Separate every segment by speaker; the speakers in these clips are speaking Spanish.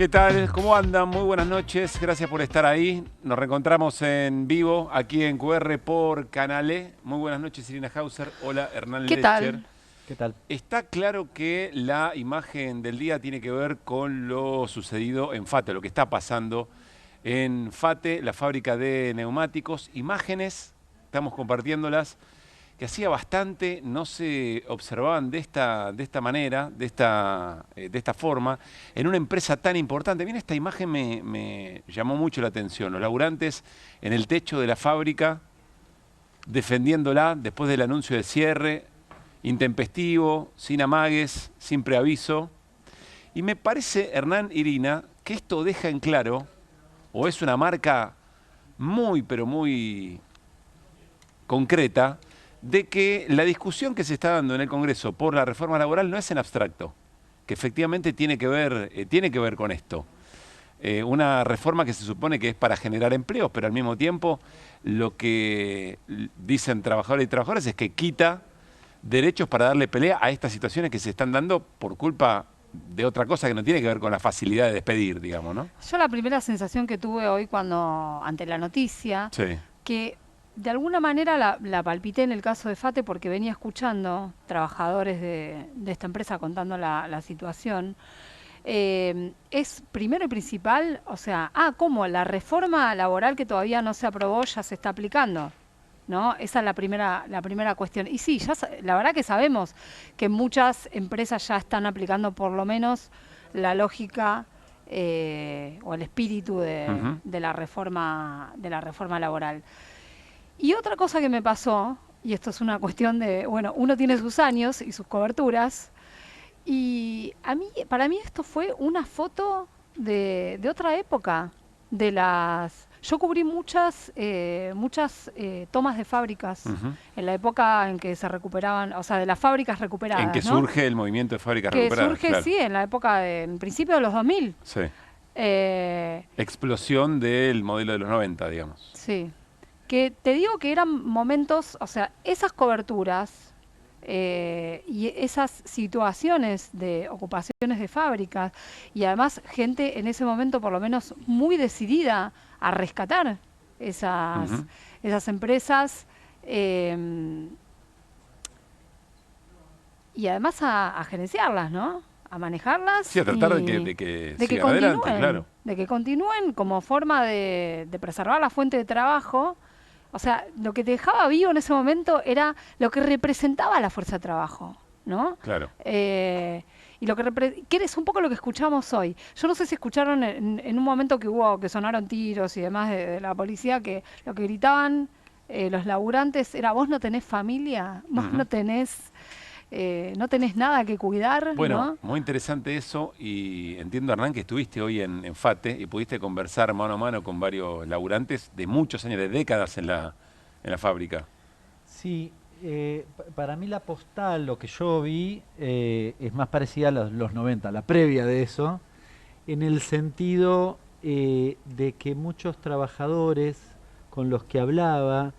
Speaker 1: ¿Qué tal? ¿Cómo andan? Muy buenas noches. Gracias por estar ahí. Nos reencontramos en vivo aquí en QR por Canal E. Muy buenas noches, Irina Hauser. Hola, Hernán
Speaker 2: ¿Qué
Speaker 1: Lecher.
Speaker 2: tal?
Speaker 3: ¿Qué tal?
Speaker 1: Está claro que la imagen del día tiene que ver con lo sucedido en FATE, lo que está pasando en FATE, la fábrica de neumáticos. Imágenes, estamos compartiéndolas, que hacía bastante no se observaban de esta manera, de esta forma, en una empresa tan importante. Bien, esta imagen me llamó mucho la atención. Los laburantes en el techo de la fábrica, defendiéndola después del anuncio de cierre, intempestivo, sin amagues, sin preaviso. Y me parece, Hernán, Irina, que esto deja en claro, o es una marca muy, pero muy concreta, de que la discusión que se está dando en el Congreso por la reforma laboral no es en abstracto, que efectivamente tiene que ver con esto. Una reforma que se supone que es para generar empleos, pero al mismo tiempo lo que dicen trabajadores y trabajadoras es que quita derechos para darle pelea a estas situaciones que se están dando por culpa de otra cosa que no tiene que ver con la facilidad de despedir, digamos, ¿no?
Speaker 2: Yo la primera sensación que tuve hoy ante la noticia,
Speaker 1: Sí.
Speaker 2: que de alguna manera la palpité en el caso de FATE porque venía escuchando trabajadores de esta empresa contando la situación. Es primero y principal, o sea, ¿cómo? La reforma laboral que todavía no se aprobó ya se está aplicando, ¿no? Esa es la primera cuestión. Y sí, la verdad que sabemos que muchas empresas ya están aplicando por lo menos la lógica o el espíritu de la reforma laboral. Y otra cosa que me pasó, y esto es una cuestión de, bueno, uno tiene sus años y sus coberturas, y para mí esto fue una foto de otra época, yo cubrí muchas tomas de fábricas en la época en que se recuperaban, o sea, de las fábricas recuperadas,
Speaker 1: En que
Speaker 2: ¿no?
Speaker 1: surge el movimiento de fábricas
Speaker 2: Que
Speaker 1: recuperadas.
Speaker 2: surge,
Speaker 1: Claro.
Speaker 2: sí, en la época en principio de los 2000.
Speaker 1: Sí.
Speaker 2: Eh,
Speaker 1: Explosión del modelo de los 90, digamos.
Speaker 2: sí. Que te digo que eran momentos, o sea, esas coberturas y esas situaciones de ocupaciones de fábricas y además gente en ese momento por lo menos muy decidida a rescatar esas empresas y además a gerenciarlas, ¿no? A manejarlas.
Speaker 1: Sí, a tratar de que sigan adelante, claro.
Speaker 2: De que continúen como forma de preservar la fuente de trabajo. O sea, lo que te dejaba vivo en ese momento era lo que representaba la fuerza de trabajo, ¿no?
Speaker 1: Claro.
Speaker 2: Y que es un poco lo que escuchamos hoy. Yo no sé si escucharon en un momento que sonaron tiros y demás de la policía, que lo que gritaban los laburantes era: vos no tenés familia, vos no tenés nada que cuidar.
Speaker 1: Bueno,
Speaker 2: ¿no?
Speaker 1: muy interesante eso, y entiendo, Hernán, que estuviste hoy en FATE y pudiste conversar mano a mano con varios laburantes de muchos años, de décadas en la fábrica.
Speaker 3: Sí, para mí la postal, lo que yo vi, es más parecida a los 90, la previa de eso, en el sentido de que muchos trabajadores con los que hablaba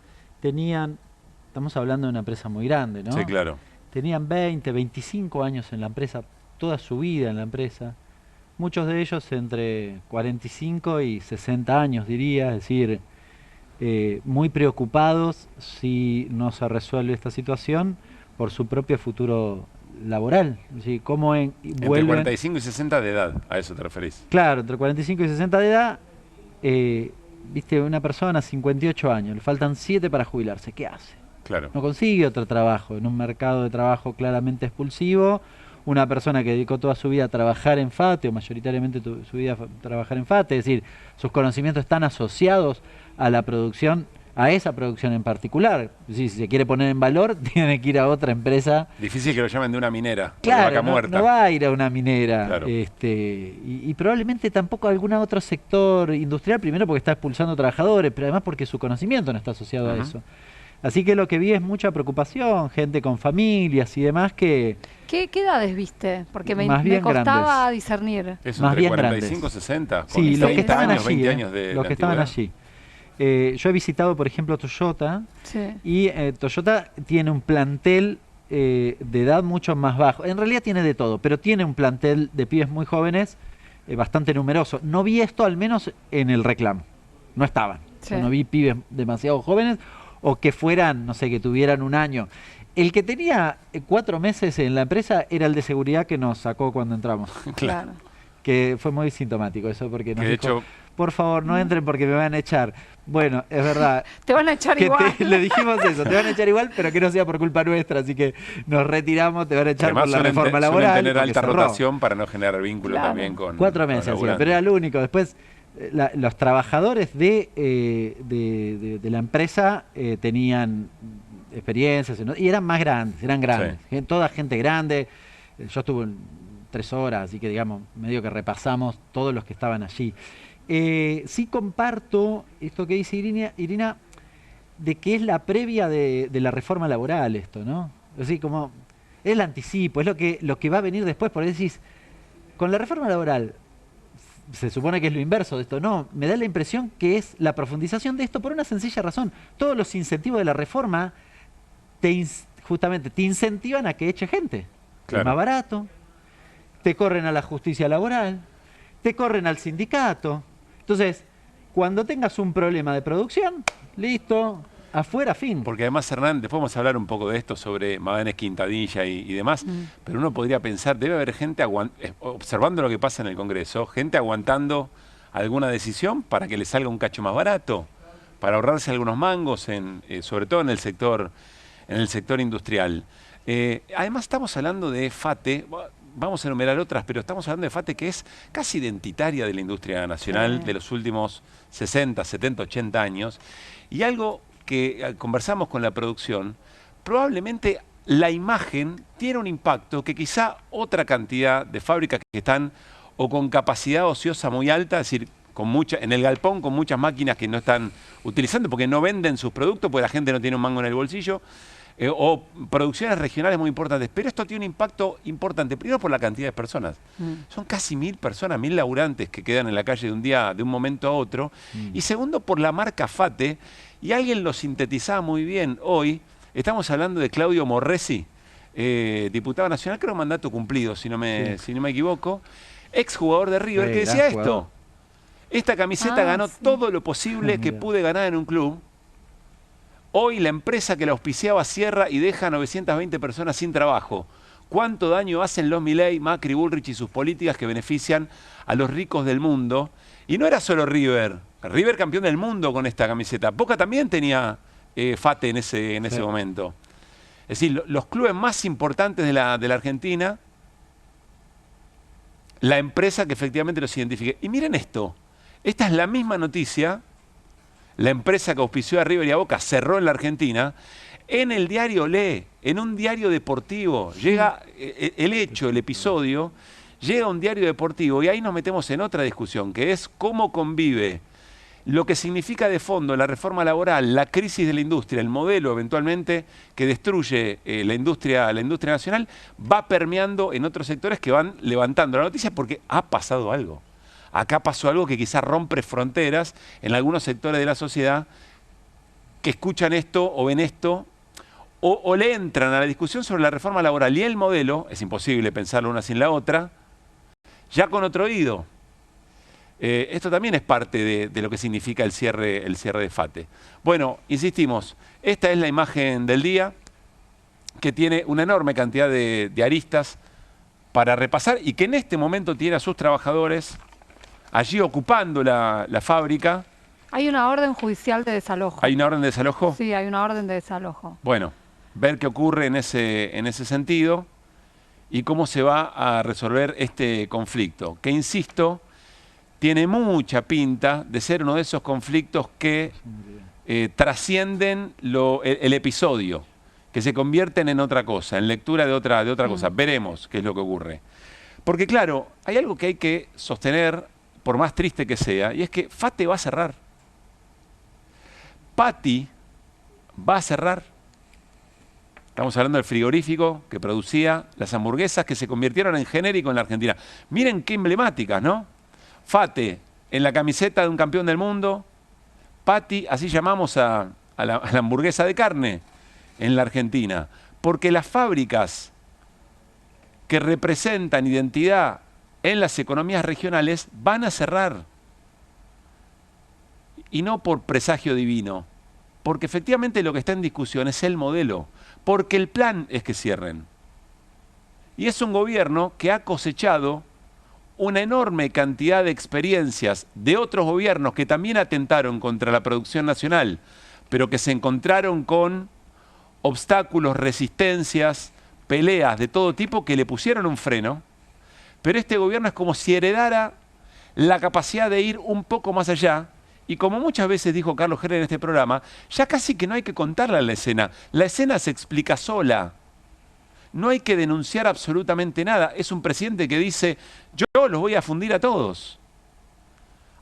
Speaker 3: estamos hablando de una empresa muy grande, ¿no?
Speaker 1: Sí, claro.
Speaker 3: Tenían 20, 25 años en la empresa, toda su vida en la empresa. Muchos de ellos entre 45 y 60 años, diría, es decir, muy preocupados si no se resuelve esta situación por su propio futuro laboral. Es decir, cómo
Speaker 1: Entre
Speaker 3: vuelven...
Speaker 1: 45 y 60 de edad, a eso te referís.
Speaker 3: Claro, entre 45 y 60 de edad, viste, una persona, 58 años, le faltan 7 para jubilarse, ¿qué hace?
Speaker 1: Claro.
Speaker 3: No consigue otro trabajo, en un mercado de trabajo claramente expulsivo. Una persona que dedicó toda su vida a trabajar en FATE, o mayoritariamente su vida a trabajar en FATE, es decir, sus conocimientos están asociados a la producción, a esa producción en particular. Es decir, si se quiere poner en valor, tiene que ir a otra empresa.
Speaker 1: Difícil que lo llamen de una minera,
Speaker 3: Claro,
Speaker 1: de vaca muerta.
Speaker 3: No va a ir a una minera.
Speaker 1: Claro.
Speaker 3: Y probablemente tampoco a algún otro sector industrial, primero porque está expulsando trabajadores, pero además porque su conocimiento no está asociado a eso. Así que lo que vi es mucha preocupación, gente con familias y demás que...
Speaker 2: ¿Qué edades viste? Porque me costaba
Speaker 3: grandes.
Speaker 2: discernir.
Speaker 1: Es
Speaker 3: más
Speaker 1: entre
Speaker 3: bien
Speaker 1: 45 y
Speaker 3: grandes.
Speaker 1: 60.
Speaker 3: Sí, los que
Speaker 1: 30
Speaker 3: estaban
Speaker 1: años,
Speaker 3: allí.
Speaker 1: 20 años de
Speaker 3: Los que estaban allí. Yo he visitado, por ejemplo, Toyota,
Speaker 2: sí.
Speaker 3: Y Toyota tiene un plantel de edad mucho más bajo. En realidad tiene de todo, pero tiene un plantel de pibes muy jóvenes bastante numeroso. No vi esto al menos en el reclamo. No estaban.
Speaker 2: Sí.
Speaker 3: Yo no vi pibes demasiado jóvenes o que fueran, no sé, que tuvieran un año. El que tenía 4 meses en la empresa era el de seguridad que nos sacó cuando entramos.
Speaker 2: Claro.
Speaker 3: Que fue muy sintomático eso, porque nos
Speaker 1: Que de
Speaker 3: dijo,
Speaker 1: hecho,
Speaker 3: por favor, no entren porque me van a echar. Bueno, es verdad.
Speaker 2: Te van a echar igual.
Speaker 3: Le dijimos eso, te van a echar igual, pero que no sea por culpa nuestra, así que nos retiramos, te van a echar
Speaker 1: además
Speaker 3: por la
Speaker 1: suelen
Speaker 3: reforma
Speaker 1: suelen
Speaker 3: laboral.
Speaker 1: tener
Speaker 3: porque
Speaker 1: alta
Speaker 3: cerró.
Speaker 1: rotación para no generar vínculo
Speaker 2: Claro.
Speaker 1: también con
Speaker 3: 4
Speaker 1: con
Speaker 3: meses hacía,
Speaker 1: laburantes.
Speaker 3: pero era lo único. Después, los trabajadores de la empresa tenían experiencias, ¿no? Y eran más grandes, eran grandes. Toda gente grande. Yo estuve 3 horas, así que digamos, medio que repasamos todos los que estaban allí. Sí comparto esto que dice Irina, de que es la previa de la reforma laboral esto, ¿no? Así como, es el anticipo, es lo que va a venir después, porque decís, con la reforma laboral, se supone que es lo inverso de esto, no, me da la impresión que es la profundización de esto por una sencilla razón. Todos los incentivos de la reforma justamente te incentivan a que eche gente.
Speaker 1: Claro.
Speaker 3: Es más barato, te corren a la justicia laboral, te corren al sindicato. Entonces, cuando tengas un problema de producción, listo, afuera, fin.
Speaker 1: Porque además, Hernán, después vamos a hablar un poco de esto sobre Magallanes Quintadilla y demás, pero uno podría pensar, debe haber gente observando lo que pasa en el Congreso, gente aguantando alguna decisión para que le salga un cacho más barato, para ahorrarse algunos mangos, sobre todo en el sector industrial. Además, estamos hablando de FATE. Vamos a enumerar otras, pero estamos hablando de FATE que es casi identitaria de la industria nacional de los últimos 60, 70, 80 años. Y algo que conversamos con la producción, probablemente la imagen tiene un impacto que quizá otra cantidad de fábricas que están o con capacidad ociosa muy alta, es decir, en el galpón con muchas máquinas que no están utilizando porque no venden sus productos, porque la gente no tiene un mango en el bolsillo, o producciones regionales muy importantes. Pero esto tiene un impacto importante, primero por la cantidad de personas. Son casi 1000 personas, 1000 laburantes que quedan en la calle de un momento a otro. Y segundo, por la marca FATE, y alguien lo sintetizaba muy bien hoy, estamos hablando de Claudio Morresi, diputado nacional, creo mandato cumplido, si no me equivoco, exjugador de River, que decía esto. Esta camiseta ganó todo lo posible que pude ganar en un club. Hoy la empresa que la auspiciaba cierra y deja a 920 personas sin trabajo. ¿Cuánto daño hacen los Milei, Macri, Bullrich y sus políticas que benefician a los ricos del mundo? Y no era solo River. River campeón del mundo con esta camiseta. Boca también tenía FATE en ese momento. Es decir, los clubes más importantes de la Argentina, la empresa que efectivamente los identifique. Y miren esto. Esta es la misma noticia. La empresa que auspició a River y a Boca cerró en la Argentina. En el diario Olé, en un diario deportivo, llega el episodio, llega a un diario deportivo y ahí nos metemos en otra discusión, que es cómo convive lo que significa de fondo la reforma laboral, la crisis de la industria, el modelo eventualmente que destruye la industria nacional, va permeando en otros sectores que van levantando la noticia porque ha pasado algo. Acá pasó algo que quizás rompe fronteras en algunos sectores de la sociedad que escuchan esto o ven esto o le entran a la discusión sobre la reforma laboral y el modelo, es imposible pensarlo una sin la otra, ya con otro oído. Esto también es parte de lo que significa el cierre de FATE. Bueno, insistimos, esta es la imagen del día que tiene una enorme cantidad de aristas para repasar y que en este momento tiene a sus trabajadores allí ocupando la fábrica.
Speaker 2: Hay una orden judicial de desalojo.
Speaker 1: ¿Hay una orden de desalojo?
Speaker 2: Sí, hay una orden de desalojo.
Speaker 1: Bueno, ver qué ocurre en ese sentido y cómo se va a resolver este conflicto, que insisto, tiene mucha pinta de ser uno de esos conflictos que trascienden el episodio, que se convierten en otra cosa, en lectura de otra cosa. Veremos qué es lo que ocurre. Porque claro, hay algo que hay que sostener, por más triste que sea, y es que FATE va a cerrar. Pati va a cerrar. Estamos hablando del frigorífico que producía las hamburguesas que se convirtieron en genérico en la Argentina. Miren qué emblemáticas, ¿no? FATE en la camiseta de un campeón del mundo. Pati, así llamamos a la hamburguesa de carne en la Argentina. Porque las fábricas que representan identidad en las economías regionales van a cerrar. Y no por presagio divino, porque efectivamente lo que está en discusión es el modelo, porque el plan es que cierren. Y es un gobierno que ha cosechado una enorme cantidad de experiencias de otros gobiernos que también atentaron contra la producción nacional, pero que se encontraron con obstáculos, resistencias, peleas de todo tipo que le pusieron un freno. Pero este gobierno es como si heredara la capacidad de ir un poco más allá. Y como muchas veces dijo Carlos Heller en este programa, ya casi que no hay que contarle la escena. La escena se explica sola. No hay que denunciar absolutamente nada. Es un presidente que dice, yo los voy a fundir a todos.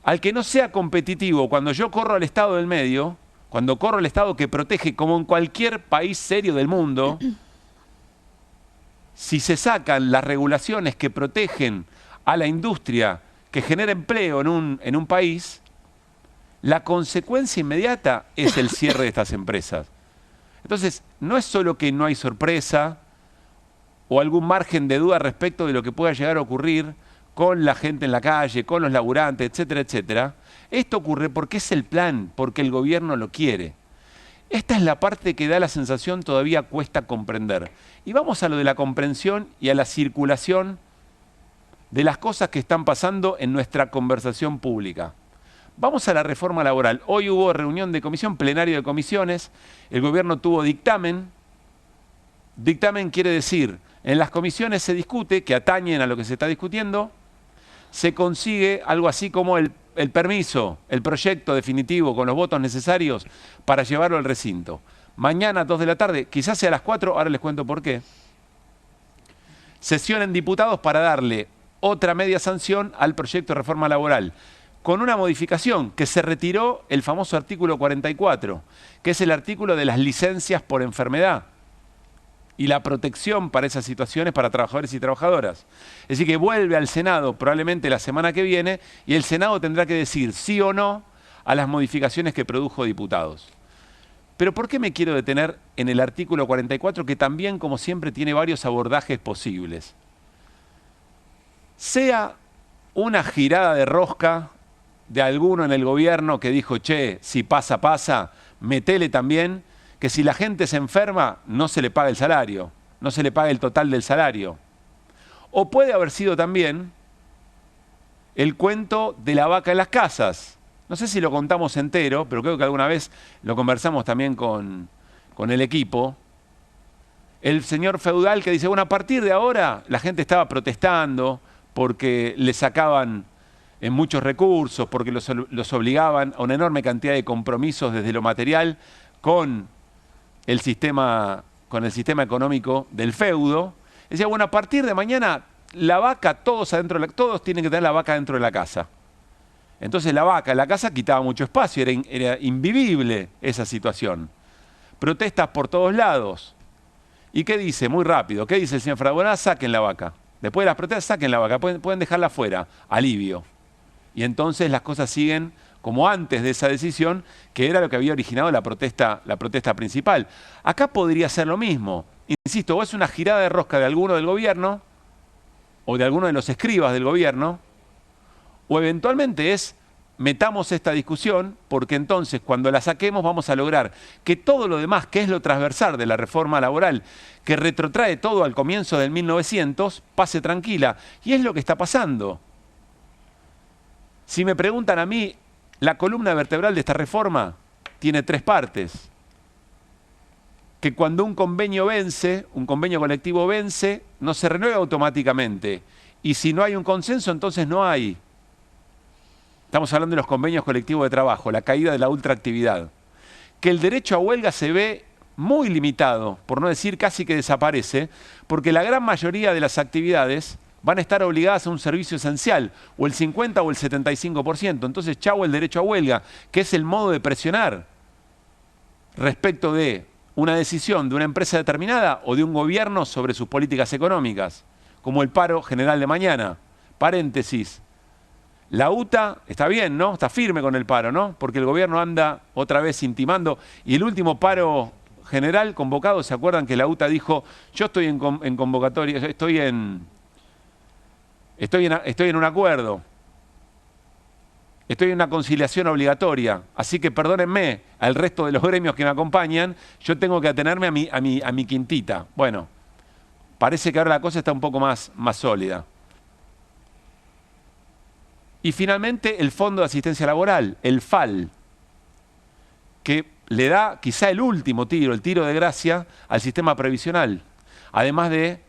Speaker 1: Al que no sea competitivo, cuando yo corro al Estado del medio, cuando corro al Estado que protege, como en cualquier país serio del mundo, si se sacan las regulaciones que protegen a la industria que genera empleo en un país, la consecuencia inmediata es el cierre de estas empresas. Entonces, no es solo que no hay sorpresa o algún margen de duda respecto de lo que pueda llegar a ocurrir con la gente en la calle, con los laburantes, etcétera, etcétera. Esto ocurre porque es el plan, porque el gobierno lo quiere. Esta es la parte que da la sensación todavía cuesta comprender. Y vamos a lo de la comprensión y a la circulación de las cosas que están pasando en nuestra conversación pública. Vamos a la reforma laboral. Hoy hubo reunión de comisión, plenario de comisiones, el gobierno tuvo dictamen. Dictamen quiere decir, en las comisiones se discute, que atañen a lo que se está discutiendo, se consigue algo así como el permiso, el proyecto definitivo con los votos necesarios para llevarlo al recinto. Mañana, 2 de la tarde, quizás sea a las 4, ahora les cuento por qué. Sesión en diputados para darle otra media sanción al proyecto de reforma laboral, con una modificación, que se retiró el famoso artículo 44, que es el artículo de las licencias por enfermedad y la protección para esas situaciones para trabajadores y trabajadoras. Es decir, que vuelve al Senado probablemente la semana que viene y el Senado tendrá que decir sí o no a las modificaciones que produjo diputados. Pero ¿por qué me quiero detener en el artículo 44, que también, como siempre, tiene varios abordajes posibles? Sea una girada de rosca de alguno en el gobierno que dijo, che, si pasa, pasa, metele también, que si la gente se enferma, no se le paga el salario, no se le paga el total del salario. O puede haber sido también el cuento de la vaca en las casas. No sé si lo contamos entero, pero creo que alguna vez lo conversamos también con el equipo. El señor feudal que dice, bueno, a partir de ahora la gente estaba protestando porque le sacaban en muchos recursos, porque los obligaban a una enorme cantidad de compromisos desde lo material con el sistema económico del feudo. Decía, bueno, a partir de mañana la vaca, todos tienen que tener la vaca dentro de la casa. Entonces la vaca en la casa quitaba mucho espacio, era invivible esa situación. Protestas por todos lados. ¿Y qué dice? Muy rápido. ¿Qué dice el señor Fragonás? Saquen la vaca. Después de las protestas, saquen la vaca. Pueden dejarla fuera. Alivio. Y entonces las cosas siguen como antes de esa decisión, que era lo que había originado la protesta principal. Acá podría ser lo mismo. Insisto, o es una girada de rosca de alguno del gobierno, o de alguno de los escribas del gobierno, o eventualmente es, metamos esta discusión, porque entonces cuando la saquemos vamos a lograr que todo lo demás, que es lo transversal de la reforma laboral, que retrotrae todo al comienzo del 1900, pase tranquila. Y es lo que está pasando. Si me preguntan a mí, la columna vertebral de esta reforma tiene 3 partes. Que cuando un convenio vence, un convenio colectivo vence, no se renueva automáticamente. Y si no hay un consenso, entonces no hay. Estamos hablando de los convenios colectivos de trabajo, la caída de la ultraactividad. Que el derecho a huelga se ve muy limitado, por no decir casi que desaparece, porque la gran mayoría de las actividades van a estar obligadas a un servicio esencial, o el 50 o el 75%. Entonces, chau el derecho a huelga, que es el modo de presionar respecto de una decisión de una empresa determinada o de un gobierno sobre sus políticas económicas, como el paro general de mañana. Paréntesis. La UTA está bien, ¿no? Está firme con el paro, ¿no? Porque el gobierno anda otra vez intimando. Y el último paro general convocado, ¿se acuerdan que la UTA dijo, yo estoy en convocatoria, estoy en estoy en un acuerdo. Estoy en una conciliación obligatoria, así que perdónenme al resto de los gremios que me acompañan, yo tengo que atenerme a mi quintita. Bueno, parece que ahora la cosa está un poco más sólida. Y finalmente el Fondo de Asistencia Laboral, el FAL, que le da quizá el último tiro, el tiro de gracia al sistema previsional, además de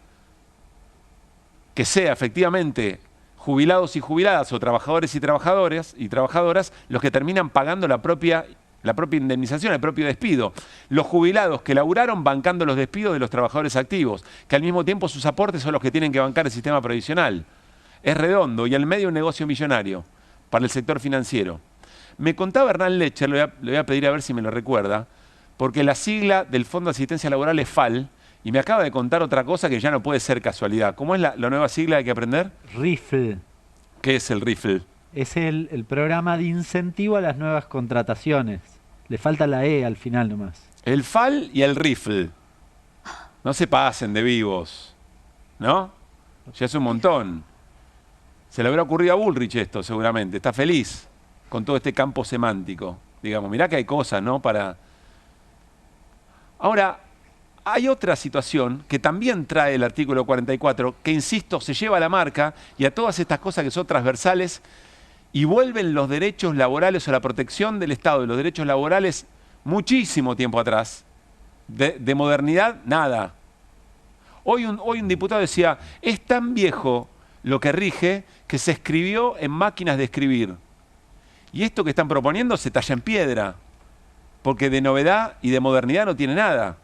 Speaker 1: que sea efectivamente jubilados y jubiladas o trabajadores y trabajadoras los que terminan pagando la propia indemnización, el propio despido. Los jubilados que laburaron bancando los despidos de los trabajadores activos, que al mismo tiempo sus aportes son los que tienen que bancar el sistema previsional. Es redondo y al medio un negocio millonario para el sector financiero. Me contaba Hernán Lecher, le voy a pedir a ver si me lo recuerda, porque la sigla del Fondo de Asistencia Laboral es FAL, y me acaba de contar otra cosa que ya no puede ser casualidad. ¿Cómo es la nueva sigla que hay que aprender?
Speaker 3: RIFL.
Speaker 1: ¿Qué es el RIFL?
Speaker 3: Es el programa de incentivo a las nuevas contrataciones. Le falta la E al final nomás.
Speaker 1: El FAL y el RIFL. No se pasen de vivos, ¿no? Ya es un montón. Se le habrá ocurrido a Bullrich esto, seguramente. Está feliz con todo este campo semántico. Digamos, mirá que hay cosas, ¿no? Ahora, hay otra situación que también trae el artículo 44, que, insisto, se lleva a la marca y a todas estas cosas que son transversales y vuelven los derechos laborales o la protección del Estado de los derechos laborales muchísimo tiempo atrás. De modernidad, nada. Hoy un diputado decía, es tan viejo lo que rige que se escribió en máquinas de escribir. Y esto que están proponiendo se talla en piedra, porque de novedad y de modernidad no tiene nada.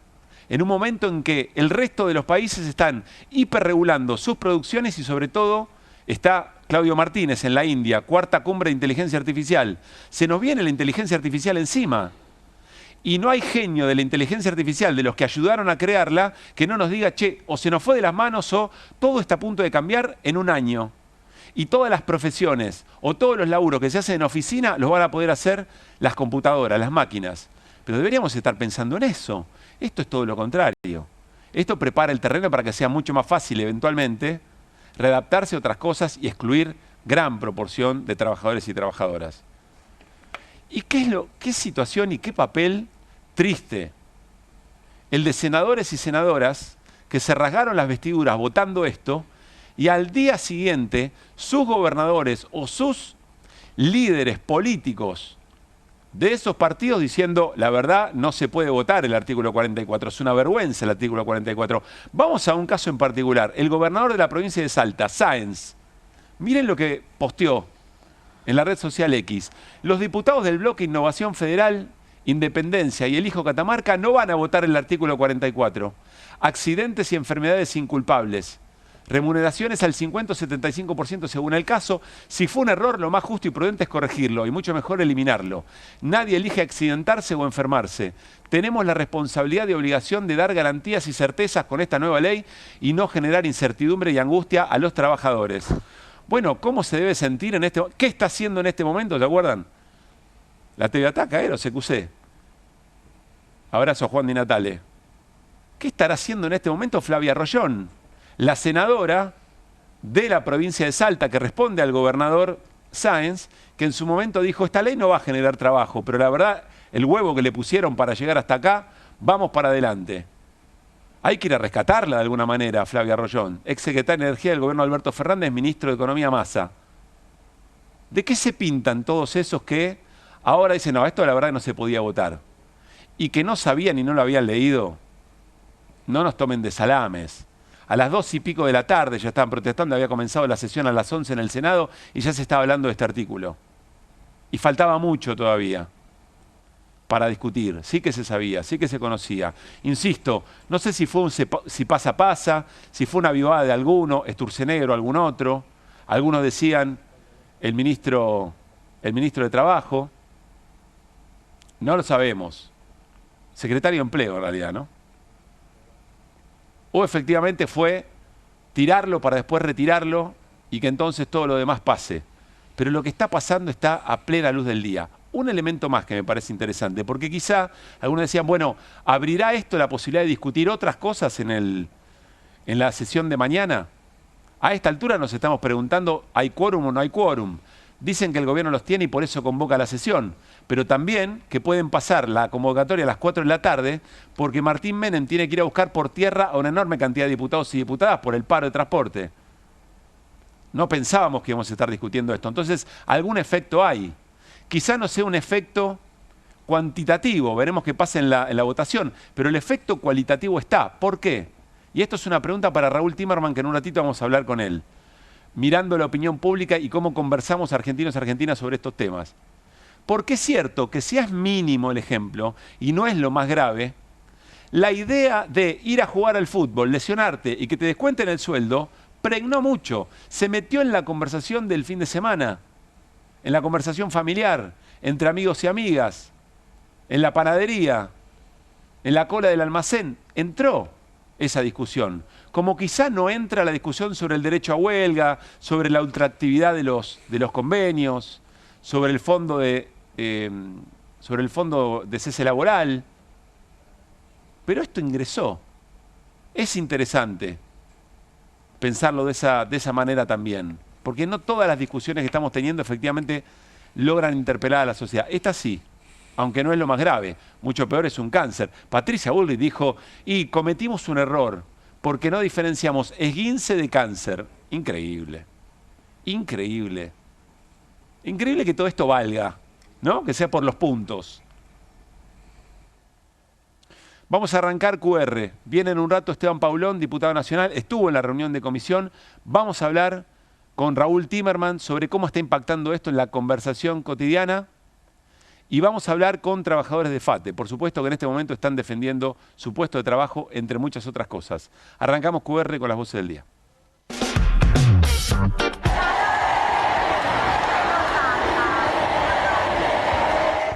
Speaker 1: En un momento en que el resto de los países están hiperregulando sus producciones y sobre todo está Claudio Martínez en la India, cuarta cumbre de inteligencia artificial. Se nos viene la inteligencia artificial encima. Y no hay genio de la inteligencia artificial, de los que ayudaron a crearla, que no nos diga, che, o se nos fue de las manos o todo está a punto de cambiar en un año. Y todas las profesiones o todos los laburos que se hacen en oficina los van a poder hacer las computadoras, las máquinas. Pero deberíamos estar pensando en eso. Esto es todo lo contrario. Esto prepara el terreno para que sea mucho más fácil, eventualmente, readaptarse a otras cosas y excluir gran proporción de trabajadores y trabajadoras. ¿Y qué situación y qué papel triste? El de senadores y senadoras que se rasgaron las vestiduras votando esto y al día siguiente sus gobernadores o sus líderes políticos de esos partidos diciendo, la verdad, no se puede votar el artículo 44, es una vergüenza el artículo 44. Vamos a un caso en particular, el gobernador de la provincia de Salta, Sáenz. Miren lo que posteó en la red social X. Los diputados del bloque Innovación Federal, Independencia y el Hijo Catamarca no van a votar el artículo 44. Accidentes y enfermedades inculpables. Remuneraciones al 50 o 75% según el caso. Si fue un error, lo más justo y prudente es corregirlo y mucho mejor eliminarlo. Nadie elige accidentarse o enfermarse. Tenemos la responsabilidad y obligación de dar garantías y certezas con esta nueva ley y no generar incertidumbre y angustia a los trabajadores. Bueno, ¿cómo se debe sentir en este momento? ¿Qué está haciendo en este momento? ¿Se acuerdan? La TV Ataca, los CQC. Abrazo a Juan Di Natale. ¿Qué estará haciendo en este momento Flavia Rollón? La senadora de la provincia de Salta que responde al gobernador Sáenz, que en su momento dijo, esta ley no va a generar trabajo, pero la verdad, el huevo que le pusieron para llegar hasta acá, vamos para adelante. Hay que ir a rescatarla de alguna manera, Flavia Rollón, ex secretaria de Energía del gobierno de Alberto Fernández, ministro de Economía Massa. ¿De qué se pintan todos esos que ahora dicen, no, esto la verdad no se podía votar? Y que no sabían y no lo habían leído, no nos tomen de salames. A las 2 y pico de la tarde ya estaban protestando, había comenzado la sesión a las 11 en el Senado y ya se estaba hablando de este artículo. Y faltaba mucho todavía para discutir. Sí que se sabía, sí que se conocía. Insisto, no sé si fue si pasa, si fue una avivada de alguno, Sturzenegger o algún otro. Algunos decían el ministro de Trabajo. No lo sabemos. Secretario de Empleo en realidad, ¿no? O efectivamente fue tirarlo para después retirarlo y que entonces todo lo demás pase. Pero lo que está pasando está a plena luz del día. Un elemento más que me parece interesante, porque quizá algunos decían, bueno, ¿abrirá esto la posibilidad de discutir otras cosas en la sesión de mañana? A esta altura nos estamos preguntando, ¿hay quórum o no hay quórum? Dicen que el gobierno los tiene y por eso convoca la sesión, pero también que pueden pasar la convocatoria a las 4 de la tarde porque Martín Menem tiene que ir a buscar por tierra a una enorme cantidad de diputados y diputadas por el paro de transporte. No pensábamos que íbamos a estar discutiendo esto. Entonces, algún efecto hay. Quizá no sea un efecto cuantitativo, veremos qué pasa en la votación, pero el efecto cualitativo está. ¿Por qué? Y esto es una pregunta para Raúl Timerman, que en un ratito vamos a hablar con él, mirando la opinión pública y cómo conversamos argentinos y argentinas sobre estos temas. Porque es cierto que si es mínimo el ejemplo, y no es lo más grave, la idea de ir a jugar al fútbol, lesionarte y que te descuenten el sueldo, pregnó mucho. Se metió en la conversación del fin de semana, en la conversación familiar, entre amigos y amigas, en la panadería, en la cola del almacén. Entró esa discusión. Como quizá no entra la discusión sobre el derecho a huelga, sobre la ultraactividad de los convenios, sobre el fondo de cese laboral. Pero esto ingresó. Es interesante pensarlo de esa manera también, porque no todas las discusiones que estamos teniendo efectivamente logran interpelar a la sociedad. Esta sí, aunque no es lo más grave, mucho peor es un cáncer. Patricia Bullrich dijo, y cometimos un error, porque no diferenciamos esguince de cáncer. Increíble, increíble. Increíble que todo esto valga, ¿no? Que sea por los puntos. Vamos a arrancar QR. Viene en un rato Esteban Paulón, diputado nacional, estuvo en la reunión de comisión. Vamos a hablar con Raúl Timerman sobre cómo está impactando esto en la conversación cotidiana. Y vamos a hablar con trabajadores de FATE. Por supuesto que en este momento están defendiendo su puesto de trabajo, entre muchas otras cosas. Arrancamos QR con las voces del día.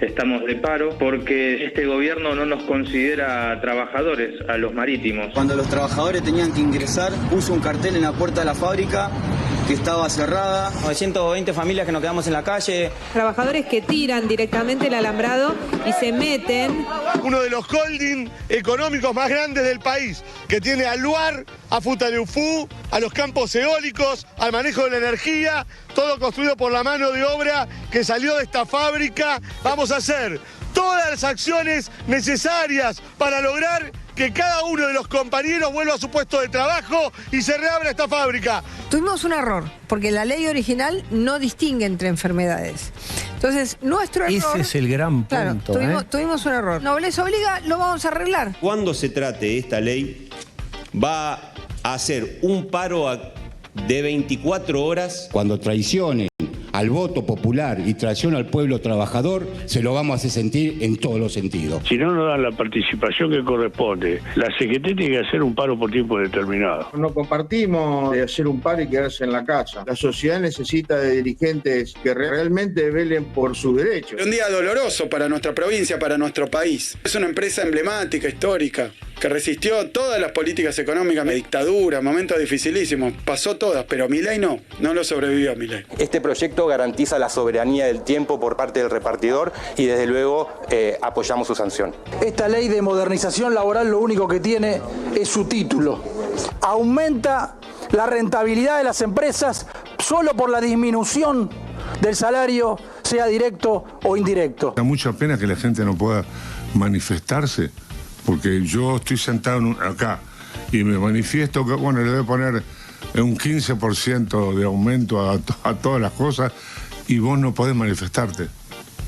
Speaker 4: Estamos de paro porque este gobierno no nos considera trabajadores a los marítimos.
Speaker 5: Cuando los trabajadores tenían que ingresar, puso un cartel en la puerta de la fábrica que estaba cerrada. 920 familias que nos quedamos en la calle.
Speaker 6: Trabajadores que tiran directamente el alambrado y se meten.
Speaker 7: Uno de los holding económicos más grandes del país, que tiene al Luar, a Futaleufú, a los campos eólicos, al manejo de la energía, todo construido por la mano de obra que salió de esta fábrica. Vamos a hacer todas las acciones necesarias para lograr que cada uno de los compañeros vuelva a su puesto de trabajo y se reabra esta fábrica.
Speaker 8: Tuvimos un error, porque la ley original no distingue entre enfermedades. Entonces, nuestro error...
Speaker 9: Ese es el gran punto.
Speaker 8: Claro, tuvimos un error. Nobleza obliga, lo vamos a arreglar.
Speaker 10: Cuando se trate esta ley, va a hacer un paro de 24 horas.
Speaker 11: Cuando traicione al voto popular y traición al pueblo trabajador, se lo vamos a hacer sentir en todos los sentidos.
Speaker 12: Si no nos dan la participación que corresponde, la CGT tiene que hacer un paro por tiempo determinado.
Speaker 13: No compartimos de hacer un paro y quedarse en la casa. La sociedad necesita de dirigentes que realmente velen por sus derechos.
Speaker 14: Un día doloroso para nuestra provincia, para nuestro país. Es una empresa emblemática, histórica, que resistió todas las políticas económicas, la dictadura, momentos dificilísimos, pasó todas, pero Milei no lo sobrevivió a Milei.
Speaker 15: Este proyecto garantiza la soberanía del tiempo por parte del repartidor y desde luego apoyamos su sanción.
Speaker 16: Esta ley de modernización laboral lo único que tiene es su título. Aumenta la rentabilidad de las empresas solo por la disminución del salario, sea directo o indirecto.
Speaker 17: Da mucha pena que la gente no pueda manifestarse. Porque yo estoy sentado acá y me manifiesto que, bueno, le voy a poner un 15% de aumento a todas las cosas y vos no podés manifestarte.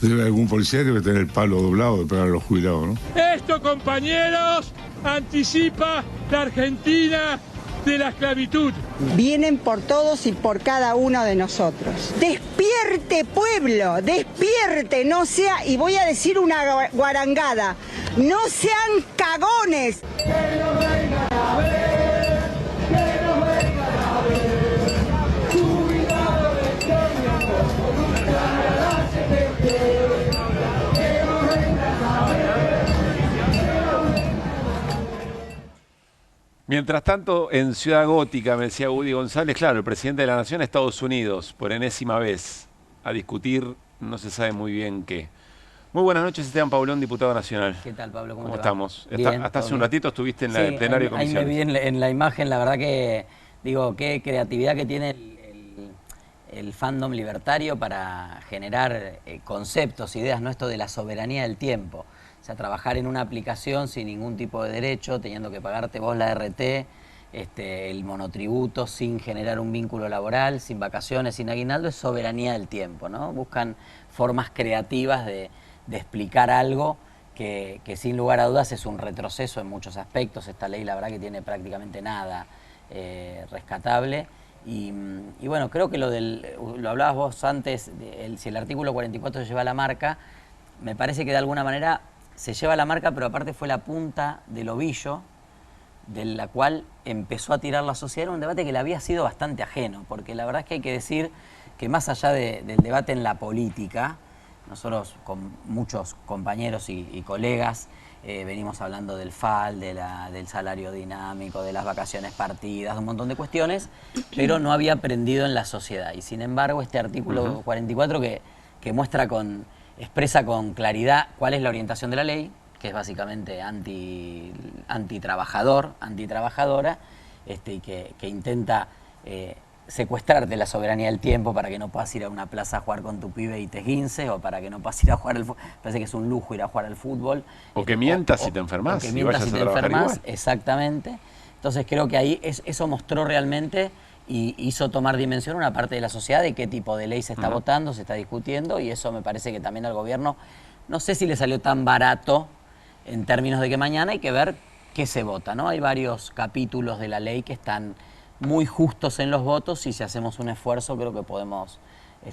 Speaker 17: Debe algún policía que debe tener el palo doblado de pegar a los jubilados, ¿no?
Speaker 18: Esto, compañeros, anticipa la Argentina de la esclavitud.
Speaker 19: Vienen por todos y por cada uno de nosotros. Despierte, pueblo, despierte, no sea, y voy a decir una guarangada, no sean cagones.
Speaker 18: Que nos vengan a ver, que nos vengan a ver, jubilado de
Speaker 1: Mientras tanto, en Ciudad Gótica, me decía Woody González, claro, el presidente de la Nación a Estados Unidos, por enésima vez, a discutir no se sabe muy bien qué. Muy buenas noches, Esteban Paulón, diputado nacional.
Speaker 20: ¿Qué tal, Pablo?
Speaker 1: ¿Cómo estamos?
Speaker 20: Bien,
Speaker 1: hasta hace un ratito estuviste en el plenario de comisión.
Speaker 20: Ahí me vi en la imagen, la verdad que
Speaker 9: Digo, qué creatividad que tiene el fandom libertario para generar conceptos, ideas, ¿no? Esto de la soberanía del tiempo. O sea, trabajar en una aplicación sin ningún tipo de derecho, teniendo que pagarte vos la RT, el monotributo, sin generar un vínculo laboral, sin vacaciones, sin aguinaldo, es soberanía del tiempo, ¿no? Buscan formas creativas de explicar algo que sin lugar a dudas es un retroceso en muchos aspectos. Esta ley, la verdad, que tiene prácticamente nada rescatable. Y bueno, creo que lo hablabas vos antes, si el artículo 44 se lleva la marca, me parece que de alguna manera se lleva la marca, pero aparte fue la punta del ovillo de la cual empezó a tirar la sociedad. Era un debate que le había sido bastante ajeno, porque la verdad es que hay que decir que más allá del debate en la política, nosotros con muchos compañeros y colegas venimos hablando del FAL, del salario dinámico, de las vacaciones partidas, de un montón de cuestiones, pero no había aprendido en la sociedad. Y sin embargo, este artículo 44 que expresa con claridad cuál es la orientación de la ley, que es básicamente antitrabajadora, y que intenta secuestrarte la soberanía del tiempo para que no puedas ir a una plaza a jugar con tu pibe y te esguinces, o para que no puedas ir a jugar al fútbol. Parece que es un lujo ir a jugar al fútbol.
Speaker 1: O que mientas si te enfermas.
Speaker 9: O que mientas si te enfermas, exactamente. Entonces creo que ahí eso mostró realmente y hizo tomar dimensión una parte de la sociedad de qué tipo de ley se está votando, se está discutiendo, y eso me parece que también al gobierno, no sé si le salió tan barato en términos de que mañana hay que ver qué se vota, ¿no? Hay varios capítulos de la ley que están muy justos en los votos, y si hacemos un esfuerzo creo que podemos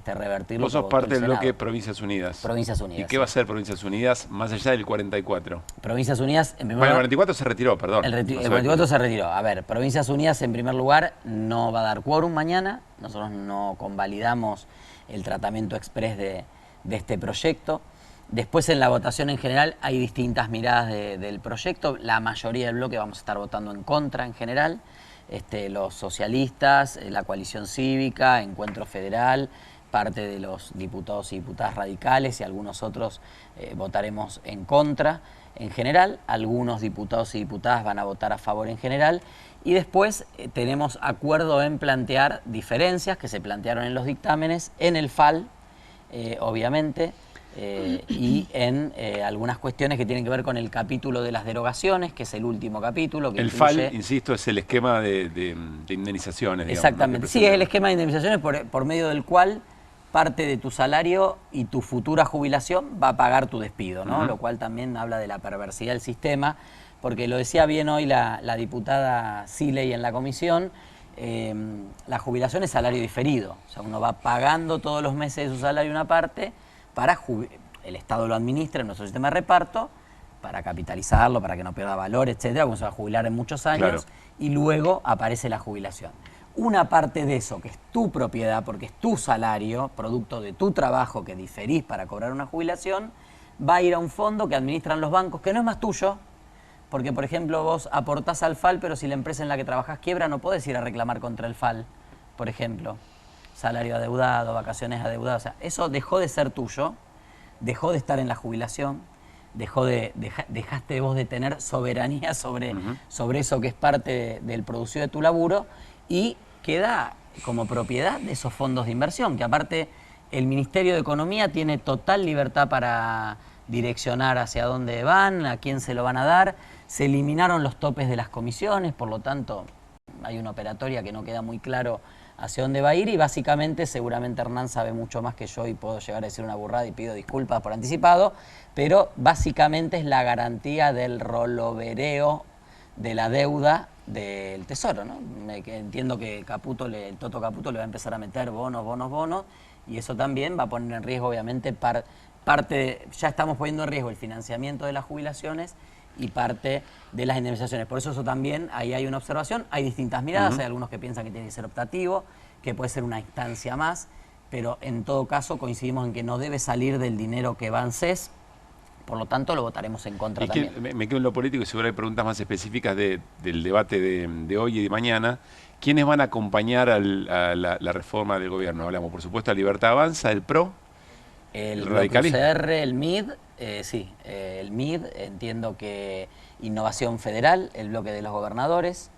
Speaker 9: revertirlo.
Speaker 1: Vos sos parte del bloque Provincias Unidas.
Speaker 9: Provincias Unidas.
Speaker 1: ¿Y qué va a hacer Provincias Unidas más allá del 44?
Speaker 9: Provincias Unidas, en primer
Speaker 1: lugar...
Speaker 9: lugar...
Speaker 1: el 44 se retiró, perdón.
Speaker 9: El 44 se retiró. A ver, Provincias Unidas, en primer lugar, no va a dar quórum mañana. Nosotros no convalidamos el tratamiento exprés de este proyecto. Después, en la votación en general, hay distintas miradas del proyecto. La mayoría del bloque vamos a estar votando en contra en general. Los socialistas, la coalición cívica, Encuentro Federal, parte de los diputados y diputadas radicales y algunos otros votaremos en contra en general. Algunos diputados y diputadas van a votar a favor en general. Y después tenemos acuerdo en plantear diferencias que se plantearon en los dictámenes, en el FAL, obviamente, y en algunas cuestiones que tienen que ver con el capítulo de las derogaciones, que es el último capítulo. Que
Speaker 1: el
Speaker 9: incluye...
Speaker 1: FAL, insisto, es el esquema de indemnizaciones. Digamos,
Speaker 9: exactamente, sí, es el esquema de indemnizaciones por medio del cual parte de tu salario y tu futura jubilación va a pagar tu despido, ¿no? Lo cual también habla de la perversidad del sistema, porque lo decía bien hoy la diputada Siley en la comisión, la jubilación es salario diferido, o sea, uno va pagando todos los meses de su salario una parte, el Estado lo administra en nuestro sistema de reparto, para capitalizarlo, para que no pierda valor, etcétera, como se va a jubilar en muchos años, y luego aparece la jubilación. Una parte de eso, que es tu propiedad, porque es tu salario, producto de tu trabajo que diferís para cobrar una jubilación, va a ir a un fondo que administran los bancos, que no es más tuyo, porque, por ejemplo, vos aportás al FAL, pero si la empresa en la que trabajás quiebra, no podés ir a reclamar contra el FAL, por ejemplo. Salario adeudado, vacaciones adeudadas, o sea, eso dejó de ser tuyo, dejó de estar en la jubilación, dejaste vos de tener soberanía sobre eso que es parte del producido de tu laburo, y queda como propiedad de esos fondos de inversión, que aparte el Ministerio de Economía tiene total libertad para direccionar hacia dónde van, a quién se lo van a dar. Se eliminaron los topes de las comisiones, por lo tanto hay una operatoria que no queda muy claro hacia dónde va a ir, y básicamente, seguramente Hernán sabe mucho más que yo y puedo llegar a decir una burrada y pido disculpas por anticipado, pero básicamente es la garantía del rolovereo de la deuda del Tesoro, ¿no? Entiendo que el Toto Caputo le va a empezar a meter bonos, y eso también va a poner en riesgo, obviamente, ya estamos poniendo en riesgo el financiamiento de las jubilaciones y parte de las indemnizaciones. Por eso también, ahí hay una observación, hay distintas miradas, hay algunos que piensan que tiene que ser optativo, que puede ser una instancia más, pero en todo caso coincidimos en que no debe salir del dinero que va en CES, por lo tanto lo votaremos en contra también.
Speaker 1: Me quedo en lo político y seguro hay preguntas más específicas del debate de hoy y de mañana. ¿Quiénes van a acompañar a la reforma del gobierno? Hablamos, por supuesto, a Libertad Avanza, el PRO,
Speaker 9: el radicalismo, el MID, el MID, entiendo que Innovación Federal, el bloque de los gobernadores,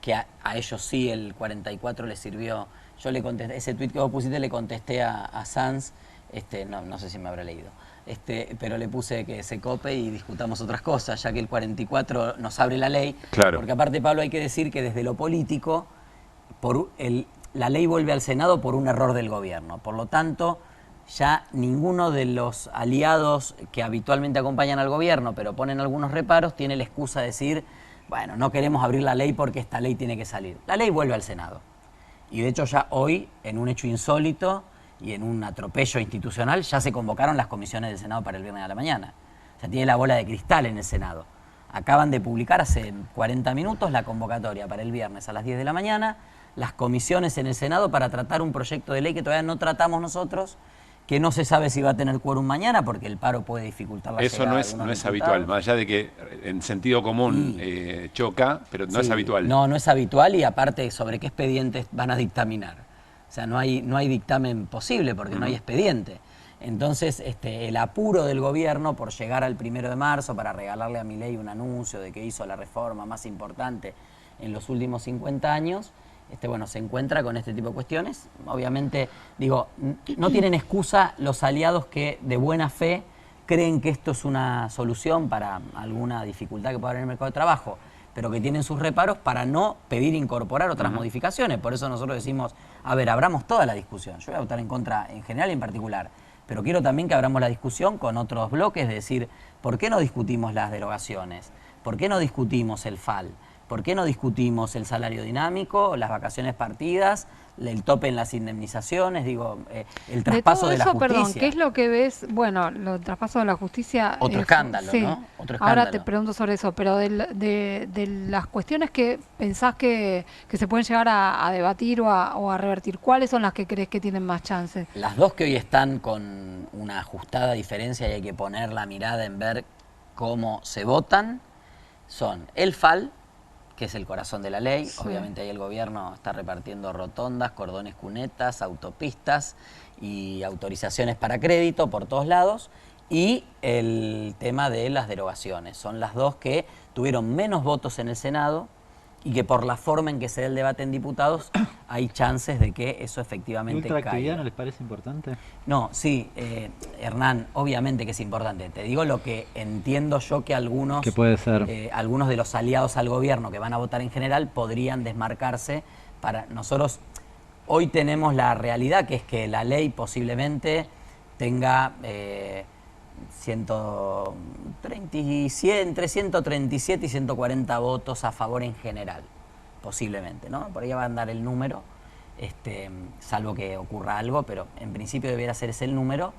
Speaker 9: que a ellos sí el 44 les sirvió. Yo le contesté, ese tuit que vos pusiste le contesté a Sanz, no sé si me habrá leído, pero le puse que se cope y discutamos otras cosas, ya que el 44 nos abre la ley.
Speaker 1: Claro.
Speaker 9: Porque aparte, Pablo, hay que decir que desde lo político, la ley vuelve al Senado por un error del gobierno. Por lo tanto, ya ninguno de los aliados que habitualmente acompañan al gobierno, pero ponen algunos reparos, tiene la excusa de decir, bueno, no queremos abrir la ley porque esta ley tiene que salir. La ley vuelve al Senado. Y de hecho ya hoy, en un hecho insólito y en un atropello institucional, ya se convocaron las comisiones del Senado para el viernes a la mañana. O sea, tiene la bola de cristal en el Senado. Acaban de publicar hace 40 minutos la convocatoria para el viernes a las 10 de la mañana, las comisiones en el Senado para tratar un proyecto de ley que todavía no tratamos nosotros, que no se sabe si va a tener quórum mañana porque el paro puede dificultar la
Speaker 1: Eso
Speaker 9: llegada
Speaker 1: no es habitual, más allá de que en sentido común choca, pero no es habitual.
Speaker 9: No es habitual y aparte sobre qué expedientes van a dictaminar. O sea, no hay dictamen posible porque no hay expediente. Entonces, el apuro del gobierno por llegar al 1 de marzo para regalarle a Milei un anuncio de que hizo la reforma más importante en los últimos 50 años, se encuentra con este tipo de cuestiones. Obviamente, no tienen excusa los aliados que de buena fe creen que esto es una solución para alguna dificultad que pueda haber en el mercado de trabajo, pero que tienen sus reparos para no pedir incorporar otras modificaciones. Por eso nosotros decimos, a ver, abramos toda la discusión. Yo voy a votar en contra en general y en particular, pero quiero también que abramos la discusión con otros bloques, de decir, ¿por qué no discutimos las derogaciones? ¿Por qué no discutimos el FAL? ¿Por qué no discutimos el salario dinámico, las vacaciones partidas, el tope en las indemnizaciones, el traspaso de la justicia?
Speaker 2: Perdón, ¿qué es lo que ves? Bueno, el traspaso de la justicia...
Speaker 9: Otro escándalo,
Speaker 2: sí.
Speaker 9: ¿no? Otro escándalo.
Speaker 2: Ahora te pregunto sobre eso, pero de las cuestiones que pensás que se pueden llegar a debatir o a revertir, ¿cuáles son las que crees que tienen más chances?
Speaker 9: Las dos que hoy están con una ajustada diferencia y hay que poner la mirada en ver cómo se votan, son el FAL, que es el corazón de la ley. Sí. Obviamente ahí el gobierno está repartiendo rotondas, cordones cunetas, autopistas y autorizaciones para crédito por todos lados. Y el tema de las derogaciones. Son las dos que tuvieron menos votos en el Senado y que por la forma en que se da el debate en diputados hay chances de que eso efectivamente caiga.
Speaker 3: ¿Ultraactividad no les parece importante?
Speaker 9: No, sí, Hernán, obviamente que es importante. Te digo lo que entiendo yo que algunos,
Speaker 3: puede ser.
Speaker 9: Algunos de los aliados al gobierno que van a votar en general podrían desmarcarse. Para nosotros hoy tenemos la realidad que es que la ley posiblemente tenga entre 137 y 140 votos a favor en general, posiblemente, ¿no? Por ahí va a andar el número, salvo que ocurra algo, pero en principio debiera ser ese el número.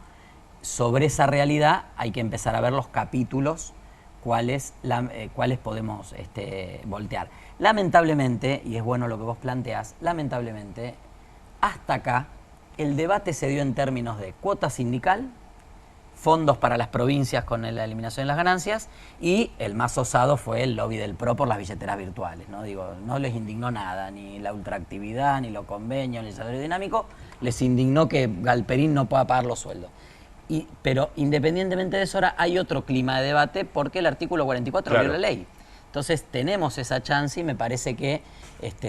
Speaker 9: Sobre esa realidad hay que empezar a ver los capítulos, cuáles podemos voltear. Lamentablemente, y es bueno lo que vos planteás, lamentablemente, hasta acá el debate se dio en términos de cuota sindical, fondos para las provincias con la eliminación de las ganancias, y el más osado fue el lobby del PRO por las billeteras virtuales, ¿no? No les indignó nada, ni la ultraactividad, ni los convenios, ni el salario dinámico, les indignó que Galperín no pueda pagar los sueldos. Pero independientemente de eso, ahora hay otro clima de debate porque el artículo 44 abrió la ley. Entonces tenemos esa chance y me parece que,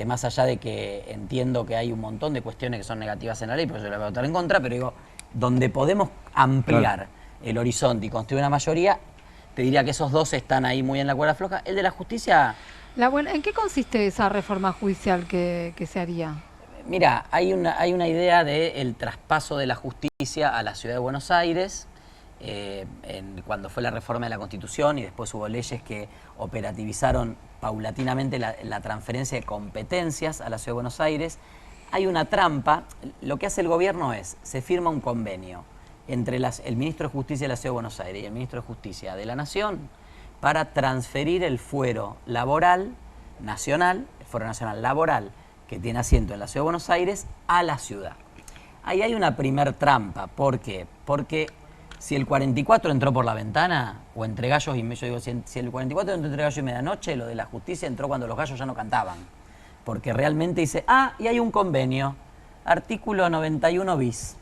Speaker 9: más allá de que entiendo que hay un montón de cuestiones que son negativas en la ley, porque yo la voy a votar en contra, pero donde podemos ampliar el horizonte y construir una mayoría, te diría que esos dos están ahí muy en la cuerda floja. El de la justicia...
Speaker 2: ¿En qué consiste esa reforma judicial que se haría?
Speaker 9: Mira, hay una idea del traspaso de la justicia a la Ciudad de Buenos Aires, cuando fue la reforma de la Constitución y después hubo leyes que operativizaron paulatinamente la transferencia de competencias a la Ciudad de Buenos Aires. Hay una trampa. Lo que hace el gobierno es, se firma un convenio entre el ministro de Justicia de la Ciudad de Buenos Aires y el ministro de Justicia de la Nación para transferir el fuero laboral nacional, el fuero nacional laboral que tiene asiento en la Ciudad de Buenos Aires, a la ciudad. Ahí hay una primer trampa. ¿Por qué? Porque si el 44 entró por la ventana, o entre gallos y yo digo, si el 44 entró entre gallos y medianoche, lo de la justicia entró cuando los gallos ya no cantaban. Porque realmente dice, y hay un convenio, artículo 91 bis.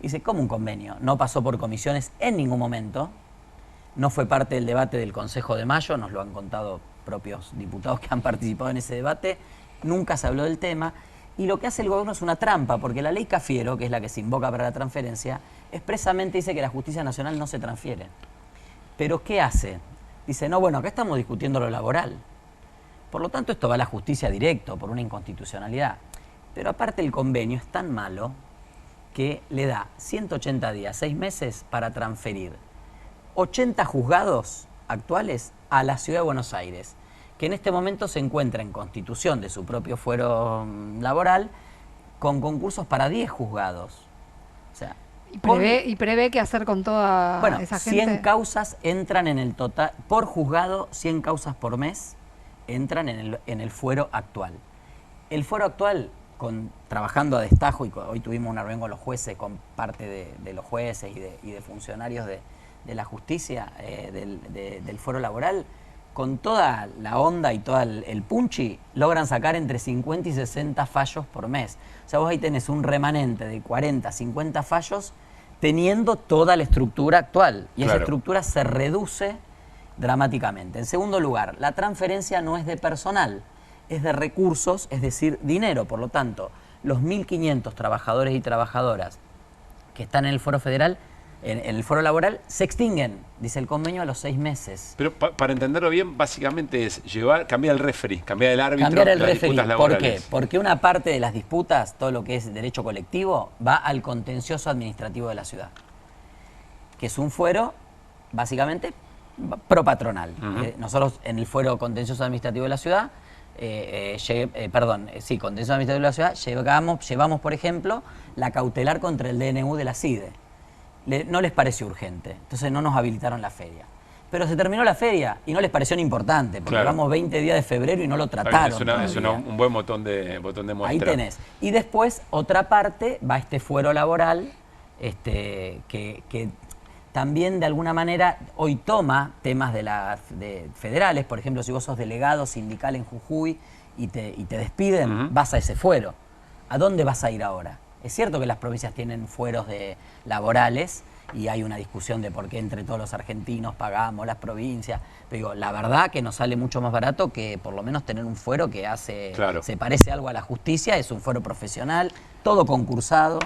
Speaker 9: Dice, ¿cómo un convenio? No pasó por comisiones en ningún momento, no fue parte del debate del Consejo de Mayo, nos lo han contado propios diputados que han participado en ese debate, nunca se habló del tema. Y lo que hace el gobierno es una trampa, porque la ley Cafiero, que es la que se invoca para la transferencia, expresamente dice que la justicia nacional no se transfiere. Pero ¿qué hace? Dice, no, bueno, acá estamos discutiendo lo laboral. Por lo tanto, esto va a la justicia directo, por una inconstitucionalidad. Pero aparte el convenio es tan malo que le da 180 días, 6 meses, para transferir 80 juzgados actuales a la Ciudad de Buenos Aires, que en este momento se encuentra en constitución de su propio fuero laboral, con concursos para 10 juzgados. O sea,
Speaker 2: y prevé qué hacer con toda esa gente.
Speaker 9: 100 causas entran en el total, por juzgado, 100 causas por mes entran en el fuero actual. El fuero actual, trabajando a destajo, y hoy tuvimos una reunión con los jueces, con parte de los jueces y de funcionarios de la justicia, del fuero laboral, con toda la onda y todo el punchi, logran sacar entre 50 y 60 fallos por mes. O sea, vos ahí tenés un remanente de 40, 50 fallos teniendo toda la estructura actual. Y esa estructura se reduce dramáticamente. En segundo lugar, la transferencia no es de personal, es de recursos, es decir, dinero. Por lo tanto, los 1.500 trabajadores y trabajadoras que están en el foro federal, en el foro laboral, se extinguen, dice el convenio, a los 6 meses.
Speaker 1: Pero para entenderlo bien, básicamente es cambiar el referee, cambiar el árbitro,
Speaker 9: cambiar el
Speaker 1: las
Speaker 9: referee.
Speaker 1: disputas
Speaker 9: ¿Por
Speaker 1: laborales.
Speaker 9: qué? Porque una parte de las disputas, todo lo que es derecho colectivo, va al contencioso administrativo de la ciudad, que es un fuero, básicamente, propatronal. Nosotros en el fuero contencioso administrativo de la ciudad, contencioso administrativo de la ciudad, llevamos, por ejemplo, la cautelar contra el DNU de la CIDE. No les pareció urgente, entonces no nos habilitaron la feria. Pero se terminó la feria y no les pareció ni importante, porque llevamos 20 días de febrero y no lo trataron.
Speaker 1: Es un buen botón de muestra.
Speaker 9: Ahí tenés. Y después, otra parte, va este fuero laboral, que también de alguna manera hoy toma temas de federales. Por ejemplo, si vos sos delegado sindical en Jujuy y te despiden, vas a ese fuero. ¿A dónde vas a ir ahora? Es cierto que las provincias tienen fueros laborales y hay una discusión de por qué entre todos los argentinos pagamos las provincias. Pero digo, la verdad que nos sale mucho más barato que por lo menos tener un fuero que se parece algo a la justicia, es un fuero profesional, todo concursado.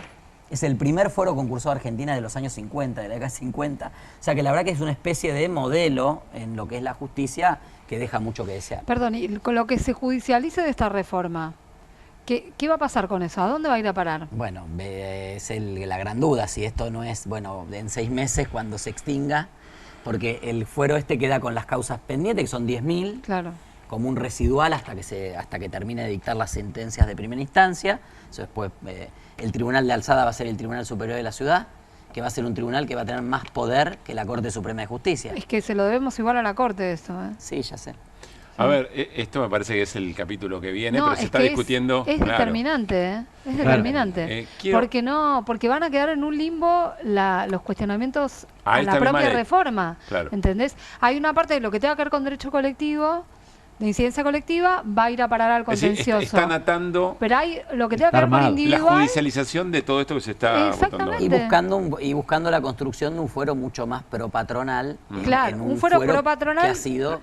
Speaker 9: Es el primer fuero concursado de Argentina de los años 50, de la década de 50. O sea que la verdad que es una especie de modelo en lo que es la justicia que deja mucho que desear.
Speaker 2: Perdón, y con lo que se judicialice de esta reforma, ¿qué va a pasar con eso? ¿A dónde va a ir a parar?
Speaker 9: Bueno, es la gran duda, si esto no es, en 6 meses cuando se extinga, porque el fuero queda con las causas pendientes, que son 10.000, como un residual hasta que termine de dictar las sentencias de primera instancia. Eso después, el tribunal de alzada va a ser el Tribunal Superior de la Ciudad, que va a ser un tribunal que va a tener más poder que la Corte Suprema de Justicia.
Speaker 2: Es que se lo debemos igual a la Corte esto, ¿eh?
Speaker 9: Sí, ya sé.
Speaker 1: A ver, esto me parece que es el capítulo que viene, pero se está discutiendo.
Speaker 2: Es determinante, ¿eh? Es determinante. Porque van a quedar en un limbo los cuestionamientos a la propia reforma. ¿Entendés? Hay una parte de lo que tenga que ver con derecho colectivo, de incidencia colectiva, va a ir a parar al contencioso.
Speaker 1: Están atando.
Speaker 2: Pero hay lo que tenga que ver con individual.
Speaker 1: La judicialización de todo esto que se está votando.
Speaker 9: Y buscando la construcción de un fuero mucho más propatronal.
Speaker 2: Claro, un fuero propatronal
Speaker 9: que ha sido.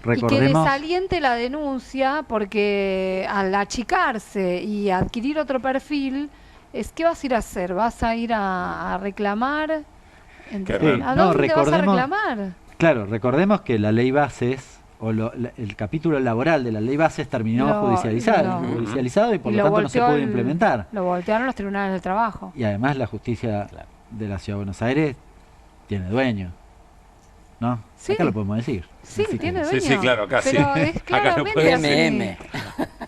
Speaker 2: Y que desaliente la denuncia, porque al achicarse y adquirir otro perfil, ¿qué vas a ir a hacer? ¿Vas a ir a reclamar? ¿A dónde vas a reclamar?
Speaker 3: Claro, recordemos que la ley bases, el capítulo laboral de la ley bases terminó judicializado y por lo tanto no se puede implementar.
Speaker 2: Lo voltearon los tribunales del trabajo.
Speaker 3: Y además la justicia de la Ciudad de Buenos Aires tiene dueño. ¿No?
Speaker 2: Sí.
Speaker 3: Acá lo podemos decir.
Speaker 2: Sí, tiene dueño.
Speaker 1: Sí, claro, acá
Speaker 2: pero
Speaker 1: sí.
Speaker 2: Es claramente así.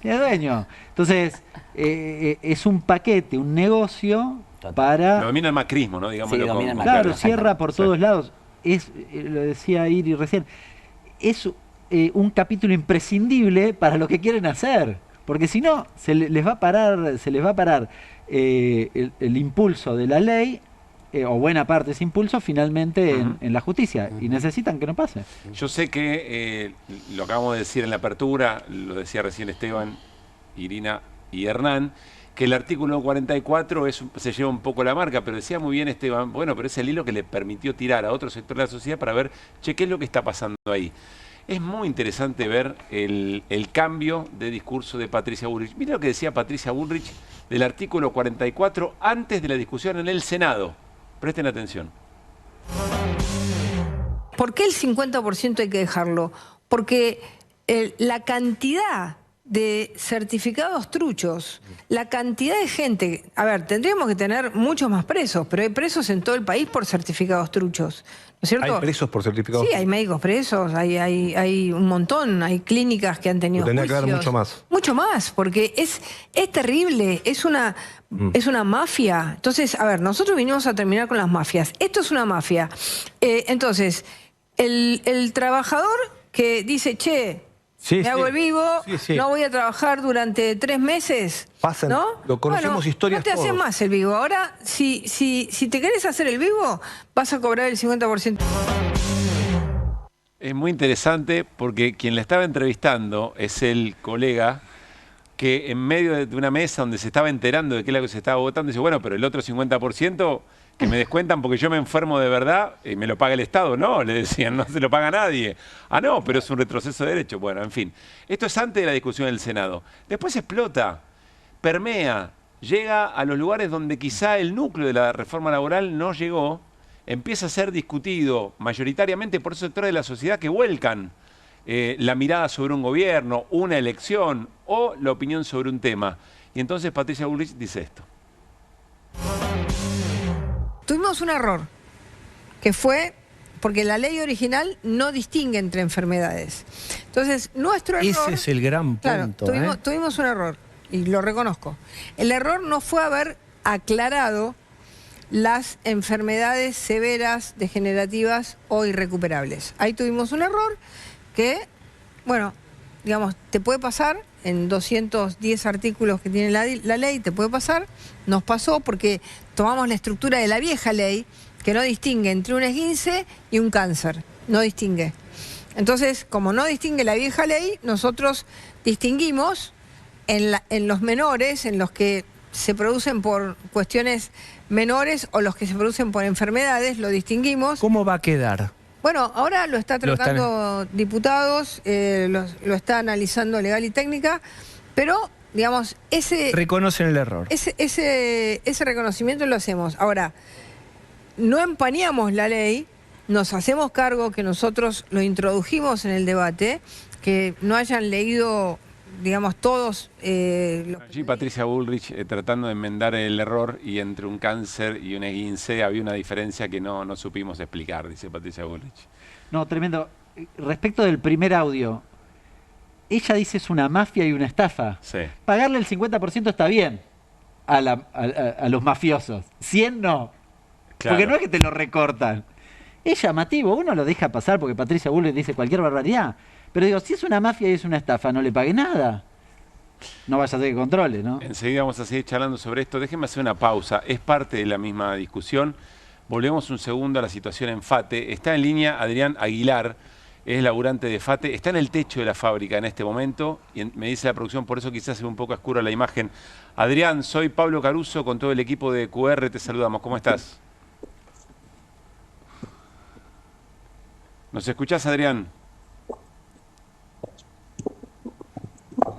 Speaker 3: Tiene dueño. Entonces, es un paquete, un negocio para...
Speaker 1: Lo domina el macrismo, ¿no? Digámoslo
Speaker 3: claro, cierra por todos lados. Lo decía Iri recién, es un capítulo imprescindible para lo que quieren hacer. Porque si no, se les va a parar el impulso de la ley, o buena parte de ese impulso finalmente en la justicia, y necesitan que no pase.
Speaker 1: Yo sé que lo acabamos de decir en la apertura, lo decía recién Esteban, Irina y Hernán, que el artículo 44 se lleva un poco la marca, pero decía muy bien Esteban, bueno, pero es el hilo que le permitió tirar a otro sector de la sociedad para ver, che, ¿qué es lo que está pasando ahí? Es muy interesante ver el cambio de discurso de Patricia Bullrich. Mira lo que decía Patricia Bullrich del artículo 44 antes de la discusión en el Senado. Presten atención.
Speaker 8: ¿Por qué el 50% hay que dejarlo? Porque la cantidad de certificados truchos, la cantidad de gente... A ver, tendríamos que tener muchos más presos, pero hay presos en todo el país por certificados truchos, ¿no es cierto?
Speaker 20: ¿Hay presos por certificados?
Speaker 8: Sí, hay médicos presos, hay un montón, hay clínicas que han tenido
Speaker 20: Tendría que
Speaker 8: juicios.
Speaker 20: haber mucho más.
Speaker 8: Mucho más, porque es terrible, es una mafia. Entonces, a ver, nosotros vinimos a terminar con las mafias. Esto es una mafia. Entonces, el trabajador que dice, che, me hago el vivo, no voy a trabajar durante 3 meses.
Speaker 20: Pasan,
Speaker 8: ¿no?
Speaker 20: lo conocemos historias
Speaker 8: no te haces
Speaker 20: todos.
Speaker 8: más el vivo. Ahora, si te querés hacer el vivo, vas a cobrar el 50%.
Speaker 1: Es muy interesante porque quien la estaba entrevistando es el colega que en medio de una mesa donde se estaba enterando de qué es lo que se estaba votando, dice, bueno, pero el otro 50% que me descuentan porque yo me enfermo de verdad y me lo paga el Estado. No, le decían, no se lo paga nadie. Ah, no, pero es un retroceso de derecho. Bueno, en fin. Esto es antes de la discusión del Senado. Después explota, permea, llega a los lugares donde quizá el núcleo de la reforma laboral no llegó, empieza a ser discutido mayoritariamente por esos sectores de la sociedad que vuelcan la mirada sobre un gobierno, una elección o la opinión sobre un tema. Y entonces Patricia Bullrich dice esto.
Speaker 8: Tuvimos un error, que fue porque la ley original no distingue entre enfermedades. Entonces, nuestro error...
Speaker 20: Ese es el gran punto.
Speaker 8: Claro, tuvimos un error, y lo reconozco. El error no fue haber aclarado las enfermedades severas, degenerativas o irrecuperables. Ahí tuvimos un error que, bueno, digamos, te puede pasar, en 210 artículos que tiene la ley, te puede pasar, nos pasó porque tomamos la estructura de la vieja ley, que no distingue entre un esguince y un cáncer, no distingue. Entonces, como no distingue la vieja ley, nosotros distinguimos en los menores, en los que se producen por cuestiones menores o los que se producen por enfermedades, lo distinguimos.
Speaker 20: ¿Cómo va a quedar?
Speaker 8: Bueno, ahora lo está tratando diputados, lo está analizando legal y técnica, pero, digamos,
Speaker 20: reconocen el error.
Speaker 8: Ese reconocimiento lo hacemos. Ahora, no empañamos la ley, nos hacemos cargo que nosotros lo introdujimos en el debate, que no hayan leído, digamos, todos...
Speaker 1: Allí Patricia Bullrich tratando de enmendar el error, y entre un cáncer y un esguince había una diferencia que no supimos explicar, dice Patricia Bullrich.
Speaker 3: No, tremendo. Respecto del primer audio, ella dice es una mafia y una estafa.
Speaker 1: Sí.
Speaker 3: Pagarle el 50% está bien a los mafiosos. 100 no.
Speaker 1: Claro.
Speaker 3: Porque no es que te lo recortan. Es llamativo, uno lo deja pasar porque Patricia Bullrich dice cualquier barbaridad. Pero digo, si es una mafia y es una estafa, no le pague nada. No vaya a ser que controle, ¿no?
Speaker 1: Enseguida vamos a seguir charlando sobre esto. Déjenme hacer una pausa. Es parte de la misma discusión. Volvemos un segundo a la situación en FATE. Está en línea Adrián Aguilar, es laburante de FATE. Está en el techo de la fábrica en este momento. Y me dice la producción, por eso quizás se ve un poco oscura la imagen. Adrián, soy Pablo Caruso, con todo el equipo de QR. Te saludamos. ¿Cómo estás? ¿Nos escuchás, Adrián?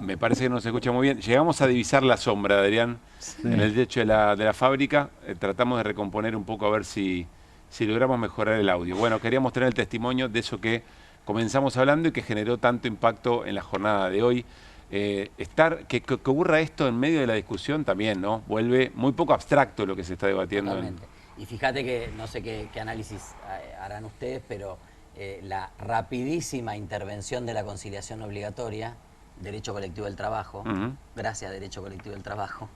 Speaker 1: Me parece que no se escucha muy bien. Llegamos a divisar la sombra, Adrián, en el techo de la fábrica. Tratamos de recomponer un poco a ver si logramos mejorar el audio. Bueno, queríamos tener el testimonio de eso que comenzamos hablando y que generó tanto impacto en la jornada de hoy. Que ocurra esto en medio de la discusión también, ¿no? Vuelve muy poco abstracto lo que se está debatiendo.
Speaker 9: Totalmente. Y fíjate que, no sé qué análisis harán ustedes, pero la rapidísima intervención de la conciliación obligatoria, derecho colectivo del trabajo, gracias a derecho colectivo del trabajo,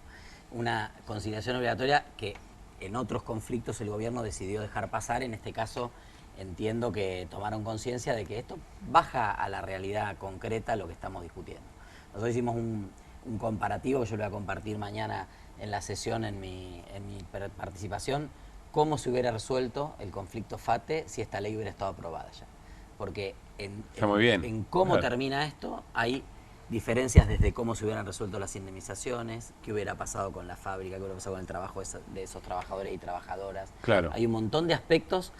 Speaker 9: una conciliación obligatoria que en otros conflictos el gobierno decidió dejar pasar. En este caso entiendo que tomaron conciencia de que esto baja a la realidad concreta lo que estamos discutiendo. Nosotros hicimos un comparativo que yo lo voy a compartir mañana en la sesión, en mi participación, cómo se hubiera resuelto el conflicto FATE si esta ley hubiera estado aprobada ya. Porque en cómo termina esto hay diferencias desde cómo se hubieran resuelto las indemnizaciones, qué hubiera pasado con la fábrica, qué hubiera pasado con el trabajo de esos trabajadores y trabajadoras.
Speaker 1: Claro.
Speaker 9: Hay un montón de aspectos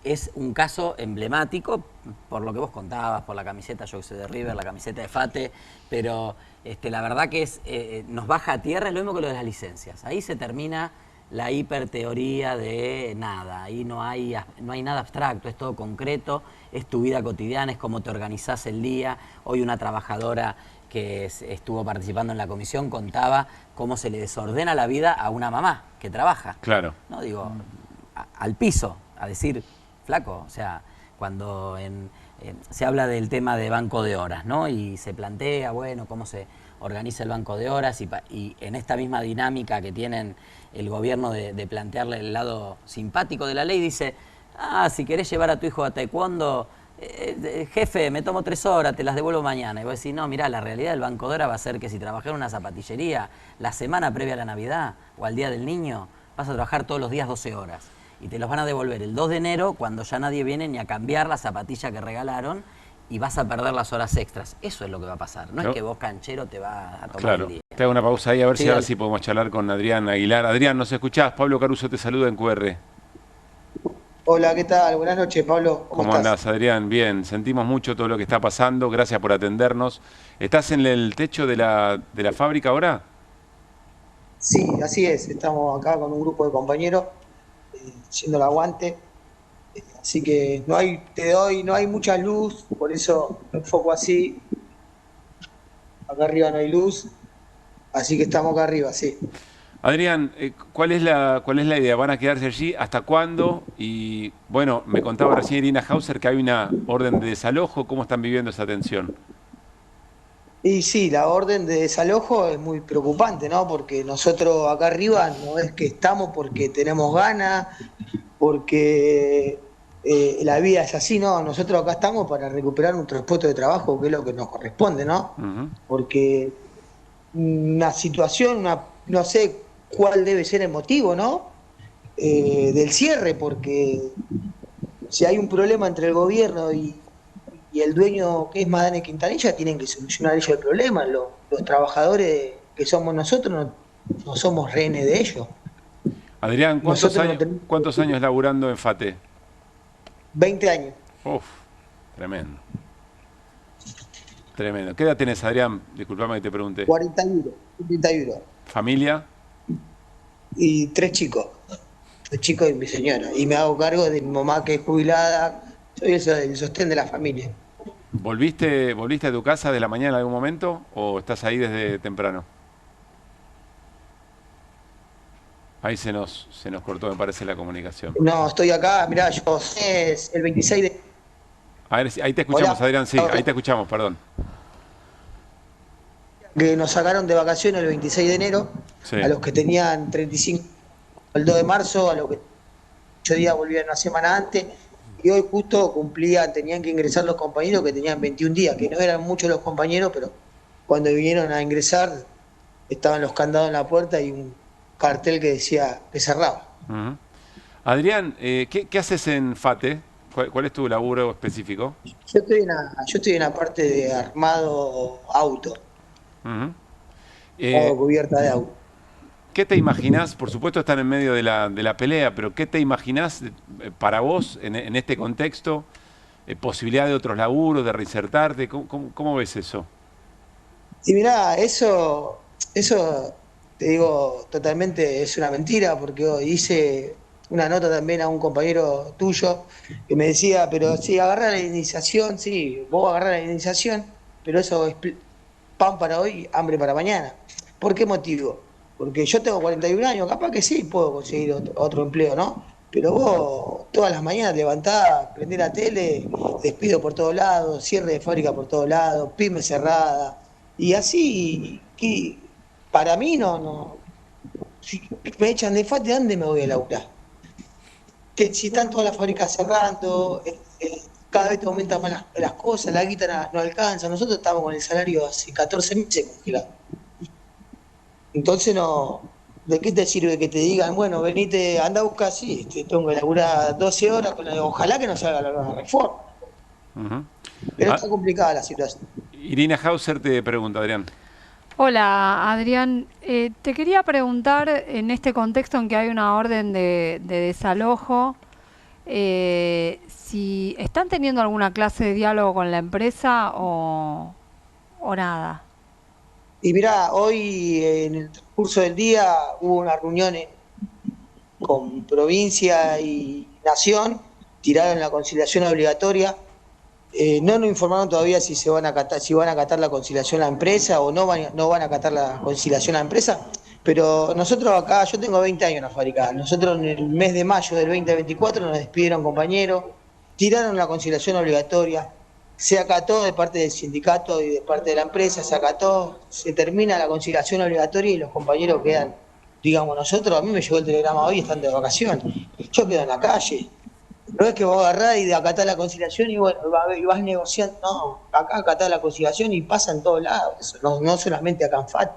Speaker 9: es un caso emblemático por lo que vos contabas, por la camiseta, yo que sé, de River, la camiseta de Fate, pero la verdad que nos baja a tierra, es lo mismo que lo de las licencias. Ahí se termina la hiperteoría de nada, ahí no hay nada abstracto, es todo concreto, es tu vida cotidiana, es cómo te organizás el día. Hoy una trabajadora que estuvo participando en la comisión contaba cómo se le desordena la vida a una mamá que trabaja.
Speaker 1: Claro.
Speaker 9: ¿No? Digo, al piso, a decir, flaco, o sea, cuando se habla del tema de banco de horas, ¿no? Y se plantea, bueno, cómo se organiza el banco de horas y en esta misma dinámica que tienen el gobierno de plantearle el lado simpático de la ley, dice, si querés llevar a tu hijo a taekwondo, jefe, me tomo 3 horas, te las devuelvo mañana. Y vos decís, no, mirá, la realidad del banco de horas va a ser que si trabajás en una zapatillería la semana previa a la Navidad o al Día del Niño, vas a trabajar todos los días 12 horas. Y te los van a devolver el 2 de enero cuando ya nadie viene ni a cambiar la zapatilla que regalaron y vas a perder las horas extras. Eso es lo que va a pasar. No es que vos, canchero, te vas a tomar el día.
Speaker 1: Te hago una pausa ahí a ver
Speaker 9: Sí,
Speaker 1: si ahora
Speaker 9: dale.
Speaker 1: sí podemos charlar con Adrián Aguilar. Adrián, ¿nos escuchás? Pablo Caruso te saluda en QR.
Speaker 21: Hola, ¿qué tal? Buenas noches, Pablo.
Speaker 1: ¿Cómo andás, Adrián? Bien, sentimos mucho todo lo que está pasando. Gracias por atendernos. ¿Estás en el techo de la fábrica ahora?
Speaker 21: Sí, así es. Estamos acá con un grupo de compañeros haciendo el aguante. Así que no hay mucha luz, por eso me enfoco así. Acá arriba no hay luz, así que estamos acá arriba, sí.
Speaker 1: Adrián, ¿cuál es la idea? ¿Van a quedarse allí? ¿Hasta cuándo? Y bueno, me contaba recién Irina Hauser que hay una orden de desalojo. ¿Cómo están viviendo esa tensión?
Speaker 21: Y sí, la orden de desalojo es muy preocupante, ¿no? Porque nosotros acá arriba no es que estamos porque tenemos ganas, porque la vida es así, ¿no? Nosotros acá estamos para recuperar nuestro puesto de trabajo, que es lo que nos corresponde, ¿no? Porque una situación, no sé cuál debe ser el motivo, ¿no? Del cierre, porque si hay un problema entre el gobierno y el dueño, que es Madane Quintanilla, tienen que solucionar ellos el problema. Los trabajadores que somos nosotros no somos rehenes de ellos.
Speaker 1: Adrián, ¿cuántos años laburando en Fate?
Speaker 21: 20 años.
Speaker 1: Uf, tremendo. Tremendo. ¿Qué edad tenés, Adrián? Disculpame que te pregunte.
Speaker 21: 41.
Speaker 1: ¿Familia?
Speaker 21: Y 3 chicos. 3 chicos y mi señora. Y me hago cargo de mi mamá, que es jubilada. Soy el sostén de la familia.
Speaker 1: ¿Volviste a tu casa de la mañana en algún momento o estás ahí desde temprano? Ahí se nos cortó, me parece, la comunicación.
Speaker 21: No, estoy acá, mirá, yo es el 26 de...
Speaker 1: A ver, ahí te escuchamos,
Speaker 21: Hola.
Speaker 1: Adrián, sí, ahí te escuchamos, perdón.
Speaker 21: Que nos sacaron de vacaciones el 26 de enero,
Speaker 1: Sí.
Speaker 21: a los que tenían 35, el 2 de marzo, a los que 8 días volvían una semana antes, y hoy justo tenían que ingresar los compañeros que tenían 21 días, que no eran muchos los compañeros, pero cuando vinieron a ingresar estaban los candados en la puerta y un cartel que decía que cerraba.
Speaker 1: Ujú. Adrián, ¿qué haces en Fate? ¿Cuál es tu laburo específico?
Speaker 21: Yo estoy en la parte de armado auto,
Speaker 1: Ujú.
Speaker 21: o cubierta de auto.
Speaker 1: ¿Qué te imaginás? Por supuesto están en medio de la pelea, pero ¿qué te imaginás para vos en este contexto? ¿Posibilidad de otros laburos, de reinsertarte? ¿Cómo ves eso?
Speaker 21: Y mirá, eso te digo totalmente es una mentira, porque hoy hice una nota también a un compañero tuyo que me decía, pero sí, agarra la indemnización, sí, vos agarrás la indemnización, pero eso es pan para hoy, hambre para mañana. ¿Por qué motivo? Porque yo tengo 41 años, capaz que sí puedo conseguir otro empleo, ¿no? Pero vos todas las mañanas levantás, prendés la tele, despido por todos lados, cierre de fábrica por todos lados, pyme cerrada, y así, que para mí no. Si me echan de Fate, ¿dónde me voy a laburar? Que si están todas las fábricas cerrando, cada vez te aumentan más las cosas, la guita no alcanza. Nosotros estamos con el salario hace 14 meses congelado. Entonces ¿de qué te sirve que te digan, bueno, venite, anda a buscar, sí, tengo que laburar 12 horas, ojalá que no salga la reforma.
Speaker 1: Ujú.
Speaker 21: Pero está complicada la situación.
Speaker 1: Irina Hauser te pregunta, Adrián.
Speaker 2: Hola, Adrián. Te quería preguntar, en este contexto en que hay una orden de desalojo, si están teniendo alguna clase de diálogo con la empresa o nada.
Speaker 21: Y mirá, hoy en el transcurso del día hubo una reunión con provincia y nación, tiraron la conciliación obligatoria. No nos informaron todavía si van a acatar la conciliación a la empresa o no van a acatar la conciliación a la empresa, pero nosotros acá, yo tengo 20 años en la fábrica, nosotros en el mes de mayo del 2024 nos despidieron compañeros, tiraron la conciliación obligatoria, se acató de parte del sindicato y de parte de la empresa, se acató, se termina la conciliación obligatoria y los compañeros quedan, digamos, nosotros, a mí me llegó el telegrama hoy, están de vacaciones, yo quedo en la calle. No es que vos agarrás y acatás la conciliación y bueno, y vas negociando, no, acá acatás la conciliación y pasa en todos lados, eso, no solamente acá en FAT.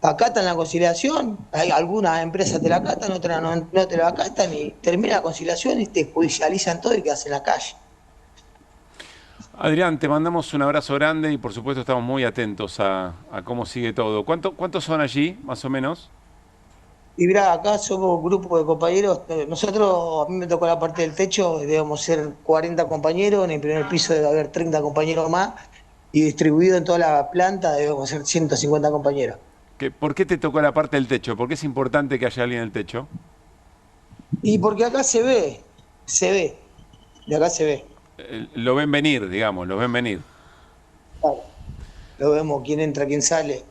Speaker 21: Acatan la conciliación, hay algunas empresas te la acatan, otras no te la acatan y termina la conciliación y te judicializan todo y quedas en la calle.
Speaker 1: Adrián, te mandamos un abrazo grande y por supuesto estamos muy atentos a cómo sigue todo. ¿Cuántos son allí, más o menos?
Speaker 21: Y mirá, acá somos un grupo de compañeros, nosotros, a mí me tocó la parte del techo, debemos ser 40 compañeros, en el primer piso debe haber 30 compañeros más, y distribuido en toda la planta debemos ser 150 compañeros.
Speaker 1: ¿Por qué te tocó la parte del techo? ¿Por qué es importante que haya alguien en el techo?
Speaker 21: Y porque acá se ve, de acá se ve.
Speaker 1: Lo ven venir, digamos, lo ven venir.
Speaker 21: Claro, lo vemos, quién entra, quién sale.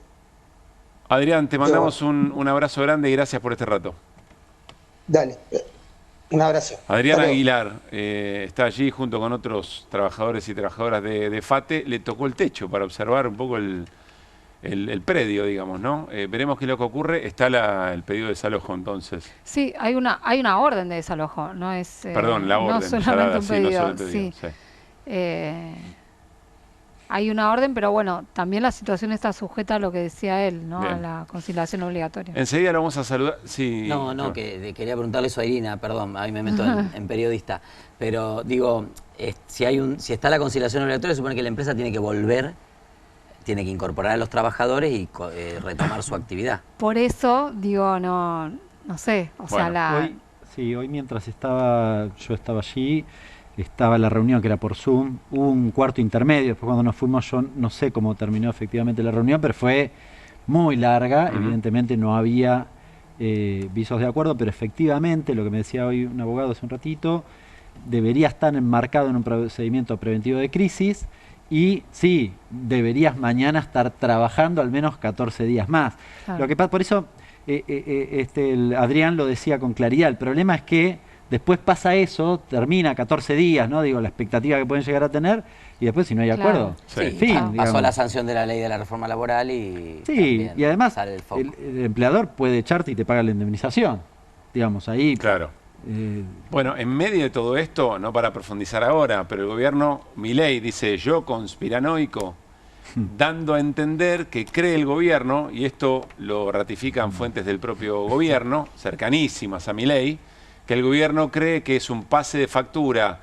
Speaker 1: Adrián, te mandamos un abrazo grande y gracias por este rato.
Speaker 21: Dale, un abrazo.
Speaker 1: Adrián Aguilar está allí junto con otros trabajadores y trabajadoras de FATE. Le tocó el techo para observar un poco el predio, digamos, ¿no? Veremos qué es lo que ocurre. Está el pedido de desalojo, entonces.
Speaker 2: Sí, hay una orden de desalojo, no es...
Speaker 1: Perdón, la orden.
Speaker 2: No solamente un pedido,
Speaker 1: no solo el pedido,
Speaker 2: sí. Hay una orden, pero bueno, también la situación está sujeta a lo que decía él, ¿no?
Speaker 1: Bien.
Speaker 2: A la conciliación obligatoria.
Speaker 1: Enseguida lo vamos a saludar. Sí.
Speaker 9: No, quería preguntarle eso a Irina, perdón, ahí me meto en periodista. Pero digo, si está la conciliación obligatoria, supone que la empresa tiene que volver, tiene que incorporar a los trabajadores y retomar su actividad.
Speaker 2: Por eso, digo, no sé, o sea,
Speaker 3: hoy mientras yo estaba allí, estaba la reunión que era por Zoom, hubo un cuarto intermedio, después cuando nos fuimos yo no sé cómo terminó efectivamente la reunión, pero fue muy larga, evidentemente no había visos de acuerdo, pero efectivamente, lo que me decía hoy un abogado hace un ratito, debería estar enmarcado en un procedimiento preventivo de crisis y sí, deberías mañana estar trabajando al menos 14 días más.
Speaker 2: Claro.
Speaker 3: Lo que pasa, por eso Adrián lo decía con claridad, el problema es que después pasa eso, termina 14 días, ¿no? Digo, la expectativa que pueden llegar a tener, y después si no hay acuerdo,
Speaker 9: Sí,
Speaker 3: fin,
Speaker 9: pasó la sanción de la ley de la reforma laboral y...
Speaker 3: Sí, y además
Speaker 9: sale el foco.
Speaker 3: el empleador puede echarte y te paga la indemnización. Digamos, ahí...
Speaker 1: Claro. Bueno, en medio de todo esto, no para profundizar ahora, pero el gobierno, Milei, dice yo conspiranoico, dando a entender que cree el gobierno, y esto lo ratifican fuentes del propio gobierno, cercanísimas a Milei, que el gobierno cree que es un pase de factura,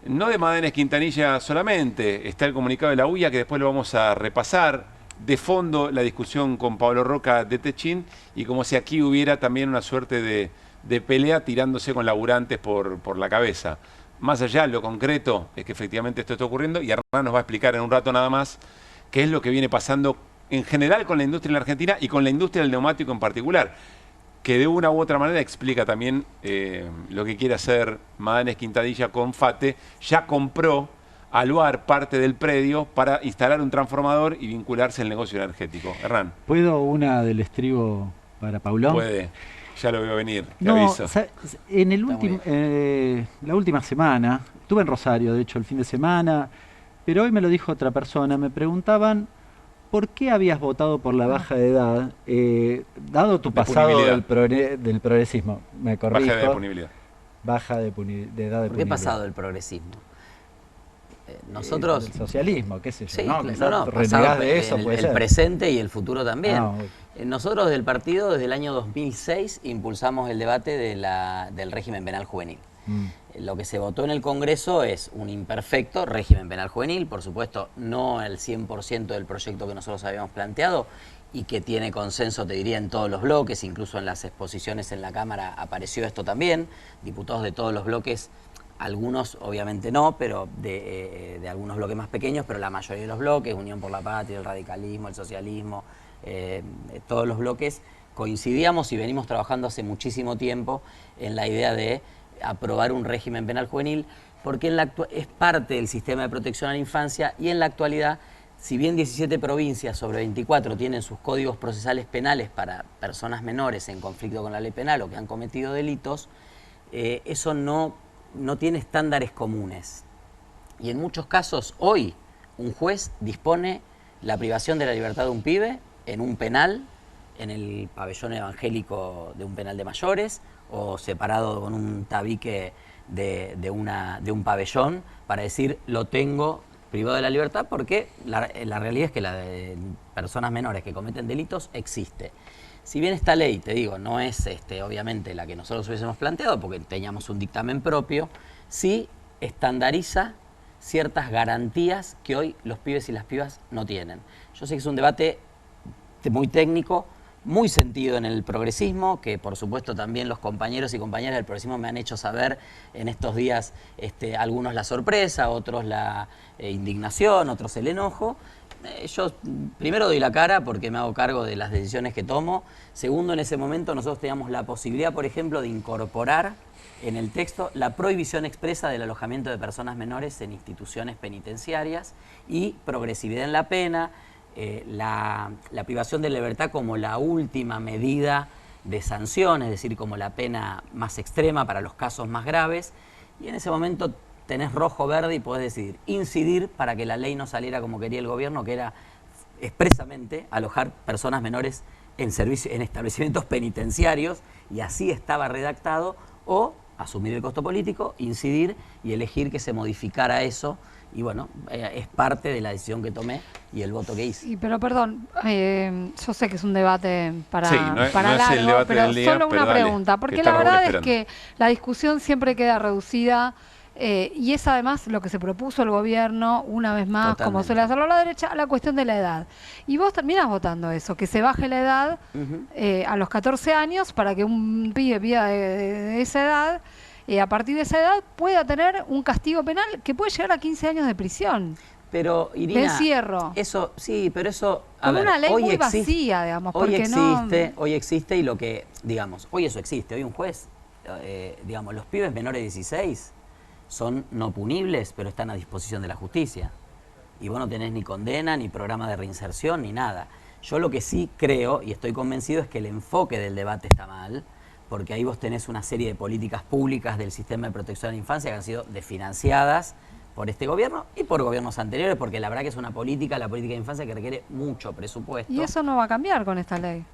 Speaker 1: no de Madanes Quintanilla solamente, está el comunicado de la UIA que después lo vamos a repasar, de fondo la discusión con Pablo Roca de Techín, y como si aquí hubiera también una suerte de pelea tirándose con laburantes por la cabeza. Más allá, lo concreto es que efectivamente esto está ocurriendo, y Hernán nos va a explicar en un rato nada más qué es lo que viene pasando en general con la industria en la Argentina y con la industria del neumático en particular, que de una u otra manera explica también lo que quiere hacer Madanes Quintanilla con FATE. Ya compró a Luar parte del predio para instalar un transformador y vincularse al negocio energético. Hernán.
Speaker 3: ¿Puedo una del estribo para Paulón?
Speaker 1: Puede, ya lo veo venir, te
Speaker 3: No,
Speaker 1: aviso.
Speaker 3: en la última semana, estuve en Rosario, de hecho, el fin de semana, pero hoy me lo dijo otra persona, me preguntaban ¿por qué habías votado por la baja de edad, dado tu pasado del progresismo? Me corrijo.
Speaker 1: Baja de punibilidad.
Speaker 3: Baja de edad de punibilidad.
Speaker 9: ¿Por qué pasado del progresismo? Nosotros...
Speaker 3: El socialismo, qué sé yo.
Speaker 9: Sí,
Speaker 3: ¿no? Renegás de eso, puede ser.
Speaker 9: El presente y el futuro también.
Speaker 3: Ah,
Speaker 9: nosotros del partido, desde el año 2006, impulsamos el debate del régimen penal juvenil. Lo que se votó en el Congreso es un imperfecto régimen penal juvenil, por supuesto no el 100% del proyecto que nosotros habíamos planteado y que tiene consenso, te diría, en todos los bloques, incluso en las exposiciones en la Cámara apareció esto también, diputados de todos los bloques, algunos obviamente no, pero de algunos bloques más pequeños, pero la mayoría de los bloques, Unión por la Patria, el radicalismo, el socialismo, todos los bloques coincidíamos y venimos trabajando hace muchísimo tiempo en la idea de aprobar un régimen penal juvenil, porque es parte del sistema de protección a la infancia y en la actualidad, si bien 17 provincias sobre 24 tienen sus códigos procesales penales para personas menores en conflicto con la ley penal o que han cometido delitos, eso no tiene estándares comunes. Y en muchos casos, hoy, un juez dispone la privación de la libertad de un pibe en un penal, en el pabellón evangélico de un penal de mayores, o separado con un tabique de un pabellón, para decir, lo tengo privado de la libertad, porque la realidad es que la de personas menores que cometen delitos existe. Si bien esta ley, te digo, no es obviamente la que nosotros hubiésemos planteado, porque teníamos un dictamen propio, sí estandariza ciertas garantías que hoy los pibes y las pibas no tienen. Yo sé que es un debate muy técnico, muy sentido en el progresismo, que por supuesto también los compañeros y compañeras del progresismo me han hecho saber en estos días, algunos la sorpresa, otros la indignación, otros el enojo. Yo primero doy la cara porque me hago cargo de las decisiones que tomo. Segundo, en ese momento nosotros teníamos la posibilidad, por ejemplo, de incorporar en el texto la prohibición expresa del alojamiento de personas menores en instituciones penitenciarias y progresividad en la pena, la privación de libertad como la última medida de sanción, es decir, como la pena más extrema para los casos más graves, y en ese momento tenés rojo, verde y podés decidir incidir para que la ley no saliera como quería el gobierno, que era expresamente alojar personas menores en establecimientos penitenciarios, y así estaba redactado, o asumir el costo político, incidir y elegir que se modificara eso. Y bueno, es parte de la decisión que tomé y el voto que hice.
Speaker 2: Sí, pero perdón, yo sé que es un debate para
Speaker 1: no es
Speaker 2: largo,
Speaker 1: el debate
Speaker 2: pero
Speaker 1: del día,
Speaker 2: solo
Speaker 1: pero
Speaker 2: una
Speaker 1: dale,
Speaker 2: pregunta, porque la verdad es que la discusión siempre queda reducida y es además lo que se propuso el gobierno, una vez más,
Speaker 9: Totalmente.
Speaker 2: como suele hacerlo la derecha, a la cuestión de la edad. Y vos terminás votando eso, que se baje la edad a los 14 años para que un pibe de esa edad, a partir de esa edad, pueda tener un castigo penal que puede llegar a 15 años de prisión.
Speaker 9: Pero, Irina,
Speaker 2: de encierro.
Speaker 9: Eso, sí, pero eso...
Speaker 2: Con una ley muy vacía, digamos, porque
Speaker 9: hoy existe y lo que, digamos, hoy eso existe. Hoy un juez, digamos, los pibes menores de 16 son no punibles, pero están a disposición de la justicia. Y vos no tenés ni condena, ni programa de reinserción, ni nada. Yo lo que sí creo, y estoy convencido, es que el enfoque del debate está mal, porque ahí vos tenés una serie de políticas públicas del sistema de protección a la infancia que han sido desfinanciadas por este gobierno y por gobiernos anteriores, porque la verdad que es una política, la política de infancia, que requiere mucho presupuesto.
Speaker 2: Y eso no va a cambiar con esta ley.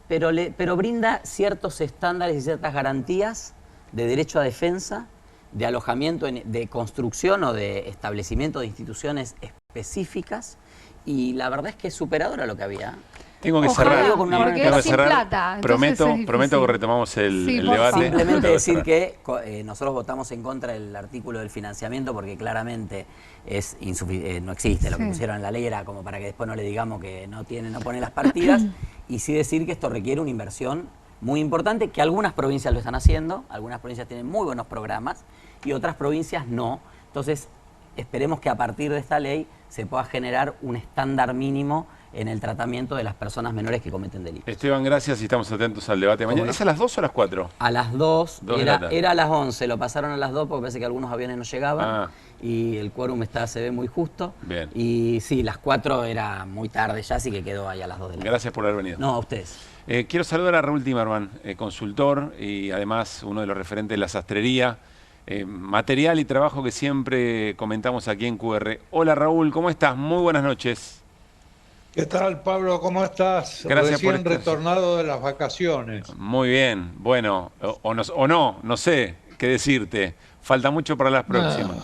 Speaker 9: Pero brinda ciertos estándares y ciertas garantías de derecho a defensa, de alojamiento, de construcción o de establecimiento de instituciones específicas, y la verdad es que es superador a lo que había.
Speaker 1: Tengo que
Speaker 2: Ojalá,
Speaker 1: cerrar.
Speaker 2: porque
Speaker 1: Tengo
Speaker 2: es
Speaker 1: que
Speaker 2: sin
Speaker 1: cerrar.
Speaker 2: plata,
Speaker 1: Prometo que retomamos el debate.
Speaker 9: Simplemente decir que nosotros votamos en contra del artículo del financiamiento porque claramente es no existe. Lo que pusieron en la ley era como para que después no le digamos que no pone las partidas, y sí decir que esto requiere una inversión muy importante, que algunas provincias lo están haciendo, algunas provincias tienen muy buenos programas y otras provincias no. Entonces, esperemos que a partir de esta ley se pueda generar un estándar mínimo en el tratamiento de las personas menores que cometen delitos.
Speaker 1: Esteban, gracias y estamos atentos al debate mañana.
Speaker 9: No?
Speaker 1: ¿Es a las 2 o a las 4?
Speaker 9: A las 2,
Speaker 1: era
Speaker 9: a las 11, lo pasaron a las 2 porque parece que algunos aviones no llegaban y el quórum se ve muy justo.
Speaker 1: Bien.
Speaker 9: Y sí, las 4 era muy tarde ya, así que quedó ahí a las 2 de la tarde.
Speaker 1: Gracias por haber venido.
Speaker 9: No, a ustedes.
Speaker 1: Quiero saludar a Raúl Timerman, consultor y además uno de los referentes de la sastrería, material y trabajo que siempre comentamos aquí en QR. Hola Raúl, ¿cómo estás? Muy buenas noches.
Speaker 4: ¿Qué tal, Pablo? ¿Cómo estás?
Speaker 1: Gracias
Speaker 4: Recién
Speaker 1: por
Speaker 4: retornado de las vacaciones.
Speaker 1: Muy bien, bueno, no sé qué decirte. Falta mucho para las próximas.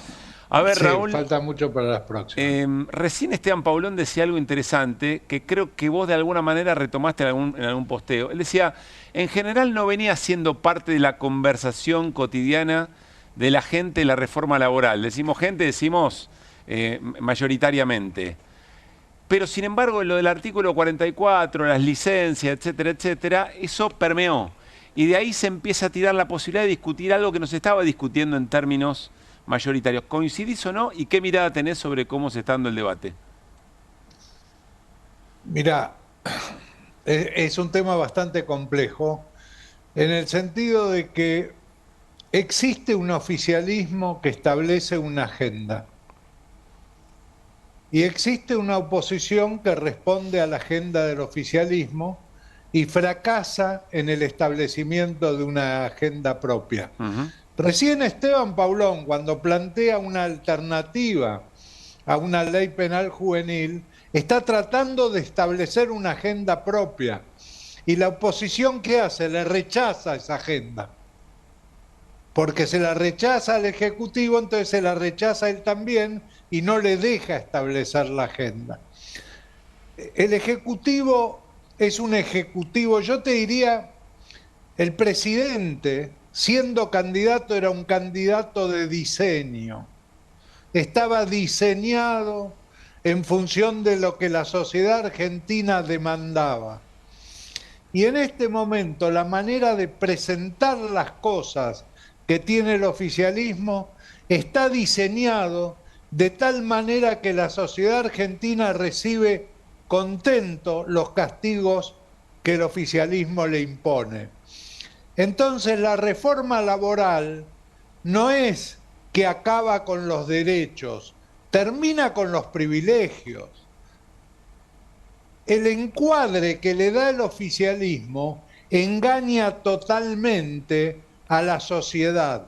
Speaker 1: A ver,
Speaker 4: sí,
Speaker 1: Raúl.
Speaker 4: Falta mucho para las próximas.
Speaker 1: Recién Esteban Paulón decía algo interesante que creo que vos de alguna manera retomaste en algún posteo. Él decía, en general no venía siendo parte de la conversación cotidiana de la gente la reforma laboral. Decimos gente, decimos mayoritariamente. Pero sin embargo, lo del artículo 44, las licencias, etcétera, etcétera, eso permeó. Y de ahí se empieza a tirar la posibilidad de discutir algo que no se estaba discutiendo en términos mayoritarios. ¿Coincidís o no? ¿Y qué mirada tenés sobre cómo se está dando el debate?
Speaker 4: Mirá, es un tema bastante complejo, en el sentido de que existe un oficialismo que establece una agenda. Y existe una oposición que responde a la agenda del oficialismo y fracasa en el establecimiento de una agenda propia. Recién Esteban Paulón, cuando plantea una alternativa a una ley penal juvenil, está tratando de establecer una agenda propia. Y la oposición, ¿qué hace? Le rechaza esa agenda. Porque se la rechaza al Ejecutivo, entonces se la rechaza él también y no le deja establecer la agenda. El Ejecutivo es un Ejecutivo, yo te diría, el presidente, siendo candidato, era un candidato de diseño. Estaba diseñado en función de lo que la sociedad argentina demandaba. Y en este momento la manera de presentar las cosas que tiene el oficialismo está diseñado de tal manera que la sociedad argentina recibe contento los castigos que el oficialismo le impone. Entonces la reforma laboral no es que acaba con los derechos, termina con los privilegios. El encuadre que le da el oficialismo engaña totalmente a la sociedad.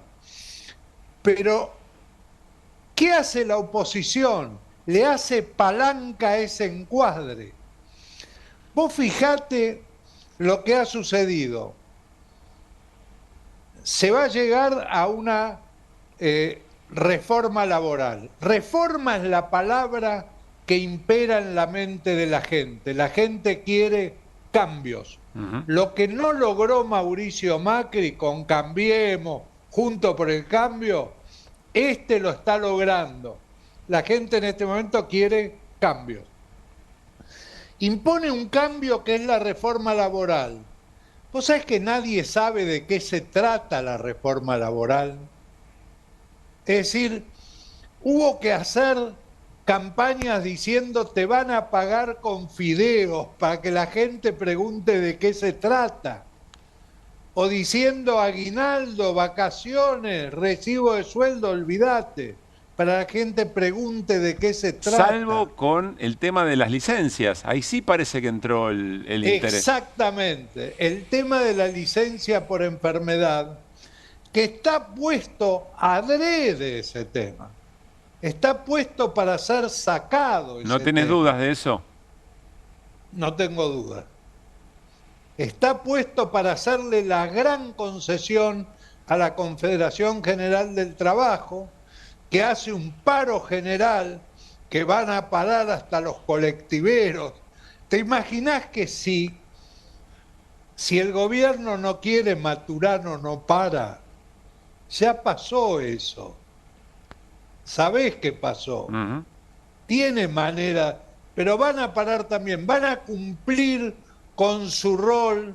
Speaker 4: Pero, ¿qué hace la oposición? Le hace palanca a ese encuadre. Vos fijate lo que ha sucedido. Se va a llegar a una reforma laboral. Reforma es la palabra que impera en la mente de la gente. La gente quiere cambios. Lo que no logró Mauricio Macri con Cambiemos, Juntos por el Cambio, lo está logrando. La gente en este momento quiere cambios. Impone un cambio que es la reforma laboral. ¿Vos sabés que nadie sabe de qué se trata la reforma laboral? Es decir, hubo que hacer campañas diciendo te van a pagar con fideos para que la gente pregunte de qué se trata. O diciendo aguinaldo, vacaciones, recibo de sueldo, olvídate, para que la gente pregunte de qué se trata.
Speaker 1: Salvo con el tema de las licencias, ahí sí parece que entró el interés.
Speaker 4: Exactamente, el tema de la licencia por enfermedad, que está puesto adrede ese tema. Está puesto para ser sacado.
Speaker 1: ¿No tenés dudas de eso?
Speaker 4: No tengo dudas. Está puesto para hacerle la gran concesión a la Confederación General del Trabajo, que hace un paro general que van a parar hasta los colectiveros. ¿Te imaginás que si el gobierno no quiere, Maturano no para? Ya pasó eso. ¿Sabés qué pasó? Tiene manera, pero van a parar también, van a cumplir con su rol,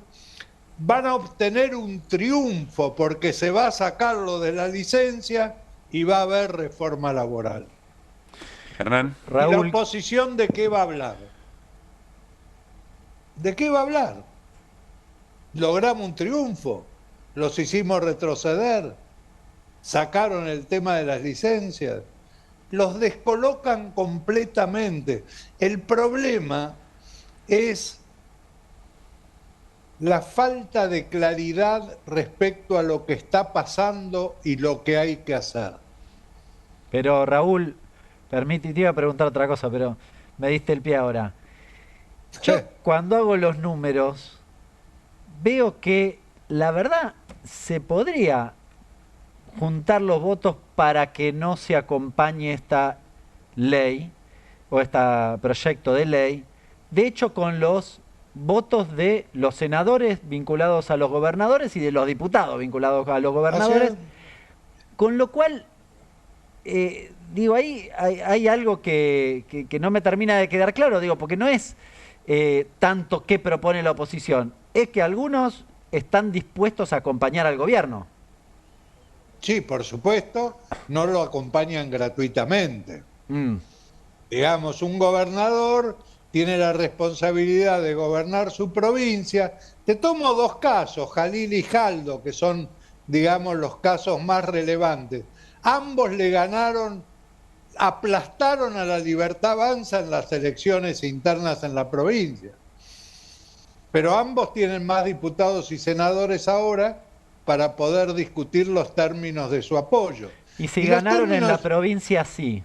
Speaker 4: van a obtener un triunfo porque se va a sacarlo de la licencia y va a haber reforma laboral.
Speaker 1: Hernán.
Speaker 4: ¿Y la oposición de qué va a hablar? ¿De qué va a hablar? Logramos un triunfo, los hicimos retroceder, sacaron el tema de las licencias, los descolocan completamente. El problema es la falta de claridad respecto a lo que está pasando y lo que hay que hacer.
Speaker 3: Pero Raúl, te iba a preguntar otra cosa, pero me diste el pie ahora. Yo cuando hago los números, veo que la verdad se podría juntar los votos para que no se acompañe esta ley o este proyecto de ley, de hecho con los votos de los senadores vinculados a los gobernadores y de los diputados vinculados a los gobernadores, Con lo cual, digo, ahí hay algo que no me termina de quedar claro, digo, porque no es tanto qué propone la oposición, es que algunos están dispuestos a acompañar al gobierno.
Speaker 4: Sí, por supuesto, no lo acompañan gratuitamente. Digamos, un gobernador tiene la responsabilidad de gobernar su provincia. Te tomo dos casos, Jalil y Jaldo, que son, digamos, los casos más relevantes. Ambos le ganaron, aplastaron a la Libertad Avanza en las elecciones internas en la provincia. Pero ambos tienen más diputados y senadores ahora para poder discutir los términos de su apoyo.
Speaker 3: Y si ganaron en la provincia, sí,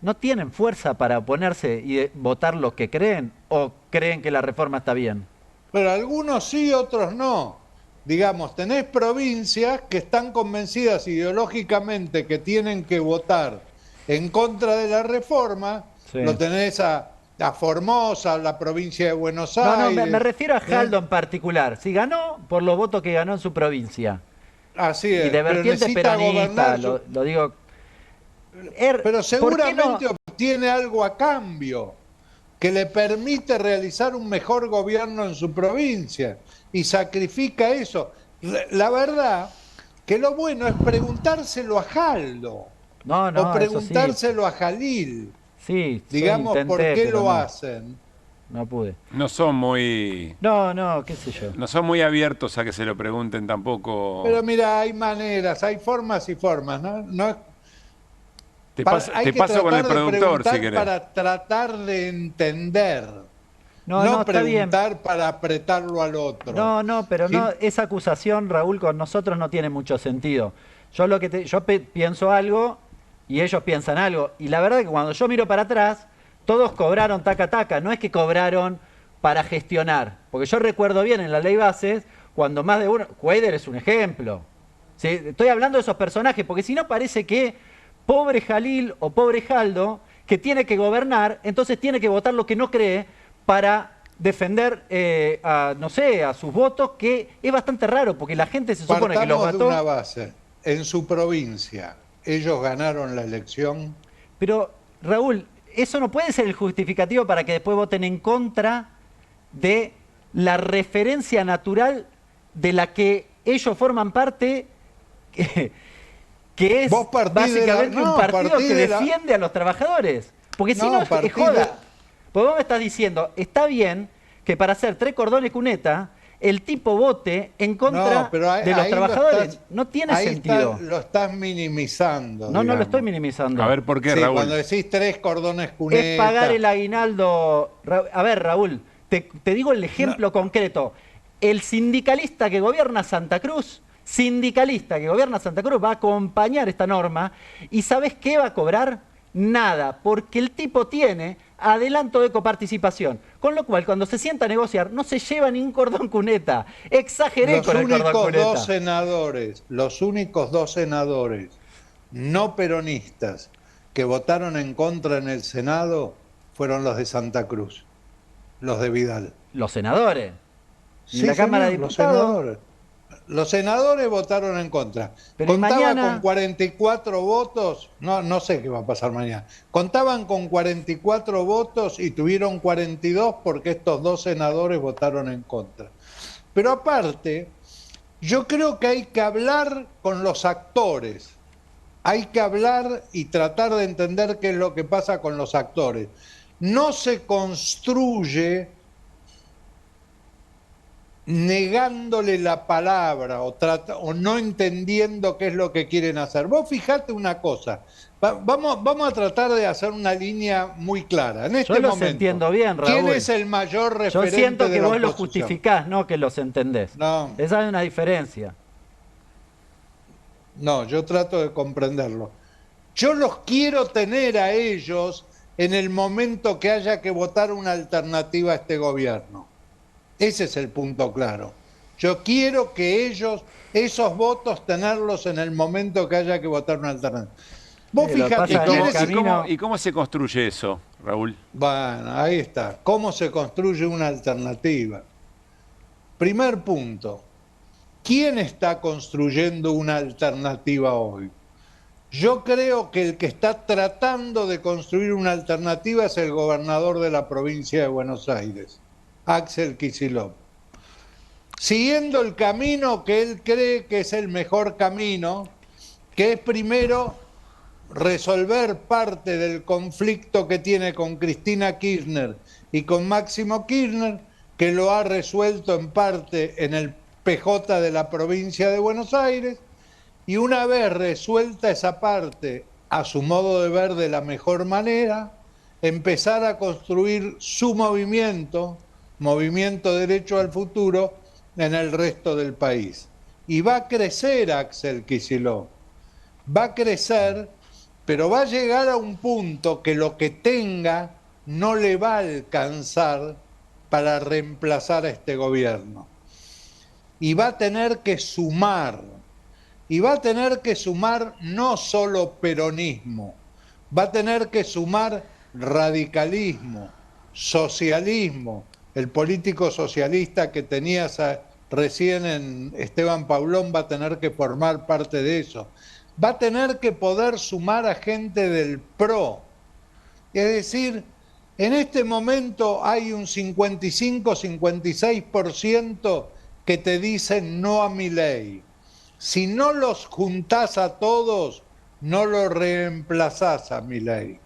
Speaker 3: ¿no tienen fuerza para oponerse y votar lo que creen? ¿O creen que la reforma está bien?
Speaker 4: Pero algunos sí, otros no. Digamos, tenés provincias que están convencidas ideológicamente que tienen que votar en contra de la reforma. Sí. Lo tenés a Formosa, la provincia de Buenos Aires.
Speaker 3: No, me refiero a Jaldo en particular. Si ganó por los votos que ganó en su provincia.
Speaker 4: Así es.
Speaker 3: Y de vertiente peronista, lo digo.
Speaker 4: Pero seguramente obtiene algo a cambio que le permite realizar un mejor gobierno en su provincia y sacrifica eso. La verdad que lo bueno es preguntárselo a Jaldo o preguntárselo a Jalil.
Speaker 3: Sí,
Speaker 4: digamos, ¿por qué lo hacen?
Speaker 3: No pude.
Speaker 1: No son muy...
Speaker 3: No, qué sé yo.
Speaker 1: No son muy abiertos a que se lo pregunten tampoco.
Speaker 4: Pero mira, hay maneras, hay formas y formas, ¿no?
Speaker 1: Te paso con el productor, si querés.
Speaker 4: Para tratar de entender.
Speaker 3: No
Speaker 4: preguntar para apretarlo al otro.
Speaker 3: No, pero ¿sí? Esa acusación, Raúl, con nosotros no tiene mucho sentido. Yo pienso algo y ellos piensan algo. Y la verdad es que cuando yo miro para atrás, todos cobraron taca, no es que cobraron para gestionar. Porque yo recuerdo bien en la ley bases, cuando más de uno... Cuader es un ejemplo. ¿Sí? Estoy hablando de esos personajes, porque si no parece que pobre Jalil o pobre Jaldo, que tiene que gobernar, entonces tiene que votar lo que no cree para defender a sus votos, que es bastante raro, porque la gente se supone que los votó.
Speaker 4: De una base. En su provincia, ellos ganaron la elección.
Speaker 3: Pero, Raúl, eso no puede ser el justificativo para que después voten en contra de la referencia natural de la que ellos forman parte, que es básicamente un partido que defiende a los trabajadores. Porque si no, es joda. Porque vos me estás diciendo, está bien que para hacer 3 cordones cuneta, el tipo vote en contra de los trabajadores. No tiene sentido.
Speaker 4: Lo estás minimizando.
Speaker 3: No lo estoy minimizando.
Speaker 1: A ver, ¿por qué, Raúl?
Speaker 4: Cuando decís 3 cordones cuneta.
Speaker 3: Es pagar el aguinaldo. A ver, Raúl, te digo el ejemplo concreto. El sindicalista que gobierna Santa Cruz va a acompañar esta norma y ¿sabes qué va a cobrar? Nada, porque el tipo tiene adelanto de coparticipación, con lo cual cuando se sienta a negociar no se lleva ni un cordón cuneta. Exageré con el cordón cuneta.
Speaker 4: Los únicos dos senadores no peronistas que votaron en contra en el Senado fueron los de Santa Cruz, los de Vidal.
Speaker 3: ¿Los senadores?
Speaker 4: ¿Y la Cámara de Diputados? Los senadores votaron en contra.
Speaker 3: Pero
Speaker 4: contaban con 44 votos, no sé qué va a pasar mañana. Contaban con 44 votos y tuvieron 42 porque estos dos senadores votaron en contra. Pero aparte, yo creo que hay que hablar con los actores. Hay que hablar y tratar de entender qué es lo que pasa con los actores. No se construye negándole la palabra o no entendiendo qué es lo que quieren hacer. Vos fijate una cosa, vamos a tratar de hacer una línea muy clara. En este
Speaker 3: momento,
Speaker 4: los
Speaker 3: entiendo bien, Raúl.
Speaker 4: ¿Quién es el mayor referente?
Speaker 3: Yo siento que
Speaker 4: de la
Speaker 3: vos
Speaker 4: oposición?
Speaker 3: los justificás, no que los entendés.
Speaker 4: No.
Speaker 3: Esa es una diferencia.
Speaker 4: No, yo trato de comprenderlo. Yo los quiero tener a ellos en el momento que haya que votar una alternativa a este gobierno. Ese es el punto claro. Yo quiero que esos votos, tenerlos en el momento que haya que votar una alternativa. Vos fijate,
Speaker 1: ¿y cómo se construye eso, Raúl?
Speaker 4: Bueno, ahí está. ¿Cómo se construye una alternativa? Primer punto. ¿Quién está construyendo una alternativa hoy? Yo creo que el que está tratando de construir una alternativa es el gobernador de la provincia de Buenos Aires, Axel Kicillof. Siguiendo el camino que él cree que es el mejor camino, que es primero resolver parte del conflicto que tiene con Cristina Kirchner y con Máximo Kirchner, que lo ha resuelto en parte en el PJ de la provincia de Buenos Aires, y una vez resuelta esa parte, a su modo de ver de la mejor manera, empezar a construir su movimiento Derecho al Futuro, en el resto del país. Y va a crecer Axel Kicillof, va a crecer, pero va a llegar a un punto que lo que tenga no le va a alcanzar para reemplazar a este gobierno. Y va a tener que sumar, y va a tener que sumar no solo peronismo, va a tener que sumar radicalismo, socialismo. El político socialista que tenías recién en Esteban Paulón va a tener que formar parte de eso. Va a tener que poder sumar a gente del PRO. Es decir, en este momento hay un 55-56% que te dicen no a Milei. Si no los juntás a todos, no lo reemplazás a Milei.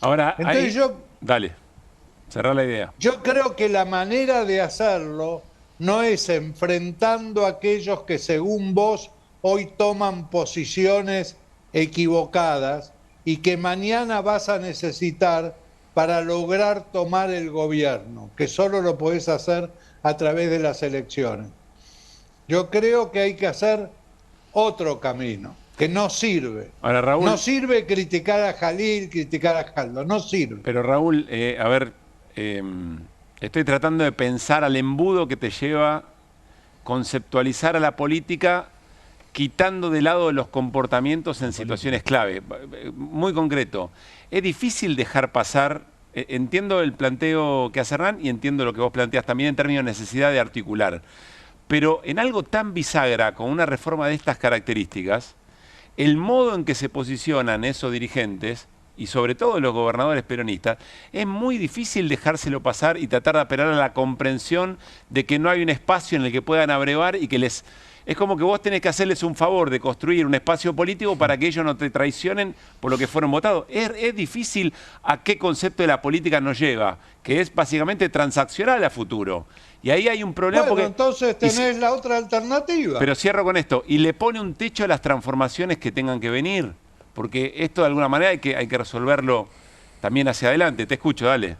Speaker 1: Ahora,
Speaker 4: entonces
Speaker 1: dale, cerrá la idea.
Speaker 4: Yo creo que la manera de hacerlo no es enfrentando a aquellos que según vos hoy toman posiciones equivocadas y que mañana vas a necesitar para lograr tomar el gobierno, que solo lo podés hacer a través de las elecciones. Yo creo que hay que hacer otro camino, que no sirve.
Speaker 1: Ahora, Raúl,
Speaker 4: no sirve criticar a Jalil, criticar a Jaldo, no sirve.
Speaker 1: Pero Raúl, a ver, estoy tratando de pensar al embudo que te lleva conceptualizar a la política quitando de lado los comportamientos en situaciones clave. Muy concreto, es difícil dejar pasar, entiendo el planteo que hace Hernán y entiendo lo que vos planteás también en términos de necesidad de articular, pero en algo tan bisagra con una reforma de estas características, el modo en que se posicionan esos dirigentes y sobre todo los gobernadores peronistas, es muy difícil dejárselo pasar y tratar de apelar a la comprensión de que no hay un espacio en el que puedan abrevar y que les... Es como que vos tenés que hacerles un favor de construir un espacio político para que ellos no te traicionen por lo que fueron votados. Es difícil a qué concepto de la política nos lleva, que es básicamente transaccional a futuro. Y ahí hay un problema
Speaker 4: bueno,
Speaker 1: porque...
Speaker 4: entonces tenés la otra alternativa.
Speaker 1: Pero cierro con esto, y le pone un techo a las transformaciones que tengan que venir, porque esto de alguna manera hay que resolverlo también hacia adelante. Te escucho, dale.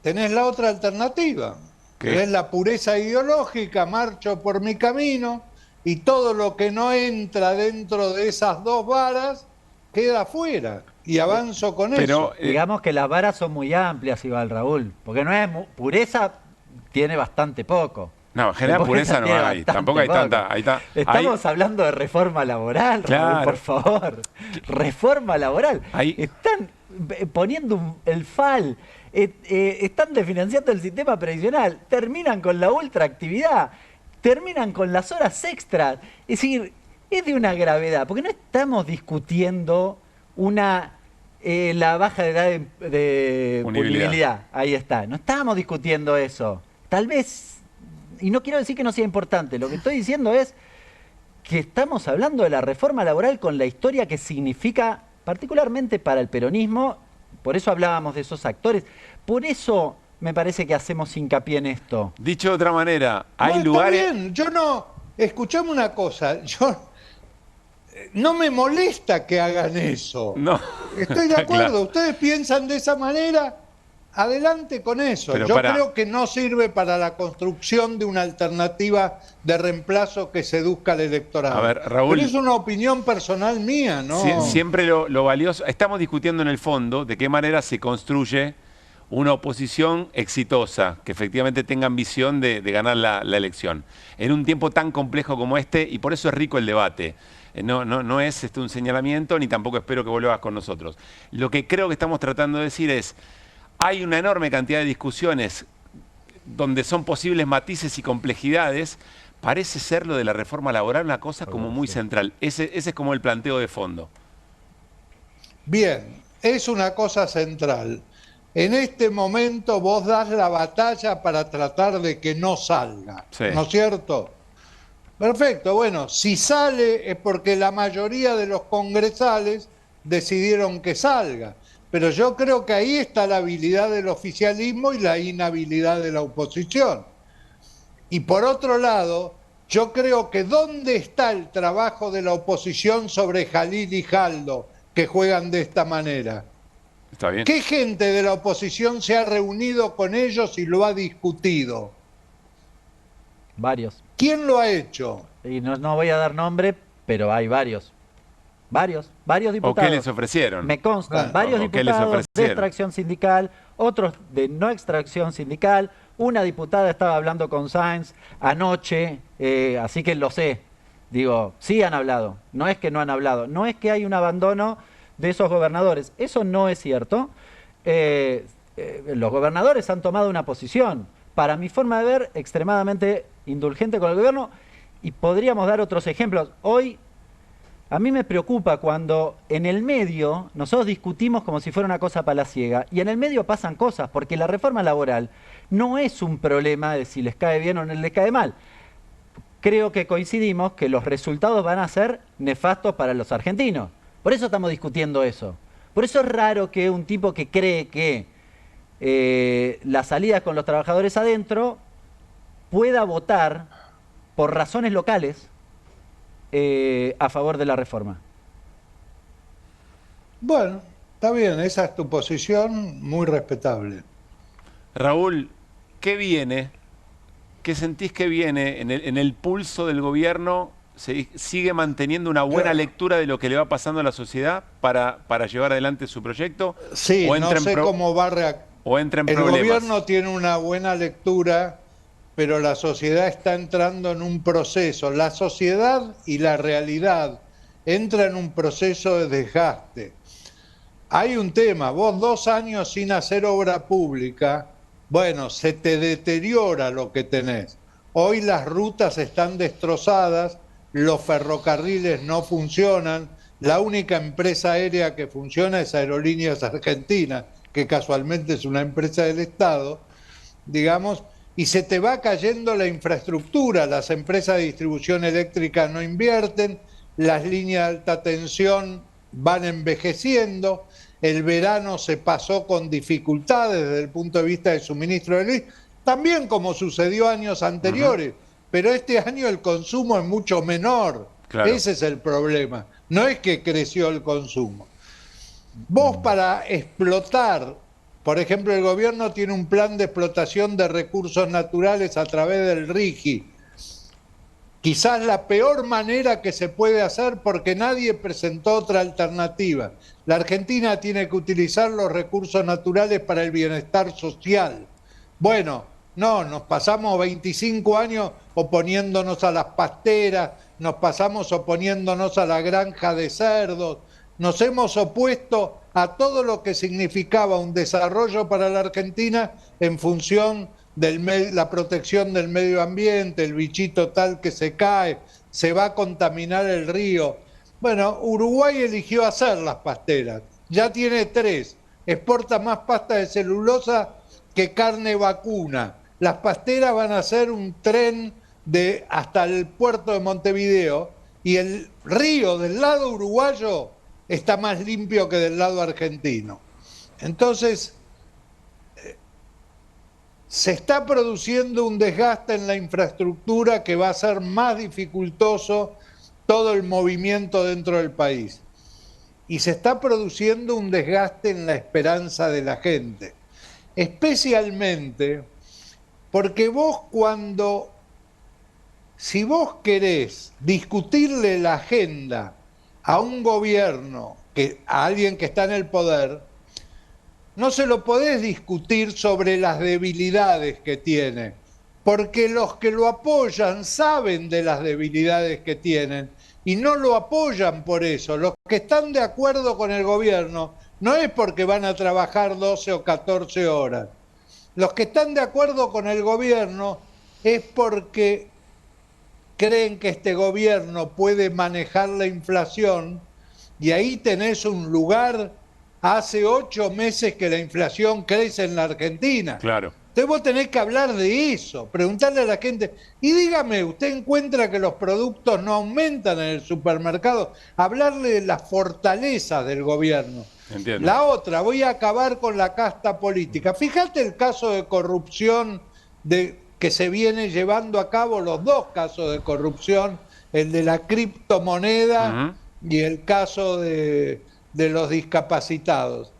Speaker 4: Tenés la otra alternativa. Que es la pureza ideológica, marcho por mi camino, y todo lo que no entra dentro de esas dos varas queda fuera, y avanzo con eso.
Speaker 3: Digamos que las varas son muy amplias, Iván Raúl, porque no es pureza, tiene bastante poco.
Speaker 1: No, en general pureza no hay, tampoco hay tanta.
Speaker 3: Estamos hablando de reforma laboral,
Speaker 1: claro.
Speaker 3: Raúl, por favor. Reforma laboral. Están poniendo el FAL. Están desfinanciando el sistema previsional, terminan con la ultraactividad, terminan con las horas extras. Es decir, es de una gravedad, porque no estamos discutiendo la baja de edad de punibilidad. Ahí está, no estamos discutiendo eso. Tal vez, y no quiero decir que no sea importante, lo que estoy diciendo es que estamos hablando de la reforma laboral con la historia que significa, particularmente para el peronismo. Por eso hablábamos de esos actores. Por eso me parece que hacemos hincapié en esto.
Speaker 1: Dicho de otra manera, hay lugares...
Speaker 4: Está bien, yo no... Escuchame una cosa, no me molesta que hagan eso.
Speaker 1: No.
Speaker 4: Estoy de acuerdo,
Speaker 1: Claro.
Speaker 4: Ustedes piensan de esa manera, adelante con eso.
Speaker 1: Pero
Speaker 4: Yo creo que no sirve para la construcción de una alternativa de reemplazo que seduzca al electorado.
Speaker 1: A ver, Raúl,
Speaker 4: pero es una opinión personal mía, ¿no?
Speaker 1: Siempre lo valioso... Estamos discutiendo en el fondo de qué manera se construye una oposición exitosa, que efectivamente tenga ambición de ganar la elección. En un tiempo tan complejo como este, y por eso es rico el debate. No es un señalamiento, ni tampoco espero que vuelvas con nosotros. Lo que creo que estamos tratando de decir es, hay una enorme cantidad de discusiones donde son posibles matices y complejidades, parece ser lo de la reforma laboral una cosa como muy central. Ese es como el planteo de fondo.
Speaker 4: Bien, es una cosa central. En este momento vos das la batalla para tratar de que no salga, ¿no es cierto? Perfecto, bueno, si sale es porque la mayoría de los congresales decidieron que salga. Pero yo creo que ahí está la habilidad del oficialismo y la inhabilidad de la oposición. Y por otro lado, yo creo que ¿dónde está el trabajo de la oposición sobre Jalil y Jaldo, que juegan de esta manera?
Speaker 1: Está bien.
Speaker 4: ¿Qué gente de la oposición se ha reunido con ellos y lo ha discutido?
Speaker 3: Varios.
Speaker 4: ¿Quién lo ha hecho?
Speaker 3: Y no voy a dar nombre, pero hay varios. Varios diputados.
Speaker 1: ¿O qué les ofrecieron?
Speaker 3: Me constan, varios diputados de extracción sindical, otros de no extracción sindical. Una diputada estaba hablando con Sáenz anoche, así que lo sé. Digo, sí han hablado, no es que no han hablado, no es que hay un abandono de esos gobernadores. Eso no es cierto. Los gobernadores han tomado una posición, para mi forma de ver, extremadamente indulgente con el gobierno, y podríamos dar otros ejemplos. Hoy, a mí me preocupa cuando en el medio nosotros discutimos como si fuera una cosa palaciega, y en el medio pasan cosas, porque la reforma laboral no es un problema de si les cae bien o no les cae mal. Creo que coincidimos que los resultados van a ser nefastos para los argentinos. Por eso estamos discutiendo eso. Por eso es raro que un tipo que cree que la salida con los trabajadores adentro pueda votar por razones locales a favor de la reforma.
Speaker 4: Bueno, está bien, esa es tu posición, muy respetable.
Speaker 1: Raúl, ¿qué viene? ¿Qué sentís que viene en el pulso del gobierno? ¿Se sigue manteniendo una buena lectura de lo que le va pasando a la sociedad para llevar adelante su proyecto?
Speaker 4: Sí, no sé cómo va a reaccionar.
Speaker 1: ¿O entra en
Speaker 4: el
Speaker 1: problemas?
Speaker 4: Gobierno tiene una buena lectura, pero la sociedad está entrando en un proceso. La sociedad y la realidad entran en un proceso de desgaste. Hay un tema, vos 2 años sin hacer obra pública, bueno, se te deteriora lo que tenés. Hoy las rutas están destrozadas, los ferrocarriles no funcionan, la única empresa aérea que funciona es Aerolíneas Argentinas, que casualmente es una empresa del Estado, digamos, y se te va cayendo la infraestructura, las empresas de distribución eléctrica no invierten, las líneas de alta tensión van envejeciendo, el verano se pasó con dificultades desde el punto de vista del suministro de luz, también como sucedió años anteriores, pero este año el consumo es mucho menor, ese es el problema, no es que creció el consumo. Vos para explotar, por ejemplo, el gobierno tiene un plan de explotación de recursos naturales a través del RIGI. Quizás la peor manera que se puede hacer porque nadie presentó otra alternativa. La Argentina tiene que utilizar los recursos naturales para el bienestar social. Bueno, no, nos pasamos 25 años oponiéndonos a las pasteras, nos pasamos oponiéndonos a la granja de cerdos, nos hemos opuesto a todo lo que significaba un desarrollo para la Argentina en función de la protección del medio ambiente, el bichito tal que se cae, se va a contaminar el río. Bueno, Uruguay eligió hacer las pasteras, ya tiene 3, exporta más pasta de celulosa que carne vacuna. Las pasteras van a ser un tren hasta el puerto de Montevideo y el río del lado uruguayo está más limpio que del lado argentino. Entonces, se está produciendo un desgaste en la infraestructura que va a ser más dificultoso todo el movimiento dentro del país. Y se está produciendo un desgaste en la esperanza de la gente. Especialmente porque vos si vos querés discutirle la agenda a un gobierno, a alguien que está en el poder, no se lo podés discutir sobre las debilidades que tiene, porque los que lo apoyan saben de las debilidades que tienen y no lo apoyan por eso. Los que están de acuerdo con el gobierno no es porque van a trabajar 12 o 14 horas. Los que están de acuerdo con el gobierno es porque creen que este gobierno puede manejar la inflación, y ahí tenés un lugar. Hace 8 meses que la inflación crece en la Argentina.
Speaker 1: Claro.
Speaker 4: Entonces vos tenés que hablar de eso, preguntarle a la gente, y dígame, ¿usted encuentra que los productos no aumentan en el supermercado? Hablarle de las fortalezas del gobierno.
Speaker 1: Entiendo.
Speaker 4: La otra, voy a acabar con la casta política. Fíjate el caso de corrupción que se viene llevando a cabo, los 2 casos de corrupción, el de la criptomoneda y el caso de los discapacitados.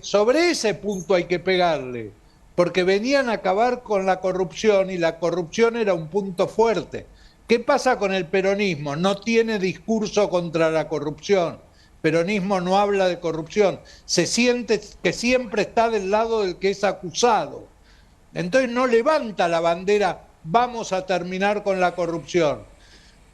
Speaker 4: Sobre ese punto hay que pegarle, porque venían a acabar con la corrupción y la corrupción era un punto fuerte. ¿Qué pasa con el peronismo? No tiene discurso contra la corrupción. Peronismo no habla de corrupción. Se siente que siempre está del lado del que es acusado. Entonces no levanta la bandera, vamos a terminar con la corrupción.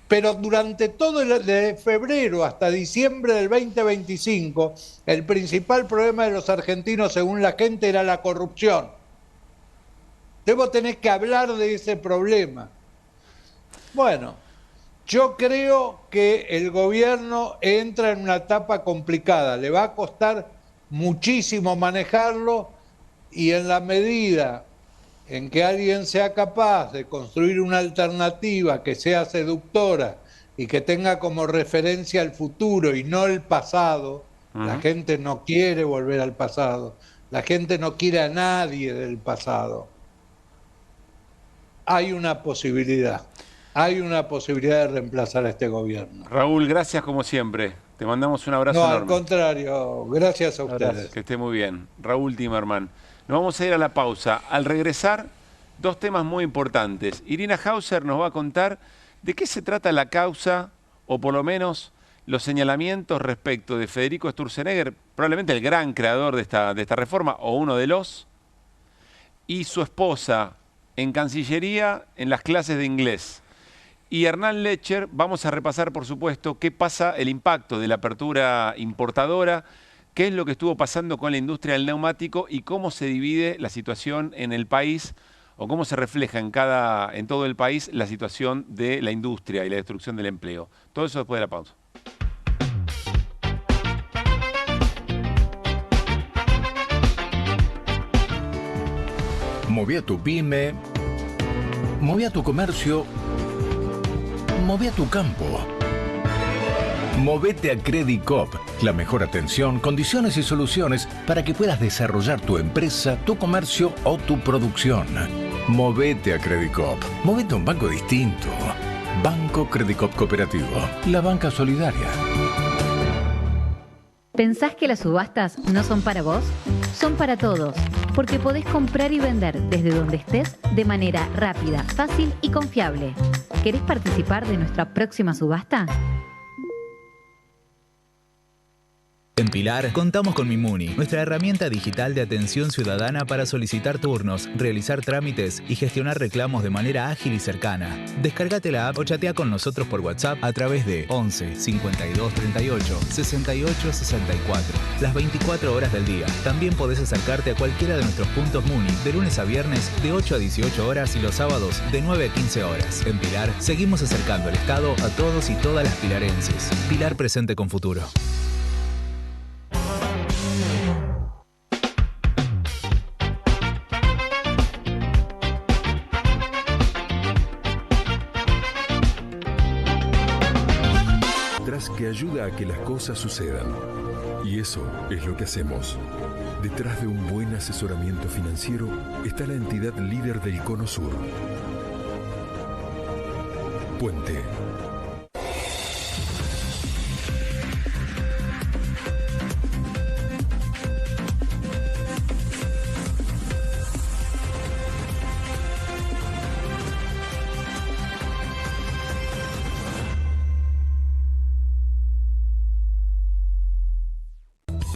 Speaker 4: Pero durante todo desde febrero hasta diciembre del 2025, el principal problema de los argentinos, según la gente, era la corrupción. Debo tener que hablar de ese problema. Bueno, yo creo que el gobierno entra en una etapa complicada, le va a costar muchísimo manejarlo, y en la medida en que alguien sea capaz de construir una alternativa que sea seductora y que tenga como referencia el futuro y no el pasado. La gente no quiere volver al pasado, la gente no quiere a nadie del pasado. Hay una posibilidad de reemplazar a este gobierno.
Speaker 1: Raúl, gracias como siempre. Te mandamos un abrazo enorme.
Speaker 4: Al contrario, gracias a ustedes.
Speaker 1: Que esté muy bien. Raúl Timerman. Nos vamos a ir a la pausa. Al regresar, 2 temas muy importantes. Irina Hauser nos va a contar de qué se trata la causa, o por lo menos los señalamientos respecto de Federico Sturzenegger, probablemente el gran creador de esta reforma, o uno de los, y su esposa en Cancillería en las clases de inglés. Y Hernán Lecher, vamos a repasar, por supuesto, qué pasa, el impacto de la apertura importadora, qué es lo que estuvo pasando con la industria del neumático y cómo se divide la situación en el país, o cómo se refleja en todo el país la situación de la industria y la destrucción del empleo. Todo eso después de la pausa.
Speaker 5: Moví a tu pyme, moví a tu comercio, moví a tu campo. Movete a Credicop, la mejor atención, condiciones y soluciones para que puedas desarrollar tu empresa, tu comercio o tu producción. Movete a Credicop, movete a un banco distinto. Banco Credicop Cooperativo, la banca solidaria.
Speaker 22: ¿Pensás que las subastas no son para vos? Son para todos, porque podés comprar y vender desde donde estés de manera rápida, fácil y confiable. ¿Querés participar de nuestra próxima subasta?
Speaker 23: En Pilar contamos con Mimuni, nuestra herramienta digital de atención ciudadana para solicitar turnos, realizar trámites y gestionar reclamos de manera ágil y cercana. Descárgate la app o chatea con nosotros por WhatsApp a través de 11 52 38 68 64, las 24 horas del día. También podés acercarte a cualquiera de nuestros puntos Muni de lunes a viernes de 8 a 18 horas y los sábados de 9 a 15 horas. En Pilar seguimos acercando el Estado a todos y todas las pilarenses. Pilar presente con futuro.
Speaker 24: Que ayuda a que las cosas sucedan. Y eso es lo que hacemos. Detrás de un buen asesoramiento financiero está la entidad líder del Cono Sur. Puente.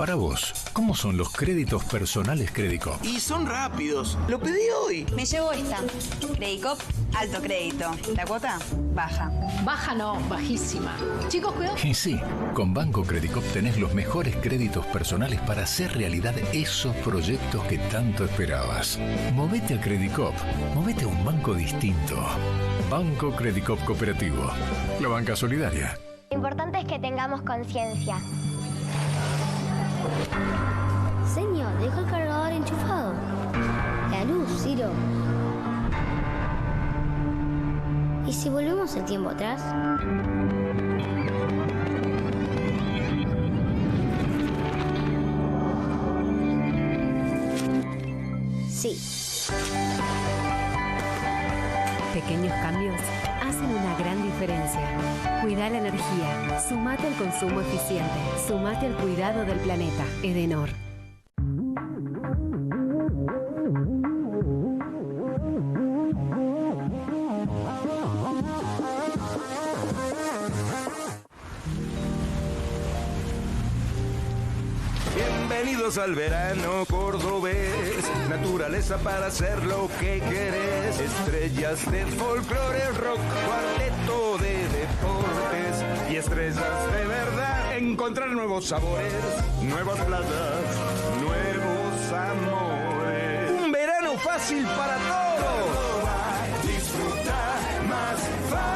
Speaker 5: Para vos, ¿cómo son los créditos personales Credicop?
Speaker 6: Y son rápidos. Lo pedí hoy.
Speaker 7: Me llevo esta. Credicop, alto crédito. La cuota, baja.
Speaker 10: Baja no, bajísima. Chicos, cuidado.
Speaker 5: Y sí, con Banco Credicop tenés los mejores créditos personales para hacer realidad esos proyectos que tanto esperabas. Movete a Credicop. Movete a un banco distinto. Banco Credicop Cooperativo. La banca solidaria.
Speaker 11: Lo importante es que tengamos conciencia. Señor, deja el cargador enchufado. La luz, Ciro. ¿Y si volvemos el tiempo atrás? Sí.
Speaker 25: Pequeños cambios hacen una gran diferencia. Cuida la energía. Sumate al consumo eficiente. Sumate al cuidado del planeta. Edenor.
Speaker 26: Bienvenidos al verano cordobés, naturaleza para hacer lo que querés, estrellas de folclore, rock, cuarteto de deportes y estrellas de verdad. Encontrar nuevos sabores, nuevas playas, nuevos amores. Un verano fácil para todos. Disfrutar más fácil.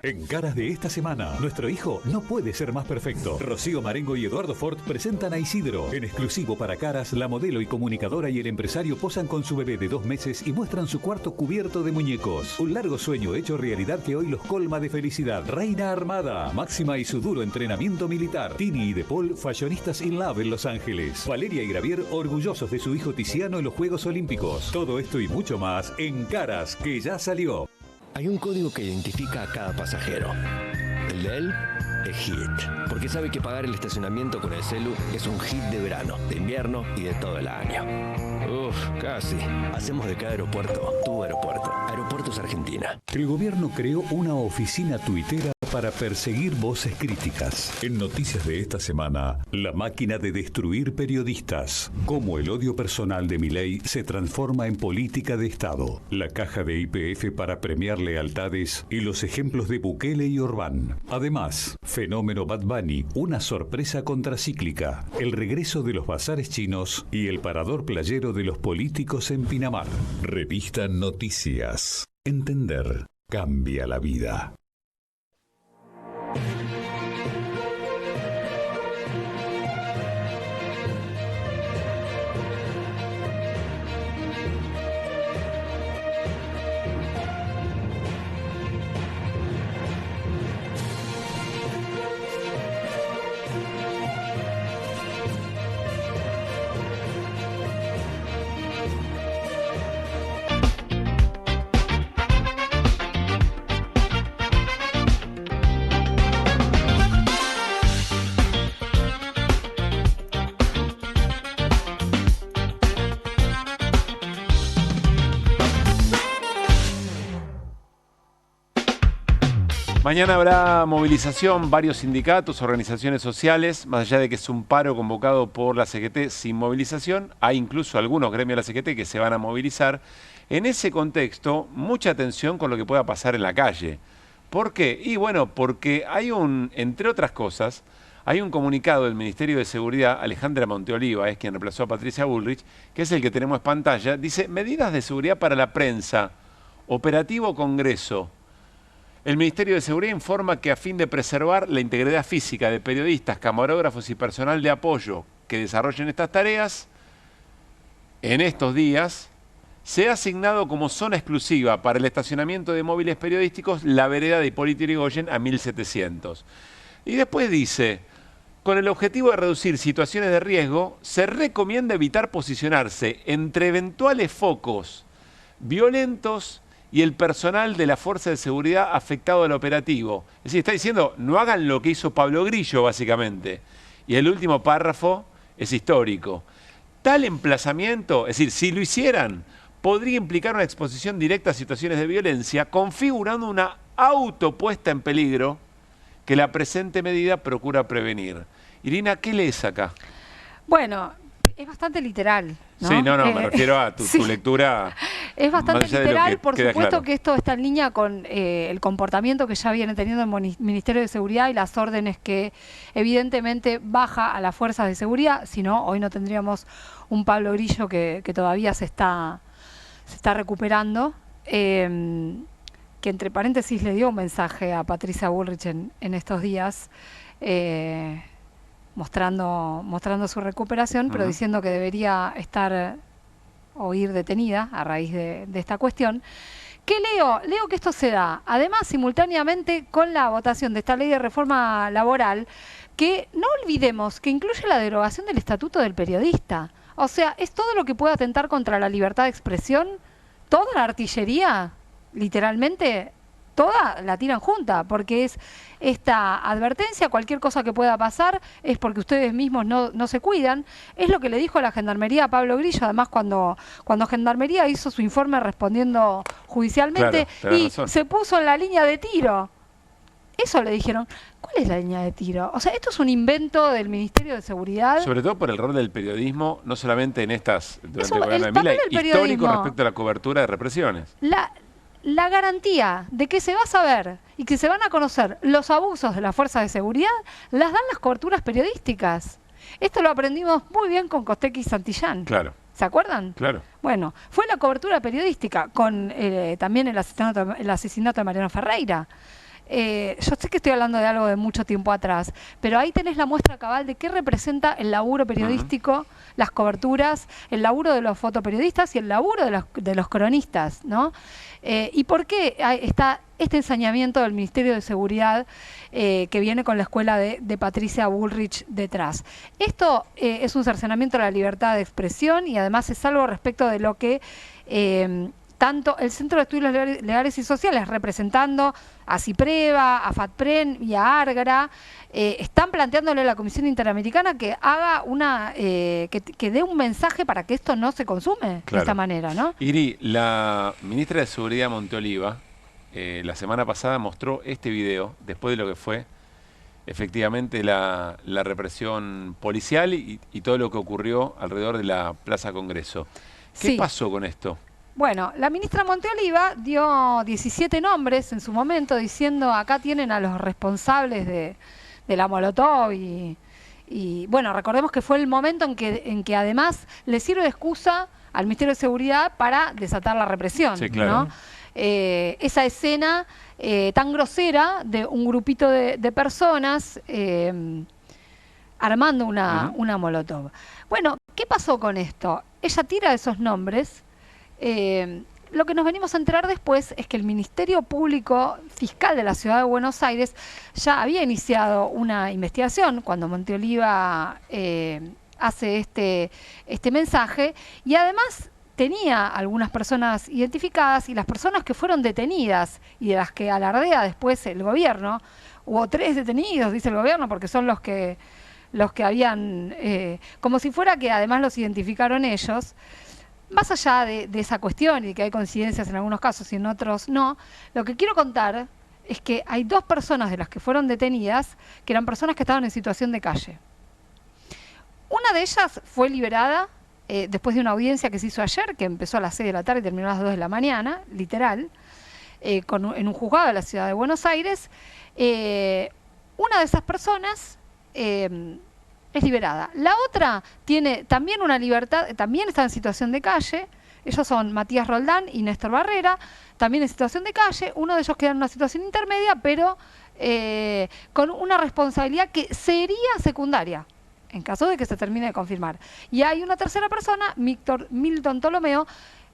Speaker 27: En Caras de esta semana, nuestro hijo no puede ser más perfecto. Rocío Marengo y Eduardo Ford presentan a Isidro. En exclusivo para Caras, la modelo y comunicadora y el empresario posan con su bebé de 2 meses y muestran su cuarto cubierto de muñecos. Un largo sueño hecho realidad que hoy los colma de felicidad. Reina Armada, Máxima y su duro entrenamiento militar. Tini y De Paul, fashionistas in love en Los Ángeles. Valeria y Gravier, orgullosos de su hijo Tiziano en los Juegos Olímpicos. Todo esto y mucho más en Caras, que ya salió.
Speaker 28: Hay un código que identifica a cada pasajero. El de él es HIT, porque sabe que pagar el estacionamiento con el celu es un hit de verano, de invierno y de todo el año. Uf, casi. Hacemos de cada aeropuerto tu aeropuerto. Aeropuertos Argentina.
Speaker 27: El gobierno creó una oficina tuitera para perseguir voces críticas. En noticias de esta semana, la máquina de destruir periodistas. Cómo el odio personal de Milei se transforma en política de Estado. La caja de YPF para premiar lealtades y los ejemplos de Bukele y Orbán. Además, fenómeno Bad Bunny, una sorpresa contracíclica. El regreso de los bazares chinos y el parador playero de los políticos en Pinamar. Revista Noticias. Entender cambia la vida.
Speaker 1: Mañana habrá movilización, varios sindicatos, organizaciones sociales, más allá de que es un paro convocado por la CGT sin movilización, hay incluso algunos gremios de la CGT que se van a movilizar. En ese contexto, mucha atención con lo que pueda pasar en la calle. ¿Por qué? Y bueno, porque hay entre otras cosas, hay un comunicado del Ministerio de Seguridad, Alejandra Monteoliva, es quien reemplazó a Patricia Bullrich, que es el que tenemos en pantalla, dice, medidas de seguridad para la prensa, operativo Congreso. El Ministerio de Seguridad informa que a fin de preservar la integridad física de periodistas, camarógrafos y personal de apoyo que desarrollen estas tareas, en estos días se ha asignado como zona exclusiva para el estacionamiento de móviles periodísticos la vereda de Hipólito Yrigoyen a 1700. Y después dice, con el objetivo de reducir situaciones de riesgo, se recomienda evitar posicionarse entre eventuales focos violentos y el personal de la Fuerza de Seguridad afectado al operativo. Es decir, está diciendo, no hagan lo que hizo Pablo Grillo, básicamente. Y el último párrafo es histórico. Tal emplazamiento, es decir, si lo hicieran, podría implicar una exposición directa a situaciones de violencia, configurando una autopuesta en peligro que la presente medida procura prevenir. Irina, ¿qué lees acá?
Speaker 2: Bueno, es bastante literal, ¿no?
Speaker 1: Sí, no, me refiero a tu lectura.
Speaker 2: Es bastante literal, por supuesto
Speaker 1: claro.
Speaker 2: que esto está en línea con el comportamiento que ya viene teniendo el Ministerio de Seguridad y las órdenes que evidentemente baja a las fuerzas de seguridad, si no, hoy no tendríamos un Pablo Grillo que todavía se está recuperando, que entre paréntesis le dio un mensaje a Patricia Bullrich en estos días, mostrando su recuperación, pero diciendo que debería estar o ir detenida a raíz de esta cuestión. ¿Qué leo? Leo que esto se da, además, simultáneamente con la votación de esta ley de reforma laboral, que no olvidemos que incluye la derogación del Estatuto del Periodista. O sea, es todo lo que pueda atentar contra la libertad de expresión, toda la artillería, literalmente, toda la tiran junta, porque es esta advertencia, cualquier cosa que pueda pasar es porque ustedes mismos no se cuidan. Es lo que le dijo a la Gendarmería a Pablo Grillo, además cuando Gendarmería hizo su informe respondiendo judicialmente,
Speaker 1: claro,
Speaker 2: y
Speaker 1: razón.
Speaker 2: se puso en la línea de tiro. Eso le dijeron. ¿Cuál es la línea de tiro? O sea, esto es un invento del Ministerio de Seguridad.
Speaker 1: Sobre todo por el rol del periodismo, no solamente en estas, durante el gobierno de
Speaker 2: el papel
Speaker 1: Milei,
Speaker 2: del
Speaker 1: histórico
Speaker 2: periodismo.
Speaker 1: respecto a la cobertura de represiones.
Speaker 2: La garantía de que se va a saber y que se van a conocer los abusos de las fuerzas de seguridad las dan las coberturas periodísticas. Esto lo aprendimos muy bien con Costecchi y Santillán.
Speaker 1: Claro.
Speaker 2: ¿Se acuerdan?
Speaker 1: Claro.
Speaker 2: Bueno, fue la cobertura periodística con también el asesinato de Mariano Ferreira. Yo sé que estoy hablando de algo de mucho tiempo atrás, pero ahí tenés la muestra cabal de qué representa el laburo periodístico, las coberturas, el laburo de los fotoperiodistas y el laburo de los cronistas, ¿no? ¿Y por qué está este ensañamiento del Ministerio de Seguridad que viene con la escuela de Patricia Bullrich detrás? Esto es un cercenamiento de la libertad de expresión y además es algo respecto de lo que tanto el Centro de Estudios Legales y Sociales, representando a CIPREVA, a FATPREN y a ARGRA, están planteándole a la Comisión Interamericana que haga que dé un mensaje para que esto no se consume de esta manera, ¿no?
Speaker 1: Iri, la ministra de Seguridad Monteoliva la semana pasada mostró este video después de lo que fue efectivamente la represión policial y todo lo que ocurrió alrededor de la Plaza Congreso. ¿Qué pasó con esto?
Speaker 2: Bueno, la ministra Monteoliva dio 17 nombres en su momento diciendo acá tienen a los responsables de la Molotov y bueno, recordemos que fue el momento en que además le sirve de excusa al Ministerio de Seguridad para desatar la represión,
Speaker 1: sí, claro,
Speaker 2: ¿no? Esa escena tan grosera de un grupito de personas armando una Molotov. Bueno, ¿qué pasó con esto? Ella tira esos nombres. Lo que nos venimos a enterar después es que el Ministerio Público Fiscal de la Ciudad de Buenos Aires ya había iniciado una investigación cuando Monteoliva hace este mensaje y además tenía algunas personas identificadas y las personas que fueron detenidas y de las que alardea después el gobierno, hubo 3 detenidos, dice el gobierno, porque son los que habían, como si fuera que además los identificaron ellos. Más allá de esa cuestión y de que hay coincidencias en algunos casos y en otros no, lo que quiero contar es que hay 2 personas de las que fueron detenidas que eran personas que estaban en situación de calle. Una de ellas fue liberada después de una audiencia que se hizo ayer, que empezó a las 6 de la tarde y terminó a las 2 de la mañana, literal, en un juzgado de la Ciudad de Buenos Aires. Una de esas personas es liberada. La otra tiene también una libertad, también está en situación de calle. Ellos son Matías Roldán y Néstor Barrera, también en situación de calle. Uno de ellos queda en una situación intermedia, pero con una responsabilidad que sería secundaria, en caso de que se termine de confirmar. Y hay una tercera persona, Milton Ptolomeo,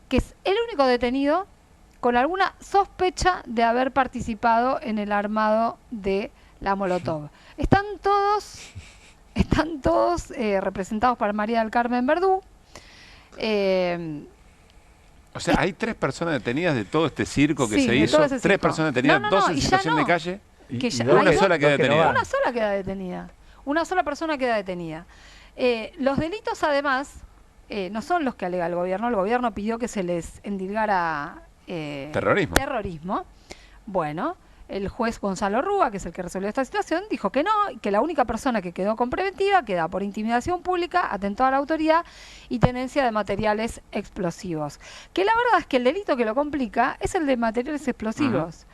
Speaker 2: que es el único detenido con alguna sospecha de haber participado en el armado de la Molotov. Están todos representados por María del Carmen Verdú.
Speaker 1: O sea, hay 3 personas detenidas de todo este circo que
Speaker 2: sí,
Speaker 1: se hizo. 3 personas detenidas, 2 en situación de calle. Una sola queda detenida.
Speaker 2: Una sola queda detenida. Una sola persona queda detenida. Los delitos, además, no son los que alega el gobierno. El gobierno pidió que se les endilgara
Speaker 1: terrorismo.
Speaker 2: Bueno, el juez Gonzalo Rúa, que es el que resolvió esta situación, dijo que no, que la única persona que quedó con preventiva queda por intimidación pública, atentado a la autoridad y tenencia de materiales explosivos. Que la verdad es que el delito que lo complica es el de materiales explosivos.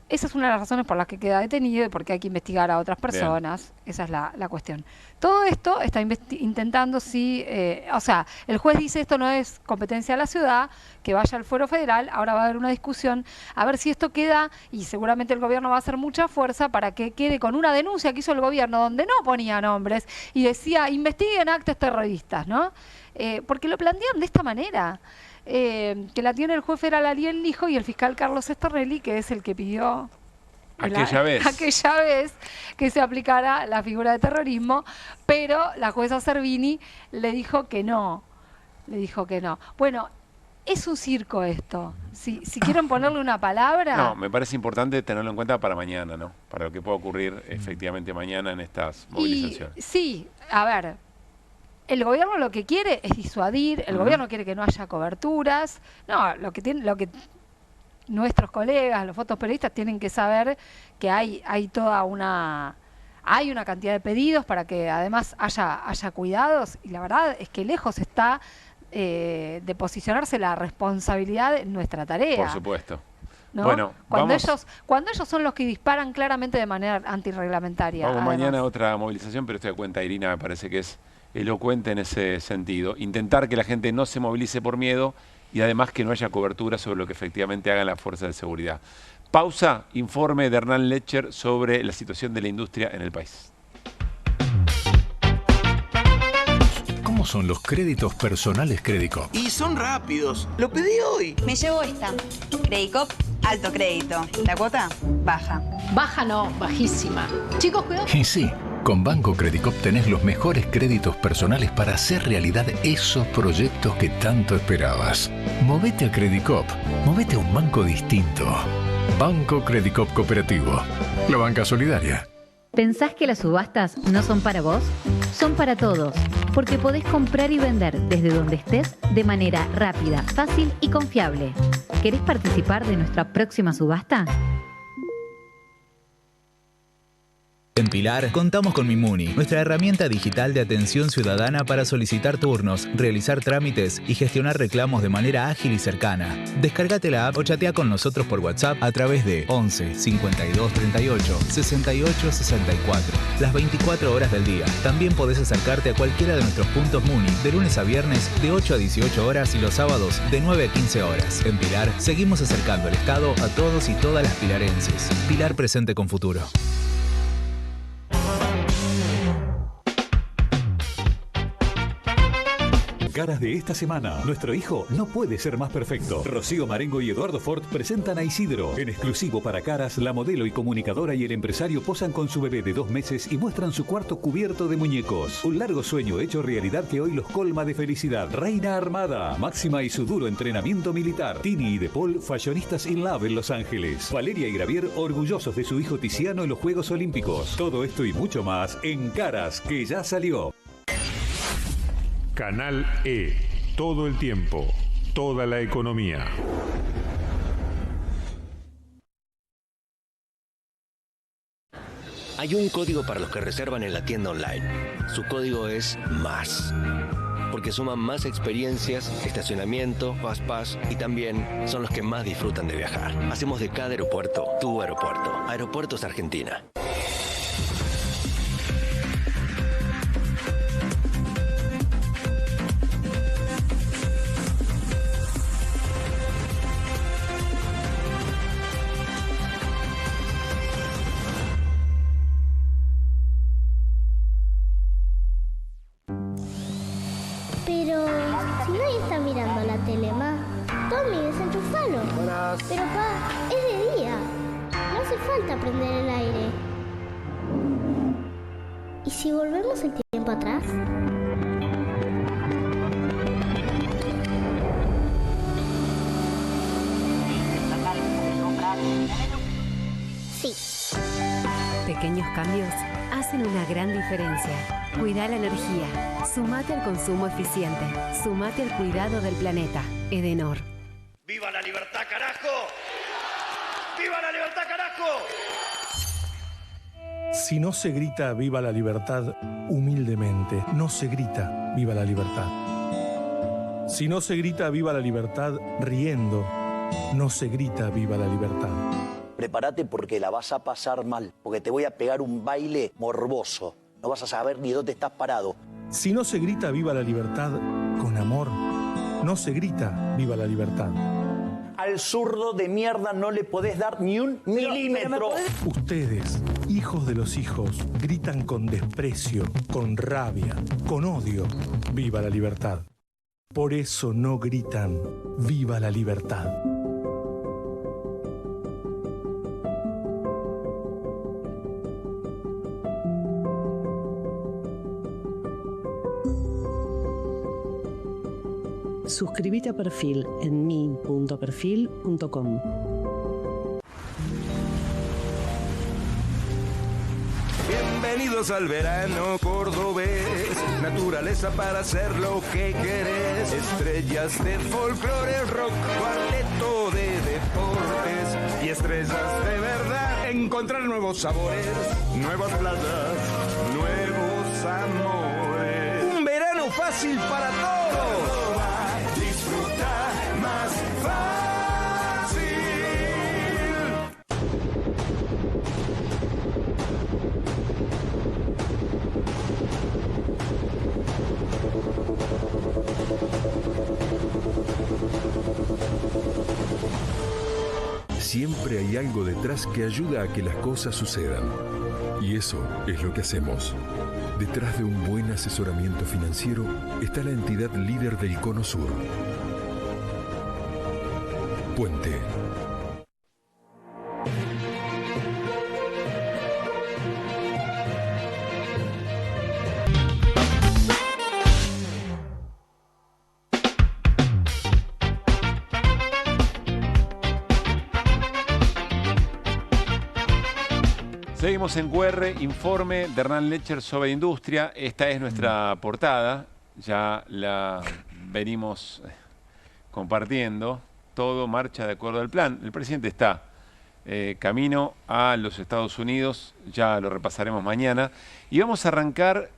Speaker 2: Esa es una de las razones por las que queda detenido y porque hay que investigar a otras personas. Bien. Esa es la cuestión. Todo esto está intentando o sea, el juez dice esto no es competencia de la ciudad, que vaya al fuero federal, ahora va a haber una discusión, a ver si esto queda, y seguramente el gobierno va a hacer mucha fuerza para que quede con una denuncia que hizo el gobierno donde no ponía nombres y decía, investiguen actos terroristas, ¿no? Porque lo plantean de esta manera. Que la tiene el juez federal Ariel Lijo y el fiscal Carlos Estornelli, que es el que pidió aquella vez que se aplicara la figura de terrorismo, pero la jueza Servini le dijo que no. Bueno, es un circo esto. Si quieren ponerle una palabra...
Speaker 1: No, me parece importante tenerlo en cuenta para mañana, ¿no? Para lo que pueda ocurrir efectivamente mañana en estas movilizaciones.
Speaker 2: Sí, a ver... El gobierno lo que quiere es disuadir, el gobierno quiere que no haya coberturas. No, lo que nuestros colegas, los fotoperiodistas tienen que saber que hay una cantidad de pedidos para que además haya cuidados, y la verdad es que lejos está de posicionarse la responsabilidad en nuestra tarea.
Speaker 1: Por supuesto.
Speaker 2: ¿No?
Speaker 1: Bueno,
Speaker 2: cuando ellos son los que disparan claramente de manera antirreglamentaria.
Speaker 1: Vamos mañana a otra movilización, pero estoy de cuenta, Irina, me parece que es elocuente en ese sentido. Intentar que la gente no se movilice por miedo y además que no haya cobertura sobre lo que efectivamente hagan las fuerzas de seguridad. Pausa, informe de Hernán Lecher sobre la situación de la industria en el país.
Speaker 5: ¿Cómo son los créditos personales Credicop?
Speaker 6: Y son rápidos. Lo pedí hoy.
Speaker 7: Me llevo esta. Credicop, alto crédito. La cuota, baja.
Speaker 10: Baja no, bajísima. Chicos, cuidado.
Speaker 5: Y sí. Con Banco Credicop tenés los mejores créditos personales para hacer realidad esos proyectos que tanto esperabas. Movete a Credicop. Movete a un banco distinto. Banco Credicop Cooperativo. La banca solidaria.
Speaker 22: ¿Pensás que las subastas no son para vos? Son para todos, porque podés comprar y vender desde donde estés de manera rápida, fácil y confiable. ¿Querés participar de nuestra próxima subasta?
Speaker 23: En Pilar contamos con Mimuni, nuestra herramienta digital de atención ciudadana para solicitar turnos, realizar trámites y gestionar reclamos de manera ágil y cercana. Descárgate la app o chatea con nosotros por WhatsApp a través de 11 52 38 68 64, las 24 horas del día. También podés acercarte a cualquiera de nuestros puntos Muni de lunes a viernes de 8 a 18 horas y los sábados de 9 a 15 horas. En Pilar seguimos acercando el Estado a todos y todas las pilarenses. Pilar presente con futuro.
Speaker 27: Caras de esta semana. Nuestro hijo no puede ser más perfecto. Rocío Marengo y Eduardo Ford presentan a Isidro. En exclusivo para Caras, la modelo y comunicadora y el empresario posan con su bebé de 2 meses y muestran su cuarto cubierto de muñecos. Un largo sueño hecho realidad que hoy los colma de felicidad. Reina Armada, Máxima y su duro entrenamiento militar. Tini y De Paul, fashionistas in love en Los Ángeles. Valeria y Gravier, orgullosos de su hijo Tiziano en los Juegos Olímpicos. Todo esto y mucho más en Caras, que ya salió.
Speaker 24: Canal E. Todo el tiempo. Toda la economía.
Speaker 28: Hay un código para los que reservan en la tienda online. Su código es MÁS. Porque suman más experiencias, estacionamiento, Fastpass y también son los que más disfrutan de viajar. Hacemos de cada aeropuerto tu aeropuerto. Aeropuertos Argentina.
Speaker 11: Pero si nadie está mirando la tele, ma, Tommy, desenchufalo. Buenas. Pero pa, es de día. No hace falta prender el aire. ¿Y si volvemos el tiempo atrás? Sí.
Speaker 25: Pequeños cambios hacen una gran diferencia. Cuida la energía. Sumate al consumo eficiente. Sumate al cuidado del planeta. Edenor.
Speaker 26: ¡Viva la libertad, carajo! ¡Viva la libertad, carajo!
Speaker 12: Si no se grita viva la libertad humildemente, no se grita viva la libertad. Si no se grita viva la libertad riendo, no se grita viva la libertad.
Speaker 13: Prepárate porque la vas a pasar mal, porque te voy a pegar un baile morboso. No vas a saber ni dónde estás parado.
Speaker 12: Si no se grita viva la libertad con amor, no se grita viva la libertad.
Speaker 13: Al zurdo de mierda no le podés dar ni un milímetro.
Speaker 12: Ustedes, hijos de los hijos, gritan con desprecio, con rabia, con odio, viva la libertad. Por eso no gritan viva la libertad.
Speaker 14: Suscríbete a Perfil en mi.perfil.com.
Speaker 26: Bienvenidos al verano cordobés, naturaleza para hacer lo que querés, estrellas de folclore, rock, cuarteto de deportes y estrellas de verdad. Encontrar nuevos sabores, nuevas playas, nuevos amores. Un verano fácil para todos. Disfrutar más fácil.
Speaker 24: Siempre hay algo detrás que ayuda a que las cosas sucedan. Y eso es lo que hacemos. Detrás de un buen asesoramiento financiero está la entidad líder del Cono Sur. Puente.
Speaker 1: Seguimos en QR, informe de Hernán Lecher sobre industria. Esta es nuestra portada, ya la venimos compartiendo. Todo marcha de acuerdo al plan. El presidente está camino a los Estados Unidos, ya lo repasaremos mañana. Y vamos a arrancar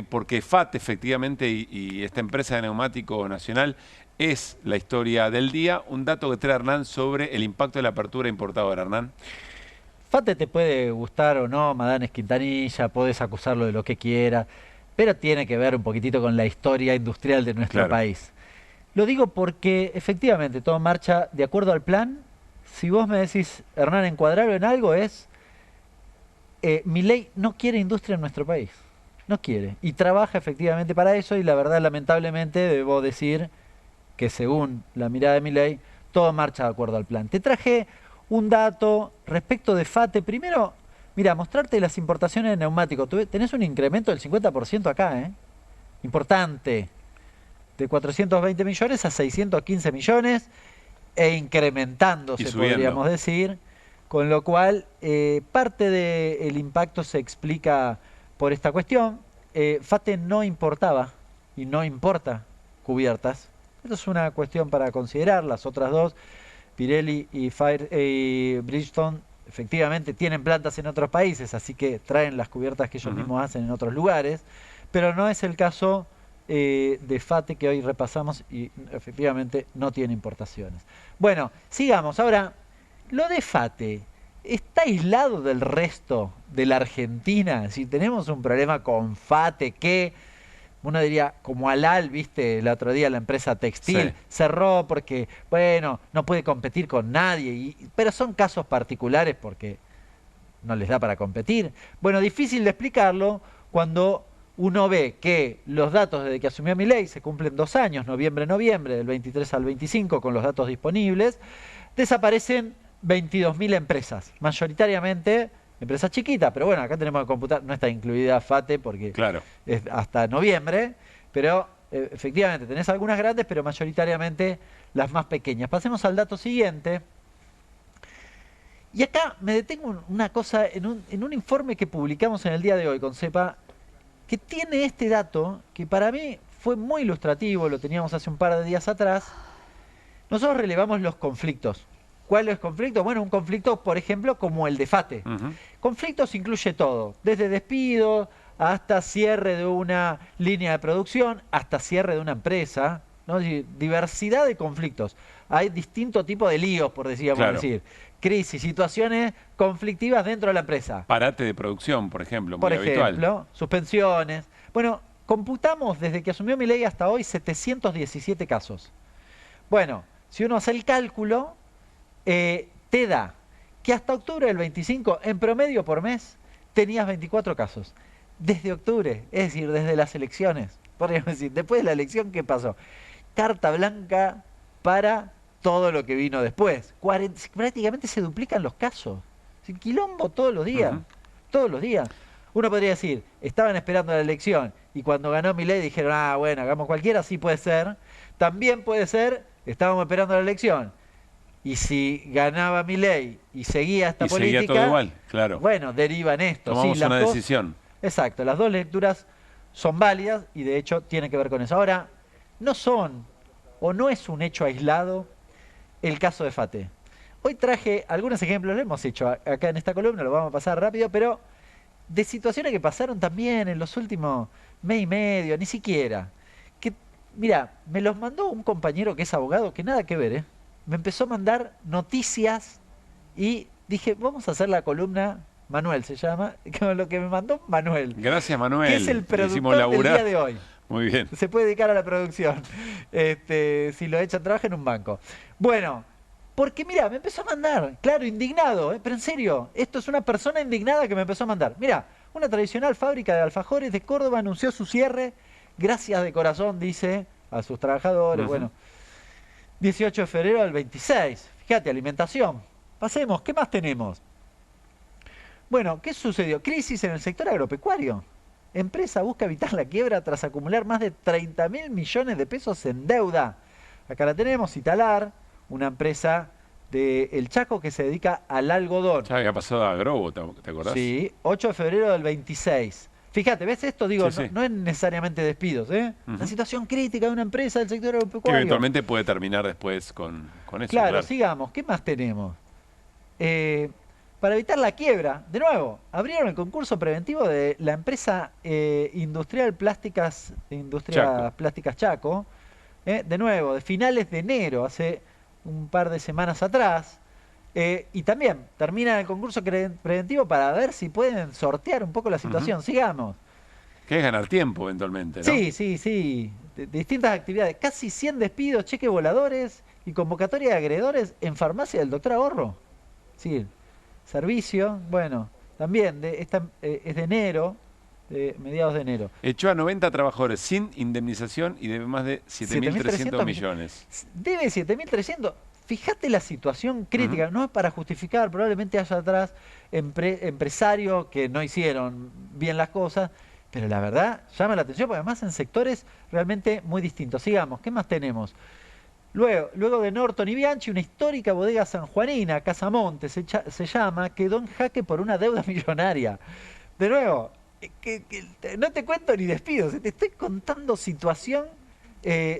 Speaker 1: porque FAT efectivamente y esta empresa de neumático nacional es la historia del día. Un dato que trae Hernán sobre el impacto de la apertura importadora. Hernán.
Speaker 3: FATE te puede gustar o no, Madanes Quintanilla, podés acusarlo de lo que quiera, pero tiene que ver un poquitito con la historia industrial de nuestro país. Lo digo porque efectivamente todo marcha de acuerdo al plan. Si vos me decís, Hernán, encuadrarlo en algo es, Milei no quiere industria en nuestro país, no quiere, y trabaja efectivamente para eso, y la verdad lamentablemente debo decir que según la mirada de Milei, todo marcha de acuerdo al plan. Te traje un dato respecto de FATE. Primero, mira, mostrarte las importaciones de neumáticos. Tenés un incremento del 50% acá, importante. De 420 millones a 615 millones e incrementándose, podríamos decir. Con lo cual, parte del impacto se explica por esta cuestión. FATE no importaba y no importa cubiertas. Esto es una cuestión para considerar. Las otras dos, Pirelli y Bridgestone, efectivamente tienen plantas en otros países, así que traen las cubiertas que ellos mismos hacen en otros lugares, pero no es el caso de FATE que hoy repasamos y efectivamente no tiene importaciones. Bueno, sigamos. Ahora, lo de FATE está aislado del resto de la Argentina. Si tenemos un problema con FATE que uno diría, como Alal, viste, el otro día la empresa textil cerró porque, bueno, no puede competir con nadie, pero son casos particulares porque no les da para competir. Bueno, difícil de explicarlo cuando uno ve que los datos desde que asumió Milei, se cumplen 2 años, noviembre, del 23 al 25, con los datos disponibles, desaparecen 22.000 empresas, mayoritariamente empresas chiquitas, pero bueno, acá tenemos que computar, no está incluida FATE porque es hasta noviembre, pero efectivamente tenés algunas grandes, pero mayoritariamente las más pequeñas. Pasemos al dato siguiente. Y acá me detengo en una cosa, en un informe que publicamos en el día de hoy con CEPA, que tiene este dato, que para mí fue muy ilustrativo, lo teníamos hace un par de días atrás. Nosotros relevamos los conflictos ¿Cuáles conflictos? Bueno, un conflicto, por ejemplo, como el de FATE. Conflictos incluye todo, desde despido hasta cierre de una línea de producción, hasta cierre de una empresa, ¿no? Diversidad de conflictos. Hay distintos tipos de líos, por decir. Crisis, situaciones conflictivas dentro de la empresa.
Speaker 1: Parate de producción, por ejemplo, muy
Speaker 3: por
Speaker 1: habitual.
Speaker 3: Ejemplo, suspensiones. Bueno, computamos desde que asumió Milei hasta hoy 717 casos. Bueno, si uno hace el cálculo, te da que hasta octubre del 25, en promedio por mes, tenías 24 casos. Desde octubre, es decir, desde las elecciones. Podríamos decir, después de la elección, ¿qué pasó? Carta blanca para todo lo que vino después. Prácticamente se duplican los casos. Quilombo todos los días. Todos los días. Uno podría decir, estaban esperando la elección y cuando ganó Milei dijeron, ah, bueno, hagamos cualquiera, sí puede ser. También puede ser, estábamos esperando la elección. Y si ganaba Milei y seguía esta política...
Speaker 1: seguía todo igual, claro.
Speaker 3: Bueno, deriva en esto.
Speaker 1: Tomamos una decisión.
Speaker 3: Exacto, las dos lecturas son válidas y de hecho tienen que ver con eso. Ahora, no son o no es un hecho aislado el caso de FATE. Hoy traje algunos ejemplos, lo hemos hecho acá en esta columna, lo vamos a pasar rápido, pero de situaciones que pasaron también en los últimos mes y medio, ni siquiera. Que, mira, me los mandó un compañero que es abogado, que nada que ver, ¿eh? Me empezó a mandar noticias y dije, vamos a hacer la columna, Manuel se llama, con lo que me mandó Manuel.
Speaker 1: Gracias, Manuel.
Speaker 3: Que es el productor del día de hoy.
Speaker 1: Muy bien.
Speaker 3: Se puede dedicar a la producción. Si lo echa, trabaja en un banco. Bueno, porque mira, me empezó a mandar, claro, indignado, pero en serio, esto es una persona indignada que me empezó a mandar. Mira, una tradicional fábrica de alfajores de Córdoba anunció su cierre, gracias de corazón, dice, a sus trabajadores. Bueno, 18 de febrero del 26. Fíjate, alimentación. Pasemos, ¿qué más tenemos? Bueno, ¿qué sucedió? Crisis en el sector agropecuario. Empresa busca evitar la quiebra tras acumular más de 30.000 millones de pesos en deuda. Acá la tenemos, Italar, una empresa de El Chaco que se dedica al algodón.
Speaker 1: Ya había pasado a Grobo, ¿te acordás?
Speaker 3: Sí, 8 de febrero del 26. Fíjate, ¿ves esto? Digo,
Speaker 1: Sí, sí.
Speaker 3: No es necesariamente despidos, ¿eh? La situación crítica de una empresa del sector
Speaker 1: Que
Speaker 3: agropecuario.
Speaker 1: eventualmente puede terminar después con eso.
Speaker 3: Claro, sigamos. ¿Qué más tenemos? Para evitar la quiebra, de nuevo, abrieron el concurso preventivo de la empresa Industrial Plásticas Chaco. De nuevo, de finales de enero, hace un par de semanas atrás. Y también terminan el concurso preventivo para ver si pueden sortear un poco la situación. Sigamos.
Speaker 1: Que es ganar tiempo eventualmente, ¿no?
Speaker 3: Sí. Distintas actividades. Casi 100 despidos, cheques voladores y convocatoria de acreedores en farmacia del Doctor Ahorro. Sí. Servicio, bueno, también es de enero, de mediados de enero.
Speaker 1: Echó a 90 trabajadores sin indemnización y debe más de 7.300 millones.
Speaker 3: Debe 7.300. Fíjate la situación crítica, no es para justificar, probablemente haya atrás empresarios que no hicieron bien las cosas, pero la verdad llama la atención, porque además en sectores realmente muy distintos. Sigamos, ¿qué más tenemos? Luego de Norton y Bianchi, una histórica bodega sanjuanina, Casamonte se llama, quedó en jaque por una deuda millonaria. De nuevo, no te cuento ni despidos, te estoy contando situación,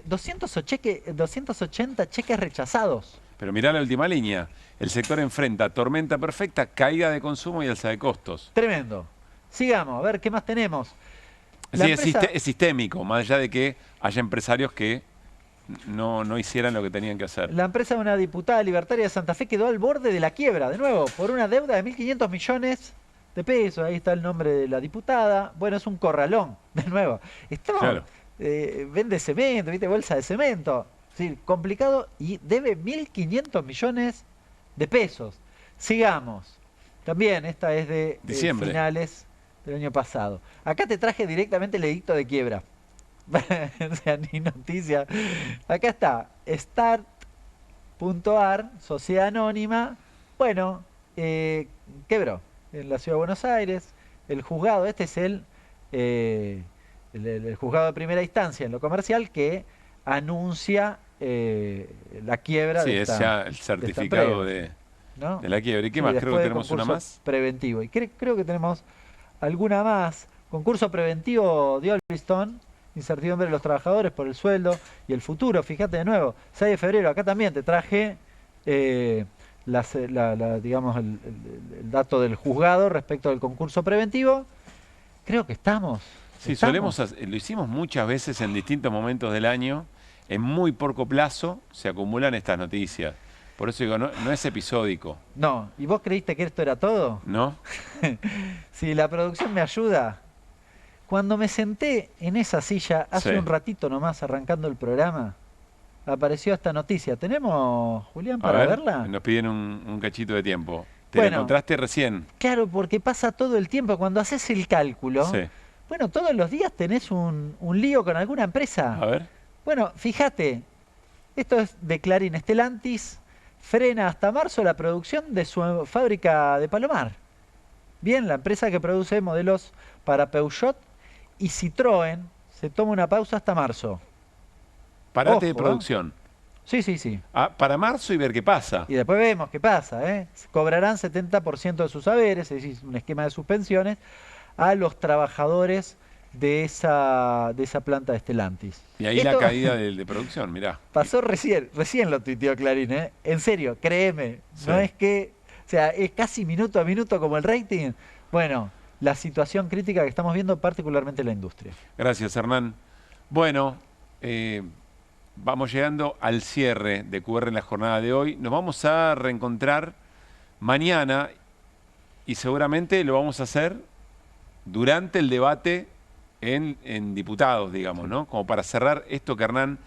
Speaker 3: 280 cheques rechazados.
Speaker 1: Pero mirá la última línea, el sector enfrenta tormenta perfecta, caída de consumo y alza de costos.
Speaker 3: Tremendo. Sigamos, a ver, ¿qué más tenemos?
Speaker 1: Sí, es sistémico, más allá de que haya empresarios que no hicieran lo que tenían que hacer.
Speaker 3: La empresa de una diputada libertaria de Santa Fe quedó al borde de la quiebra, de nuevo, por una deuda de 1.500 millones de pesos. Ahí está el nombre de la diputada. Bueno, es un corralón, de nuevo.
Speaker 1: Claro.
Speaker 3: Vende cemento, ¿viste? Bolsa de cemento. Sí, complicado y debe 1.500 millones de pesos. Sigamos. También esta es de finales del año pasado. Acá te traje directamente el edicto de quiebra. O sea, ni noticia. Acá está, Start.ar, sociedad anónima. Bueno, quebró en la ciudad de Buenos Aires. El juzgado, este es el juzgado de primera instancia en lo comercial que anuncia la quiebra de esta.
Speaker 1: Sí, es ya el certificado de la quiebra. ¿Y qué más? Creo que tenemos una más.
Speaker 3: Preventivo. Y creo que tenemos alguna más. Concurso preventivo de Olbiston. Incertidumbre de los trabajadores por el sueldo y el futuro. Fíjate de nuevo, 6 de febrero, acá también te traje digamos, el dato del juzgado respecto del concurso preventivo, creo que estamos.
Speaker 1: Sí, lo hicimos muchas veces en distintos momentos del año. En muy poco plazo se acumulan estas noticias. Por eso digo, no es episódico.
Speaker 3: No, ¿y vos creíste que esto era todo?
Speaker 1: ¿No?
Speaker 3: Si la producción me ayuda. Cuando me senté en esa silla hace un ratito nomás arrancando el programa, apareció esta noticia. ¿Tenemos, Julián, para verla?
Speaker 1: Nos piden un cachito de tiempo. ¿Te la encontraste recién?
Speaker 3: Claro, porque pasa todo el tiempo. Cuando haces el cálculo, bueno, todos los días tenés un lío con alguna empresa.
Speaker 1: A ver.
Speaker 3: Bueno, fíjate, esto es de Clarín. Stellantis frena hasta marzo la producción de su fábrica de Palomar. Bien, la empresa que produce modelos para Peugeot y Citroën se toma una pausa hasta marzo.
Speaker 1: Parate de producción.
Speaker 3: Sí.
Speaker 1: Para marzo y ver qué pasa.
Speaker 3: Y después vemos qué pasa. Cobrarán 70% de sus haberes, es decir, un esquema de suspensiones, a los trabajadores de esa planta de Stellantis.
Speaker 1: Y ahí la caída de producción, mirá.
Speaker 3: Pasó recién lo tuiteó Clarín, ¿eh? En serio, créeme. No es que, o sea, es casi minuto a minuto como el rating. Bueno, la situación crítica que estamos viendo particularmente en la industria.
Speaker 1: Gracias, Hernán. Bueno, vamos llegando al cierre de QR en la jornada de hoy. Nos vamos a reencontrar mañana y seguramente lo vamos a hacer durante el debate en diputados, digamos, ¿no? Como para cerrar esto que Hernán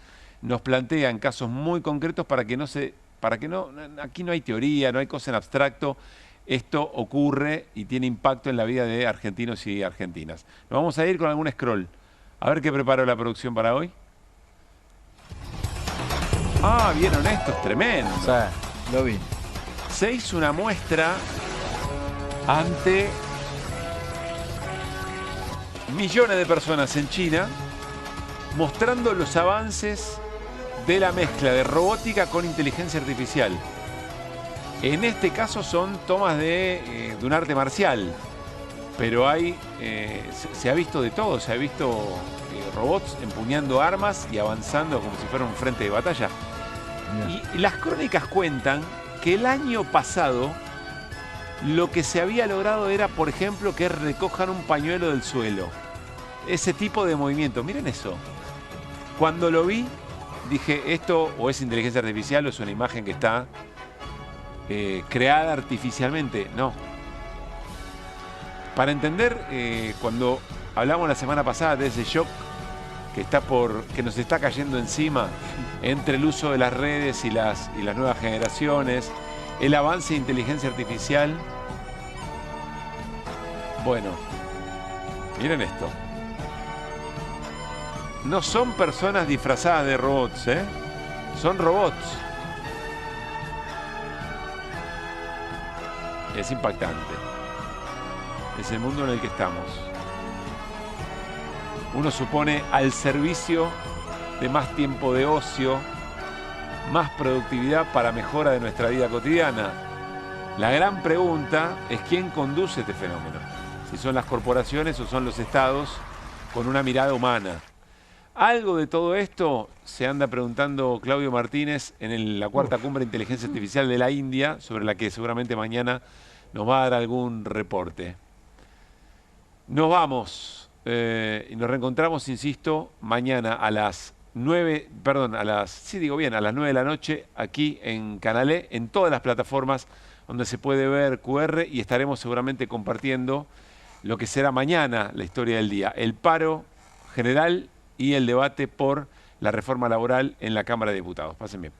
Speaker 1: nos plantea en casos muy concretos aquí no hay teoría, no hay cosa en abstracto. Esto ocurre y tiene impacto en la vida de argentinos y argentinas. Nos vamos a ir con algún scroll. A ver qué preparó la producción para hoy. Ah, ¿vieron esto? Es tremendo.
Speaker 3: O sea, lo vi.
Speaker 1: Se hizo una muestra ante millones de personas en China mostrando los avances de la mezcla de robótica con inteligencia artificial. En este caso son tomas de un arte marcial, pero se ha visto de todo, se ha visto robots empuñando armas y avanzando como si fuera un frente de batalla. Y las crónicas cuentan que el año pasado lo que se había logrado era, por ejemplo, que recojan un pañuelo del suelo. Ese tipo de movimiento. Miren eso. Cuando lo vi, dije, esto o es inteligencia artificial o es una imagen que está creada artificialmente. No. Para entender, cuando hablamos la semana pasada de ese shock que nos está cayendo encima entre el uso de las redes y las nuevas generaciones, el avance de inteligencia artificial. Bueno, miren esto. No son personas disfrazadas de robots, son robots. Es impactante. Es el mundo en el que estamos. Uno supone al servicio de más tiempo de ocio, más productividad para mejora de nuestra vida cotidiana. La gran pregunta es quién conduce este fenómeno. Si son las corporaciones o son los estados con una mirada humana. Algo de todo esto se anda preguntando Claudio Martínez en la cuarta cumbre de inteligencia artificial de la India, sobre la que seguramente mañana nos va a dar algún reporte. Nos vamos y nos reencontramos, insisto, mañana a las 9 de la noche, aquí en Canal E, en todas las plataformas donde se puede ver QR, y estaremos seguramente compartiendo lo que será mañana la historia del día, el paro general y el debate por la reforma laboral en la Cámara de Diputados. Pasen bien.